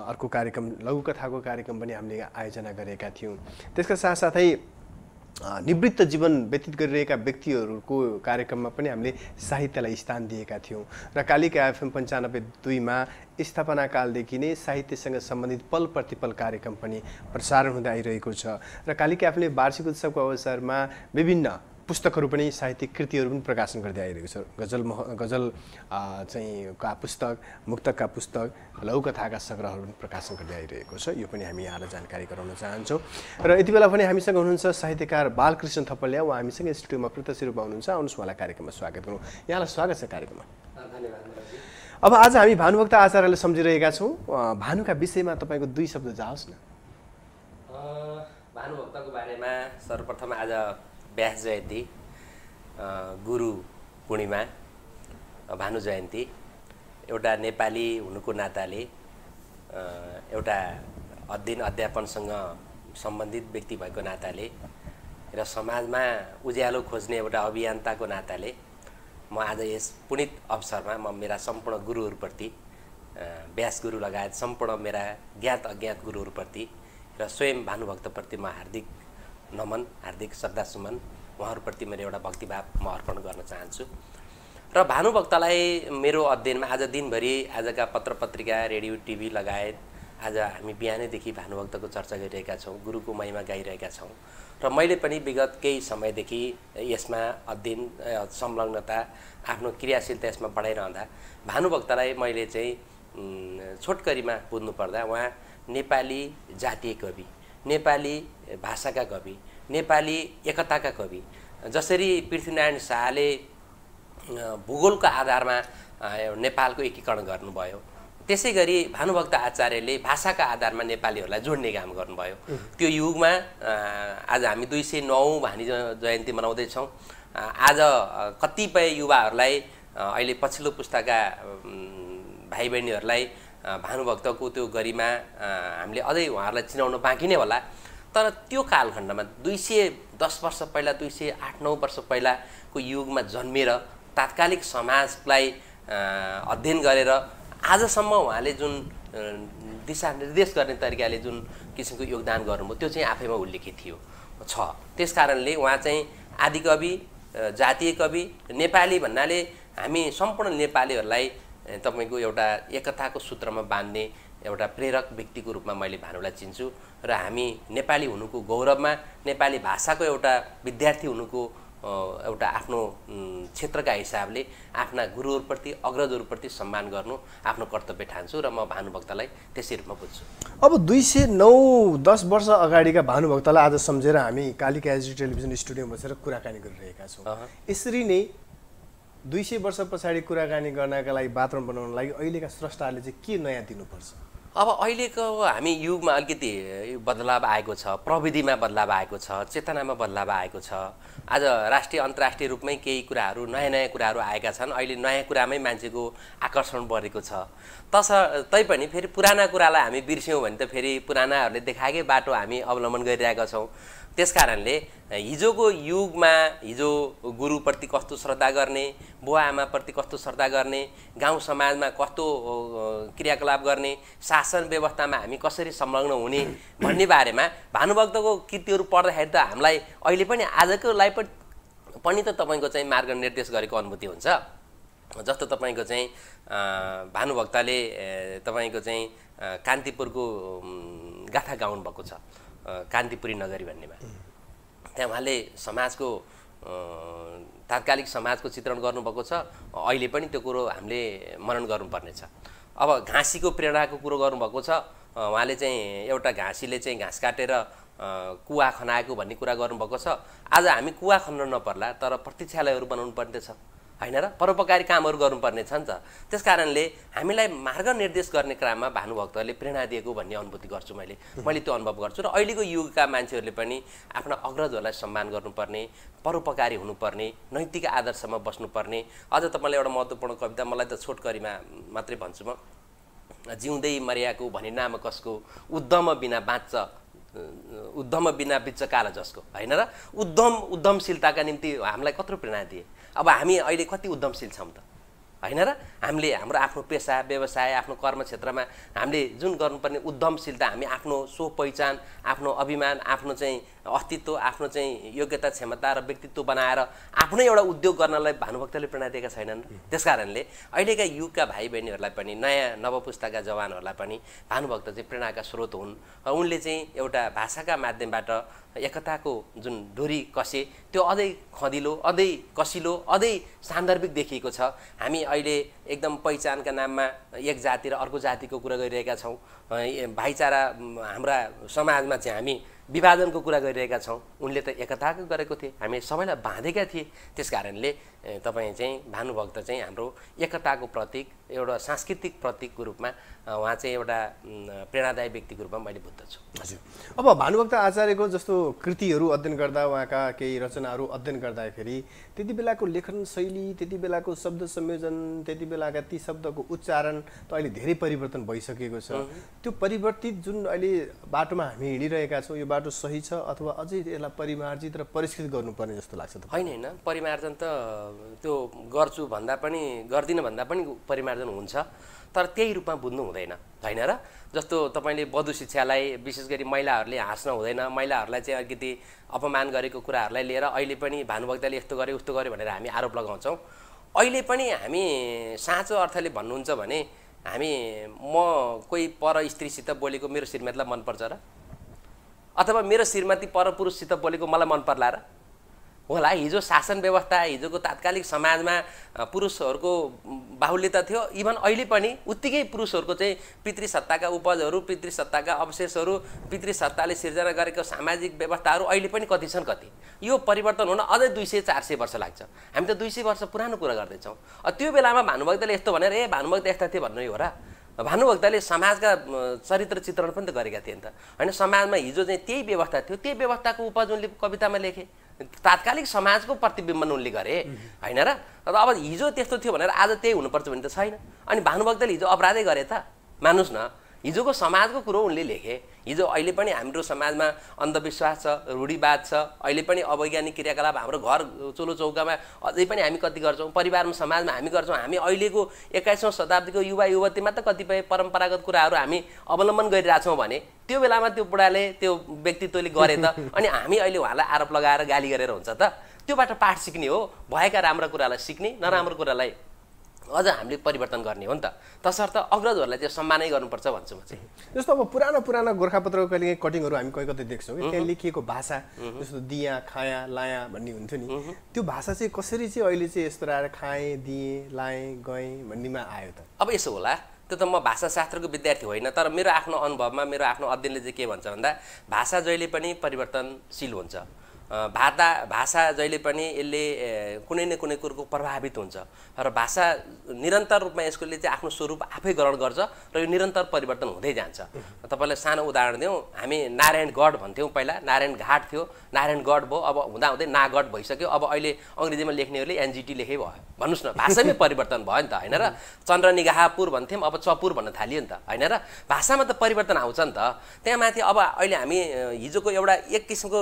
अर्को कार्यक्रम लघुकथाको कार्यक्रम पनि हामीले आयोजना गरेका थियौँ। त्यसका साथसाथै निवृत्त जीवन व्यतीत गरिरहेका व्यक्तिहरूको कार्यक्रममा पनि हामीले साहित्यलाई स्थान दिएका थियौँ र कालिका एफएम 95.2मा स्थापना कालदेखि नै साहित्यसँग सम्बन्धित पल प्रतिपल कार्यक्रम पनि प्रसारण हुँदै आइरहेको छ र कालिका एफएमले वार्षिक उत्सवको अवसरमा विभिन्न पुस्तकहरू पनि, साहित्यिक कृतिहरू पनि प्रकाशन गर्दै आइरहेको छ। गजल चाहिँ का पुस्तक, मुक्तकका पुस्तक, लघुकथाका सङ्ग्रहहरू पनि प्रकाशन गर्दै आइरहेको छ। यो पनि हामी यहाँलाई जानकारी गराउन चाहन्छौँ। र यति बेला पनि हामीसँग हुनुहुन्छ साहित्यकार बालकृष्ण थपलिया, उहाँ हामीसँग स्टुडियोमा प्रत्यक्ष रूपमा हुनुहुन्छ। आउनुहोस्, उहाँलाई कार्यक्रममा स्वागत गरौँ। यहाँलाई स्वागत छ कार्यक्रममा। धन्यवाद। अब आज हामी भानुभक्त आचार्यलाई सम्झिरहेका छौँ। भानुका विषयमा तपाईँको 2 शब्द जाओस् न। भानुभक्तको बारेमा सर्वप्रथम आज व्यास जयन्ती, गुरु पूर्णिमा, भानु जयन्ती, एउटा नेपाली हुनुको नाताले, एउटा अध्ययन अध्यापनसँग सम्बन्धित व्यक्ति भएको नाताले र समाजमा उज्यालो खोज्ने एउटा अभियन्ताको नाताले म आज यस पुनित अवसरमा म मेरा सम्पूर्ण गुरुहरूप्रति, व्यास गुरु लगायत सम्पूर्ण मेरा ज्ञात अज्ञात गुरुहरूप्रति र स्वयं भानुभक्तप्रति म हार्दिक नमन, हार्दिक श्रद्धासुमन, उहाँहरूप्रति मेरो एउटा भक्तिभाव म अर्पण गर्न चाहन्छु। र भानुभक्तलाई मेरो अध्ययनमा आज दिनभरि आजका पत्र पत्रिका, रेडियो, टिभी लगायत आज हामी बिहानैदेखि भानुभक्तको चर्चा गरिरहेका छौँ, गुरुको महिमा गाइरहेका छौँ र मैले पनि विगत केही समयदेखि यसमा अध्ययन, संलग्नता, आफ्नो क्रियाशीलता यसमा बढाइरहँदा भानुभक्तलाई मैले चाहिँ छोटकरीमा बुझ्नुपर्दा उहाँ नेपाली जातीय कवि, नेपाली भाषाका कवि, नेपाली एकताका कवि। जसरी पृथ्वीनारायण शाहले भूगोलको आधारमा नेपालको एकीकरण गर्नुभयो, त्यसै गरी भानुभक्त आचार्यले भाषाका आधारमा नेपालीहरूलाई जोड्ने काम गर्नुभयो। त्यो युगमा आज हामी 209 भानु जयन्ती मनाउँदैछौँ। आज कतिपय युवाहरूलाई, अहिले पछिल्लो पुस्ताका भाइ बहिनीहरूलाई भानुभक्तको त्यो गरिमा हामीले अझै उहाँहरूलाई चिनाउन बाँकी नै होला। तर त्यो कालखण्डमा 210 वर्ष पहिला, 208-9 वर्ष पहिलाको युगमा जन्मेर तात्कालिक समाजलाई अध्ययन गरेर आजसम्म उहाँले जुन दिशानिर्देश गर्ने तरिकाले जुन किसिमको योगदान गर्नुभयो त्यो चाहिँ आफैमा उल्लेखित छ। त्यस कारणले उहाँ चाहिँ आदिकवि, जातीय कवि, नेपाली भन्नाले हामी सम्पूर्ण नेपालीहरूलाई तपाईँको एउटा एकताको सूत्रमा बाँध्ने एउटा प्रेरक व्यक्तिको रूपमा मैले भानुलाई चिन्छु र हामी नेपाली हुनुको गौरवमा, नेपाली भाषाको एउटा विद्यार्थी हुनुको एउटा आफ्नो क्षेत्रका हिसाबले आफ्ना गुरुहरूप्रति, अग्रजहरूप्रति सम्मान गर्नु आफ्नो कर्तव्य ठान्छु र म भानुभक्तलाई त्यसै रूपमा बुझ्छु। अब 209-10 वर्ष अगाडिका भानुभक्तलाई आज सम्झेर हामी कालिका एचडी टेलिभिजन स्टुडियोमा बसेर कुराकानी गरिरहेका छौँ। यसरी नै 200 वर्ष पछाडि कुराकानी गर्नका लागि वातावरण बनाउनको लागि अहिलेका स्रष्टाहरूले चाहिँ के नयाँ दिनुपर्छ? अब अहिलेको हामी युगमा अलिकति बदलाव आएको छ, प्रविधिमा बदलाव आएको छ, चेतनामा बदलाव आएको छ। आज राष्ट्रिय अन्तर्राष्ट्रिय रूपमै केही कुराहरू, नयाँ नयाँ कुराहरू आएका छन्। अहिले नयाँ कुरामै मान्छेको आकर्षण बढेको छ। तैपनि फेरि पुराना कुरालाई हामी बिर्स्यौँ भने त फेरि पुरानाहरूले देखाएकै बाटो हामी अवलम्बन गरिरहेका छौँ। त्यस कारणले हिजोको युगमा हिजो गुरुप्रति कस्तो श्रद्धा गर्ने, बुवा आमाप्रति कस्तो श्रद्धा गर्ने, गाउँ समाजमा कस्तो क्रियाकलाप गर्ने, शासन व्यवस्थामा हामी कसरी संलग्न हुने भन्ने बारेमा भानुभक्तको कृतिहरू पढ्दाखेरि त हामीलाई अहिले पनि आजको लागि पनि त तपाईँको चाहिँ मार्ग निर्देश गरेको अनुभूति हुन्छ। जस्तो तपाईँको चाहिँ भानुभक्तले तपाईँको चाहिँ कान्तिपुरको गाथा गाउनु भएको छ, कान्तिपुरी नगरी भन्नेमा। त्यहाँ उहाँले समाजको तात्कालिक समाजको चित्रण गर्नुभएको छ। अहिले पनि त्यो कुरो हामीले मनन गर्नुपर्ने छ। अब घाँसीको प्रेरणाको कुरो गर्नुभएको छ। उहाँले चाहिँ एउटा घाँसीले चाहिँ घाँस काटेर कुवा खनाएको भन्ने कुरा गर्नुभएको छ। आज हामी कुवा खन्न नपर्ला, तर प्रतीक्षालयहरू बनाउनु पर्ने छ हैन र, परोपकारी कामहरू गर्नुपर्ने छ नि त। त्यस कारणले हामीलाई मार्ग निर्देश गर्ने क्रममा भानुभक्तले प्रेरणा दिएको भन्ने अनुभूति गर्छु मैले त्यो अनुभव गर्छु। र अहिलेको युगका मान्छेहरूले पनि आफ्ना अग्रजहरूलाई सम्मान गर्नुपर्ने, परोपकारी हुनुपर्ने, नैतिक आदर्शमा बस्नुपर्ने। अझ तपाईँले एउटा महत्त्वपूर्ण कविता, मलाई त छोटकरीमा मात्रै भन्छु म, जिउँदै मर्याको भने नाम कसको, उद्यम बिना बाँच्छ उद्यम बिना बिच्च काल जसको हैन र। उद्यमशीलताका निम्ति हामीलाई कत्रो प्रेरणा दिए। अब हामी अहिले कति उद्यमशील छौँ त हैन र। हामीले हाम्रो आफ्नो पेसा व्यवसाय आफ्नो कर्म क्षेत्रमा हामीले जुन गर्नुपर्ने उद्यमशीलता, हामी आफ्नो स्व पहिचान, आफ्नो अभिमान, आफ्नो चाहिँ अस्तित्व, आफ्नो चाहिँ योग्यता क्षमता र व्यक्तित्व बनाएर आफ्नै एउटा उद्योग गर्नलाई भानुभक्तले प्रेरणा दिएका छैनन्। त्यसकारणले अहिलेका युगका भाइ बहिनीहरूलाई पनि, नयाँ नवपुस्ताका जवानहरूलाई पनि भानुभक्त चाहिँ प्रेरणाका स्रोत हुन्। उनले चाहिँ एउटा भाषाका माध्यमबाट एकताको जुन डोरी कसे त्यो अझै खदिलो, अझै कसिलो, अझै सान्दर्भिक देखिएको छ। हामी अहिले एकदम पहिचानका नाममा एक जाति र अर्को जातिको कुरा गरिरहेका छौँ। भाइचारा हाम्रा समाजमा चाहिँ हामी विभाजनको कुरा गरिरहेका छौँ। उनले त एकताको गरेको थिए, हामी सबैलाई बाँधेका थिए। त्यस कारणले तपाईँ चाहिँ भानुभक्त चाहिँ हाम्रो एकताको प्रतीक, एउटा सांस्कृतिक प्रतीकको रूपमा उहाँ चाहिँ एउटा प्रेरणादायी व्यक्तिको रूपमा मैले बुझ्दछु। हजुर, अब भानुभक्त आचार्यको जस्तो कृतिहरू अध्ययन गर्दा, उहाँका केही रचनाहरू अध्ययन गर्दाखेरि त्यति बेलाको लेखन शैली, त्यति बेलाको शब्द संयोजन, त्यति बेलाका ती शब्दको उच्चारण त अहिले धेरै परिवर्तन भइसकेको छ। त्यो परिवर्तित जुन अहिले बाटोमा हामी हिँडिरहेका छौँ, यो बाटो सही छ अथवा अझै यसलाई परिमार्जित र परिष्कृत गर्नुपर्ने जस्तो लाग्छ त? होइन, परिमार्जन त त्यो गर्छु भन्दा पनि गर्दिनँ भन्दा पनि परिमार्जन हुन्छ, तर त्यही रूपमा बुझ्नु हुँदैन हैन र। जस्तो तपाईँले वधु शिक्षालाई विशेष गरी महिलाहरूले हाँस्न हुँदैन, महिलाहरूलाई चाहिँ अलिकति अपमान गरेको कुराहरूलाई लिएर अहिले पनि भानुभक्तले यस्तो गरे उस्तो गरे भनेर हामी आरोप लगाउँछौँ। अहिले पनि हामी साँचो अर्थले भन्नुहुन्छ भने हामी म कोही पर स्त्रीसित बोलेको मेरो श्रीमतीलाई मनपर्छ र, अथवा मेरो श्रीमती पर पुरुषसित बोलेको मलाई मन पर्ला र होला? हिजो शासन व्यवस्था, हिजोको तात्कालिक समाजमा पुरुषहरूको बाहुल्यता थियो। इभन अहिले पनि उत्तिकै पुरुषहरूको चाहिँ पितृसत्ताका उपजहरू, पितृसत्ताका अवशेषहरू, पितृसत्ताले सिर्जना गरेको सामाजिक व्यवस्थाहरू अहिले पनि कति छन् कति। यो परिवर्तन हुन अझै 200-400 वर्ष लाग्छ। हामी त 200 वर्ष पुरानो कुरा गर्दैछौँ। त्यो बेलामा भानुभक्तले यस्तो भनेर भानुभक्त यस्ता थिए भन्नु हो र? भानुभक्तले समाजका चरित्र चित्रण पनि त गरेका थिए नि त हैन। समाजमा हिजो चाहिँ त्यही व्यवस्था थियो, त्यही व्यवस्थाको उपज उनले कवितामा लेखे, तात्कालिक समाजको प्रतिबिम्बन उनले गरे हैन र। अब हिजो त्यस्तो थियो भनेर आज त्यही हुनुपर्छ भने त छैन। अनि भानुभक्तले हिजो अपराधै गरे त? मानुस् न, हिजोको समाजको कुरो उनले लेखे। हिजो अहिले पनि हाम्रो समाजमा अन्धविश्वास छ, रूढिवाद छ, अहिले पनि अवैज्ञानिक क्रियाकलाप हाम्रो घर चुलो चौकामा अझै पनि हामी कति गर्छौँ, परिवारमा समाजमा हामी गर्छौँ। हामी अहिलेको 21औं शताब्दीको युवा युवतीमा त कतिपय परम्परागत कुराहरू हामी अवलम्बन गरिरहेछौँ भने त्यो बेलामा त्यो बुढाले, त्यो व्यक्तित्वले गरे त अनि हामी अहिले उहाँलाई आरोप लगाएर गाली गरेर हुन्छ त? त्योबाट पाठ सिक्ने हो, भएका राम्रा कुरालाई सिक्ने, नराम्रो कुरालाई अझ हामीले परिवर्तन गर्ने हो नि त। तसर्थ अग्रजहरूलाई चाहिँ सम्मानै गर्नुपर्छ भन्छु म चाहिँ। जस्तो अब पुराना गोर्खापत्रको कहिले कटिङहरू हामी कहीँ कतै देख्छौँ कि त्यहाँ लेखिएको भाषा, जस्तो दिया खाया लाया भन्ने हुन्थ्यो नि, त्यो भाषा चाहिँ कसरी चाहिँ अहिले चाहिँ यस्तो आएर खाएँ दिएँ लाएँ गएँ भन्नेमा आयो त? अब यसो होला, त्यो त म भाषाशास्त्रको विद्यार्थी होइन, तर मेरो आफ्नो अनुभवमा, मेरो आफ्नो अध्ययनले चाहिँ के भन्छ भन्दा भाषा जहिले पनि परिवर्तनशील हुन्छ। भाषा जहिले पनि यसले कुनै न कुनै कुरोको प्रभावित हुन्छ र भाषा निरन्तर रूपमा यसले चाहिँ आफ्नो स्वरूप आफै ग्रहण गर्छ र यो निरन्तर परिवर्तन हुँदै जान्छ। तपाईँलाई सानो उदाहरण दिउँ, हामी नारायणगढ भन्थ्यौँ, पहिला नारायण घाट थियो, नारायणगढ भयो, अब हुँदाहुँदै नागढ भइसक्यो, अब अहिले अङ्ग्रेजीमा लेख्नेहरूले एनजिटी लेखे भयो। भन्नुहोस् न, भाषामै परिवर्तन भयो नि त, होइन र? चन्द्रनिगाहपुर भन्थ्यौँ, अब चपुर भन्न थालियो नि त, होइन र? भाषामा त परिवर्तन आउँछ नि त। त्यहाँ माथि अब अहिले हामी हिजोको एक किसिमको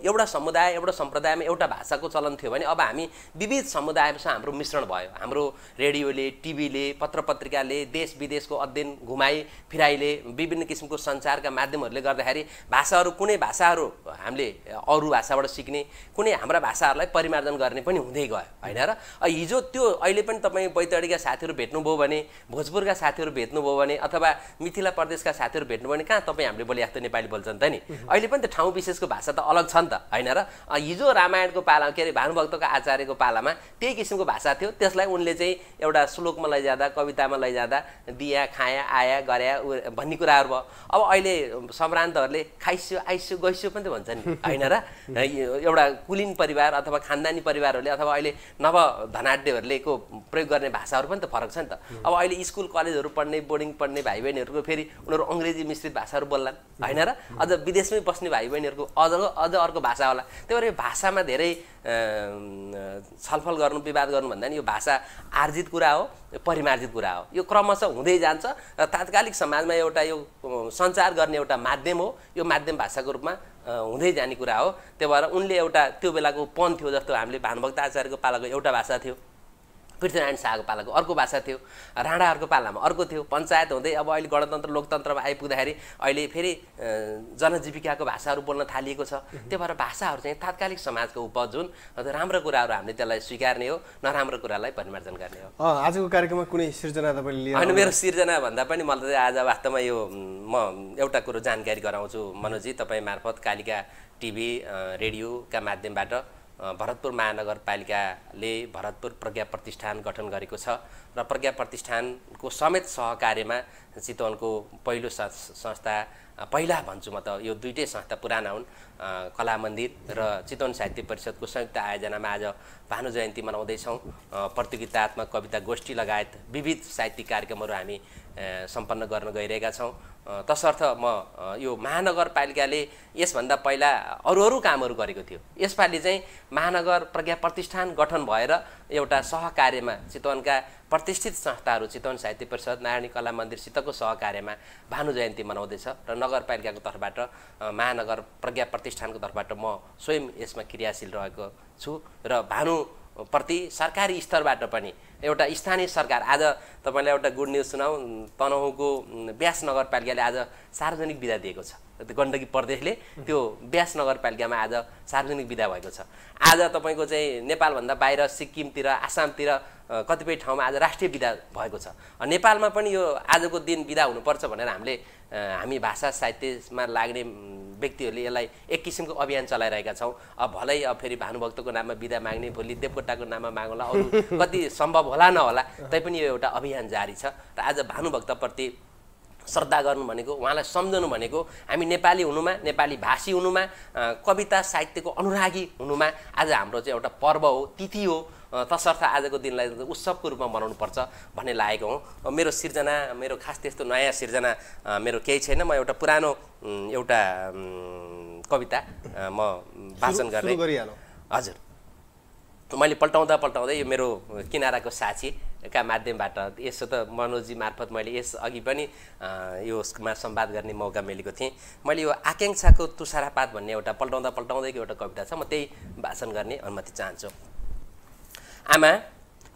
एउटा समुदाय एउटा सम्प्रदायमा एउटा भाषाको चलन थियो भने अब हामी विविध समुदायसँग हाम्रो मिश्रण भयो। हाम्रो रेडियोले, टिभीले, पत्रपत्रिकाले, देश विदेशको अध्ययन घुमाइ फिराइले, विभिन्न किसिमको सञ्चारका माध्यमहरूले गर्दाखेरि भाषाहरू, कुनै भाषाहरू हामीले अरू भाषाबाट सिक्ने, कुनै हाम्रा भाषाहरूलाई परिमार्जन गर्ने पनि हुँदै गयो, होइन र? हिजो त्यो अहिले पनि तपाईँ बैतडीका साथीहरू भेट्नुभयो भने, भोजपुरका साथीहरू भेट्नुभयो भने, अथवा मिथिला प्रदेशका साथीहरू भेट्नुभयो भने कहाँ तपाईँ हामीले बोले जस्तो नेपाली बोल्छन् त नि? अहिले पनि त ठाउँ विशेषको भाषा त अलग छ नि त, होइन र? हिजो रामायणको पाला, के अरे भानुभक्तको आचार्यको पालामा त्यही किसिमको भाषा थियो, त्यसलाई उनले चाहिँ एउटा श्लोकमा लैजाँदा, कवितामा लैजाँदा दिया, खाया, आया, गर्या भन्ने कुराहरू भयो। अब अहिले सम्भ्रान्तहरूले खाइस्यो, आइस्यो, गइस्यो पनि त भन्छ नि, होइन र? एउटा कुलीन परिवार अथवा खानदानी परिवारहरूले अथवा अहिले नव धनाढ्यहरूले को प्रयोग गर्ने भाषाहरू पनि त फरक छ नि त। अब अहिले स्कुल कलेजहरू पढ्ने, बोर्डिङ पढ्ने भाइ बहिनीहरूको फेरि उनीहरू अङ्ग्रेजी मिश्रित भाषाहरू बोल्लान्, होइन र? अझ विदेशमै बस्ने भाइ बहिनीहरूको अझ अर्को भाषा होला। त्यही भएर यो भाषामा धेरै छलफल गर्नु, विवाद गर्नु भन्दा नि यो भाषा आर्जित कुरा हो, परिमार्जित कुरा हो। यो क्रमशः हुँदै जान्छ र तात्कालिक समाजमा एउटा यो सञ्चार गर्ने एउटा माध्यम हो, यो माध्यम भाषाको रूपमा हुँदै जाने कुरा हो। त्यही भएर उनले एउटा त्यो बेलाको पन थियो, जस्तो हामीले भानुभक्त आचार्यको पालाको एउटा भाषा थियो, पृथ्वीनारायण शाहको पालाको अर्को भाषा थियो, राणाहरूको पालामा अर्को थियो, पञ्चायत हुँदै अब अहिले गणतन्त्र लोकतन्त्रमा आइपुग्दाखेरि अहिले फेरि जनजीविकाको भाषाहरू बोल्न थालिएको छ। त्यही भएर भाषाहरू चाहिँ तात्कालिक समाजको उपज हुन्, राम्रो कुराहरू हामीले त्यसलाई स्वीकार्ने हो, नराम्रो कुरालाई परिमार्जन गर्ने हो। आजको कार्यक्रममा कुनै सिर्जना तपाईँले लिएर? होइन, मेरो सिर्जना भन्दा पनि मलाई आज वास्तवमा यो म एउटा कुरो जानकारी गराउँछु मनोजी, तपाईँ मार्फत कालिका टिभी रेडियोका माध्यमबाट। भरतपुर महानगरपालिकाले भरतपुर प्रज्ञा प्रतिष्ठान गठन गरेको छ र प्रज्ञा प्रतिष्ठानको समेत सहकार्यमा चितवनको पहिलो संस्था, पहिला भन्छु म त, यो दुईटै संस्था पुराना हुन्, कला मन्दिर र चितवन साहित्य परिषदको संयुक्त आयोजनामा आज भानु जयन्ती मनाउँदैछौँ। प्रतियोगितात्मक कविता गोष्ठी लगायत विविध साहित्यिक कार्यक्रमहरू हामी सम्पन्न गर्न गइरहेका छौँ। तसर्थ म यो महानगरपालिकाले यसभन्दा पहिला अरू कामहरू गरेको थियो, यसपालि चाहिँ महानगर प्रज्ञा प्रतिष्ठान गठन भएर एउटा सहकार्यमा चितवनका प्रतिष्ठित संस्थाहरू, चितवन साहित्य परिषद, नारायणी कला मन्दिरसितको सहकार्यमा भानु जयन्ती मनाउँदैछ र नगरपालिकाको तर्फबाट, महानगर प्रज्ञा प्रतिष्ठानको तर्फबाट म स्वयं यसमा क्रियाशील रहेको छु र भानुप्रति सरकारी स्तरबाट पनि एउटा स्थानीय सरकार, आज तपाईँलाई एउटा गुड न्युज सुनाउँ, तनहुँको ब्यास नगरपालिकाले आज सार्वजनिक बिदा दिएको छ। गण्डकी प्रदेशले त्यो ब्यास नगरपालिकामा आज सार्वजनिक बिदा भएको छ। आज तपाईँको चाहिँ नेपालभन्दा बाहिर सिक्किमतिर, आसामतिर कतिपय ठाउँमा आज राष्ट्रिय बिदा भएको छ। नेपालमा पनि यो आजको दिन बिदा हुनुपर्छ भनेर हामी भाषा साहित्यमा लाग्ने व्यक्तिहरूले यसलाई एक किसिमको अभियान चलाइरहेका छौँ। अब भलै अब फेरि भानुभक्तको नाममा बिदा माग्ने, भोलि देवकोटाको नाममा मागौँला, अरू कति सम्भव होला नहोला, तैपनि यो एउटा अभियान जारी छ। र आज भानुभक्तप्रति श्रद्धा गर्नु भनेको, उहाँलाई सम्झनु भनेको, हामी नेपाली हुनुमा, नेपाली भाषी हुनुमा, कविता साहित्यको अनुरागी हुनुमा आज हाम्रो चाहिँ एउटा पर्व हो, तिथि हो। तसर्थ आजको दिनलाई उत्सवको रूपमा मनाउनुपर्छ भन्ने लागेको हो। मेरो सिर्जना, मेरो खास त्यस्तो नयाँ सिर्जना मेरो केही छैन। म एउटा पुरानो एउटा कविता म वाचन गर्ने। हजुर, मैले पल्टाउँदै यो मेरो किनाराको साक्षीका माध्यमबाट, यसो त मनोजी मार्फत मैले यस अघि पनि यसमा संवाद गर्ने मौका मिलेको थिएँ। मैले यो आकाङ्क्षाको तुषारापात भन्ने एउटा पल्टाउँदैको एउटा कविता छ, म त्यही वाचन गर्ने अनुमति चाहन्छु। आमा,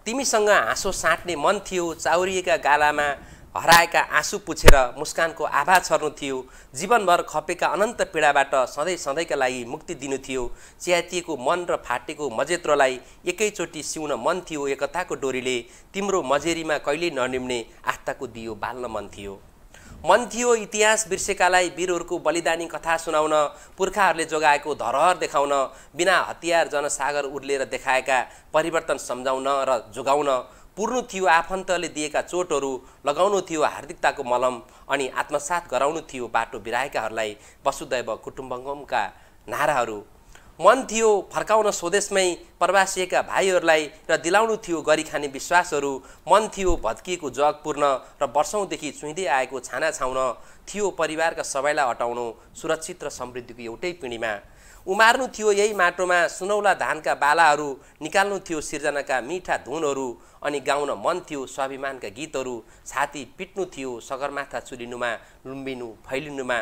तिमीसँग हाँसो साट्ने मन थियो, चाउरिएका गालामा हराएका आँसु पुछेर मुस्कानको आभा छर्नु थियो, जीवनभर खपेका अनन्त पीडाबाट सधैँका लागि मुक्ति दिनु थियो, च्यातिएको मन र फाटेको मजेत्रोलाई एकैचोटि सिउन मन थियो, एकताको डोरीले तिम्रो मजेरीमा कहिल्यै ननिम्ने आस्थाको दियो बाल्न मन थियो इतिहास बिर्सेकालाई वीरहरूको बलिदानी कथा सुनाउन, पुर्खाहरूले जोगाएको धरोहर देखाउन, बिना हतियार जनसागर उर्लेर देखाएका परिवर्तन सम्झाउन र जोगाउन, पुर्नु थियो आफन्तले दिएका चोटहरू, लगाउनु थियो हार्दिकताको मलम, अनि आत्मसात गराउनु थियो बाटो बिराएकाहरूलाई वसुदैव कुटुम्बकमका नाराहरू। मन थियो फर्काउन स्वदेशमै प्रवासिएका भाइहरूलाई र दिलाउनु थियो गरी खाने विश्वासहरू। मन थियो भत्किएको जग पूर्ण र वर्षौँदेखि चुहिँदै आएको छाना छाउन। थियो परिवारका सबैलाई अटाउनु सुरक्षित र समृद्धिको एउटै पिँढीमा। उमार्नु थियो यही माटोमा सुनौला धानका बालाहरू। निकाल्नु थियो सिर्जनाका मिठा धुनहरू। अनि गाउन मन थियो स्वाभिमानका गीतहरू। छाती पिट्नु थियो सगरमाथा चुलिनुमा लुम्बिनु फैलिनुमा।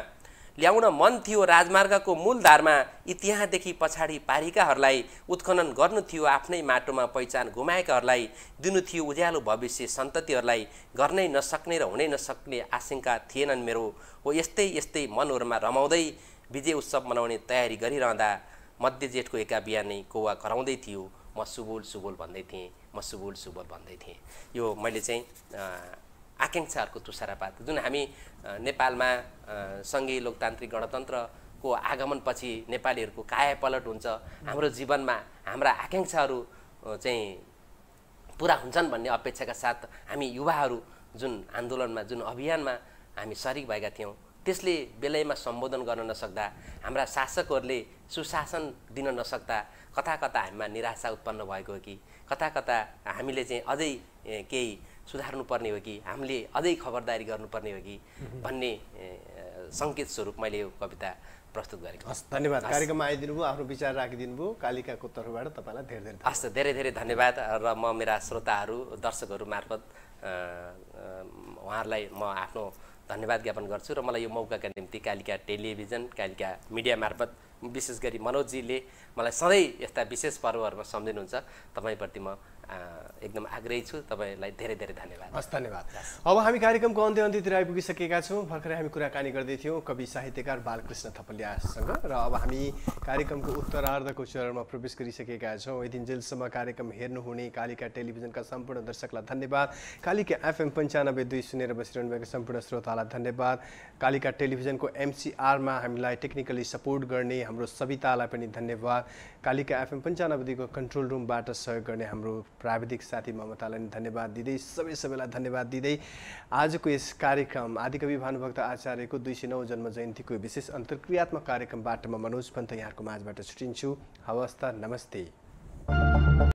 ल्याउन मन थियो राजमार्गको मूलधारमा इतिहासदेखि पछाडि पारिकाहरूलाई। उत्खनन गर्नु थियो आफ्नै माटोमा पहिचान गुमाएकाहरूलाई। दिनु थियो उज्यालो भविष्य सन्ततिहरूलाई। गर्नै नसक्ने र हुनै नसक्ने आशंका थिएनन् मेरो। हो यस्तै यस्तै मनहरूमा रमाउँदै विजय उत्सव मनाउने तयारी गरिरहँदा मध्य जेठको एका बिहानै कौवा कराउँदै थियो। म सुबोल सुबोल भन्दै थिएँ, म सुबोल सुबोल भन्दै थिएँ। यो मैले चाहिँ आकाङ्क्षाहरूको तुषारापात जुन हामी नेपालमा सङ्घीय लोकतान्त्रिक गणतन्त्रको आगमनपछि नेपालीहरूको कायापलट हुन्छ, हाम्रो जीवनमा हाम्रा आकाङ्क्षाहरू चाहिँ पुरा हुन्छन् भन्ने अपेक्षाका साथ हामी युवाहरू जुन आन्दोलनमा जुन अभियानमा हामी सरिक भएका थियौँ, त्यसले बेलैमा सम्बोधन गर्न नसक्दा, हाम्रा शासकहरूले सुशासन दिन नसक्दा कता कता हामीमा निराशा उत्पन्न भएको हो कि कता कता हामीले चाहिँ अझै केही सुधार्नुपर्ने हो कि हामीले अझै खबरदारी गर्नुपर्ने हो कि भन्ने सङ्केत स्वरूप मैले यो कविता प्रस्तुत गरेको। हस्, धन्यवाद। कार्यक्रममा आइदिनु भयो, आफ्नो विचार राखिदिनु भयो। कालिकाको तर्फबाट तपाईँलाई धेरै धेरै हस्, धेरै धेरै धन्यवाद। र म मेरा श्रोताहरू दर्शकहरू मार्फत उहाँहरूलाई म आफ्नो धन्यवाद ज्ञापन गर्छु र मलाई यो मौकाका निम्ति कालिका टेलिभिजन, कालिका मिडिया मार्फत विशेष गरी मनोजजीले मलाई सधैँ यस्ता विशेष पर्वहरूमा सम्झिनुहुन्छ। तपाईँप्रति म एकदम आग्रही छु। तपाईँलाई धेरै धेरै धन्यवाद। हस्, धन्यवाद। अब हामी कार्यक्रमको अन्त्यतिर आइपुगिसकेका छौँ। भर्खरै हामी कुराकानी गर्दै थियौँ कवि साहित्यकार बालकृष्ण थपलियासँग र अब हामी कार्यक्रमको उत्तरार्धको चरणमा प्रवेश गरिसकेका छौँ। यतिन्जेलसम्म कार्यक्रम हेर्नुहुने कालिका टेलिभिजनका सम्पूर्ण दर्शकलाई धन्यवाद। कालिका FM 95.2 सुनेर बसिरहनु भएको सम्पूर्ण श्रोतालाई धन्यवाद। कालिका टेलिभिजनको MCRमा हामीलाई टेक्निकली सपोर्ट गर्ने हाम्रो सवितालाई पनि धन्यवाद। कालिका FM 95.2 को कन्ट्रोल रुमबाट सहयोग गर्ने हाम्रो प्राविधिक साथी ममतालाई धन्यवाद दिँदै सबैलाई धन्यवाद दिँदै आजको यस कार्यक्रम आदिकवि भानुभक्त आचार्यको 209 जन्म जयन्तीको विशेष अन्तर्क्रियात्मक कार्यक्रमबाट म मनोज पन्त यहाँको माझबाट छुटिन्छु। हवस् त, नमस्ते।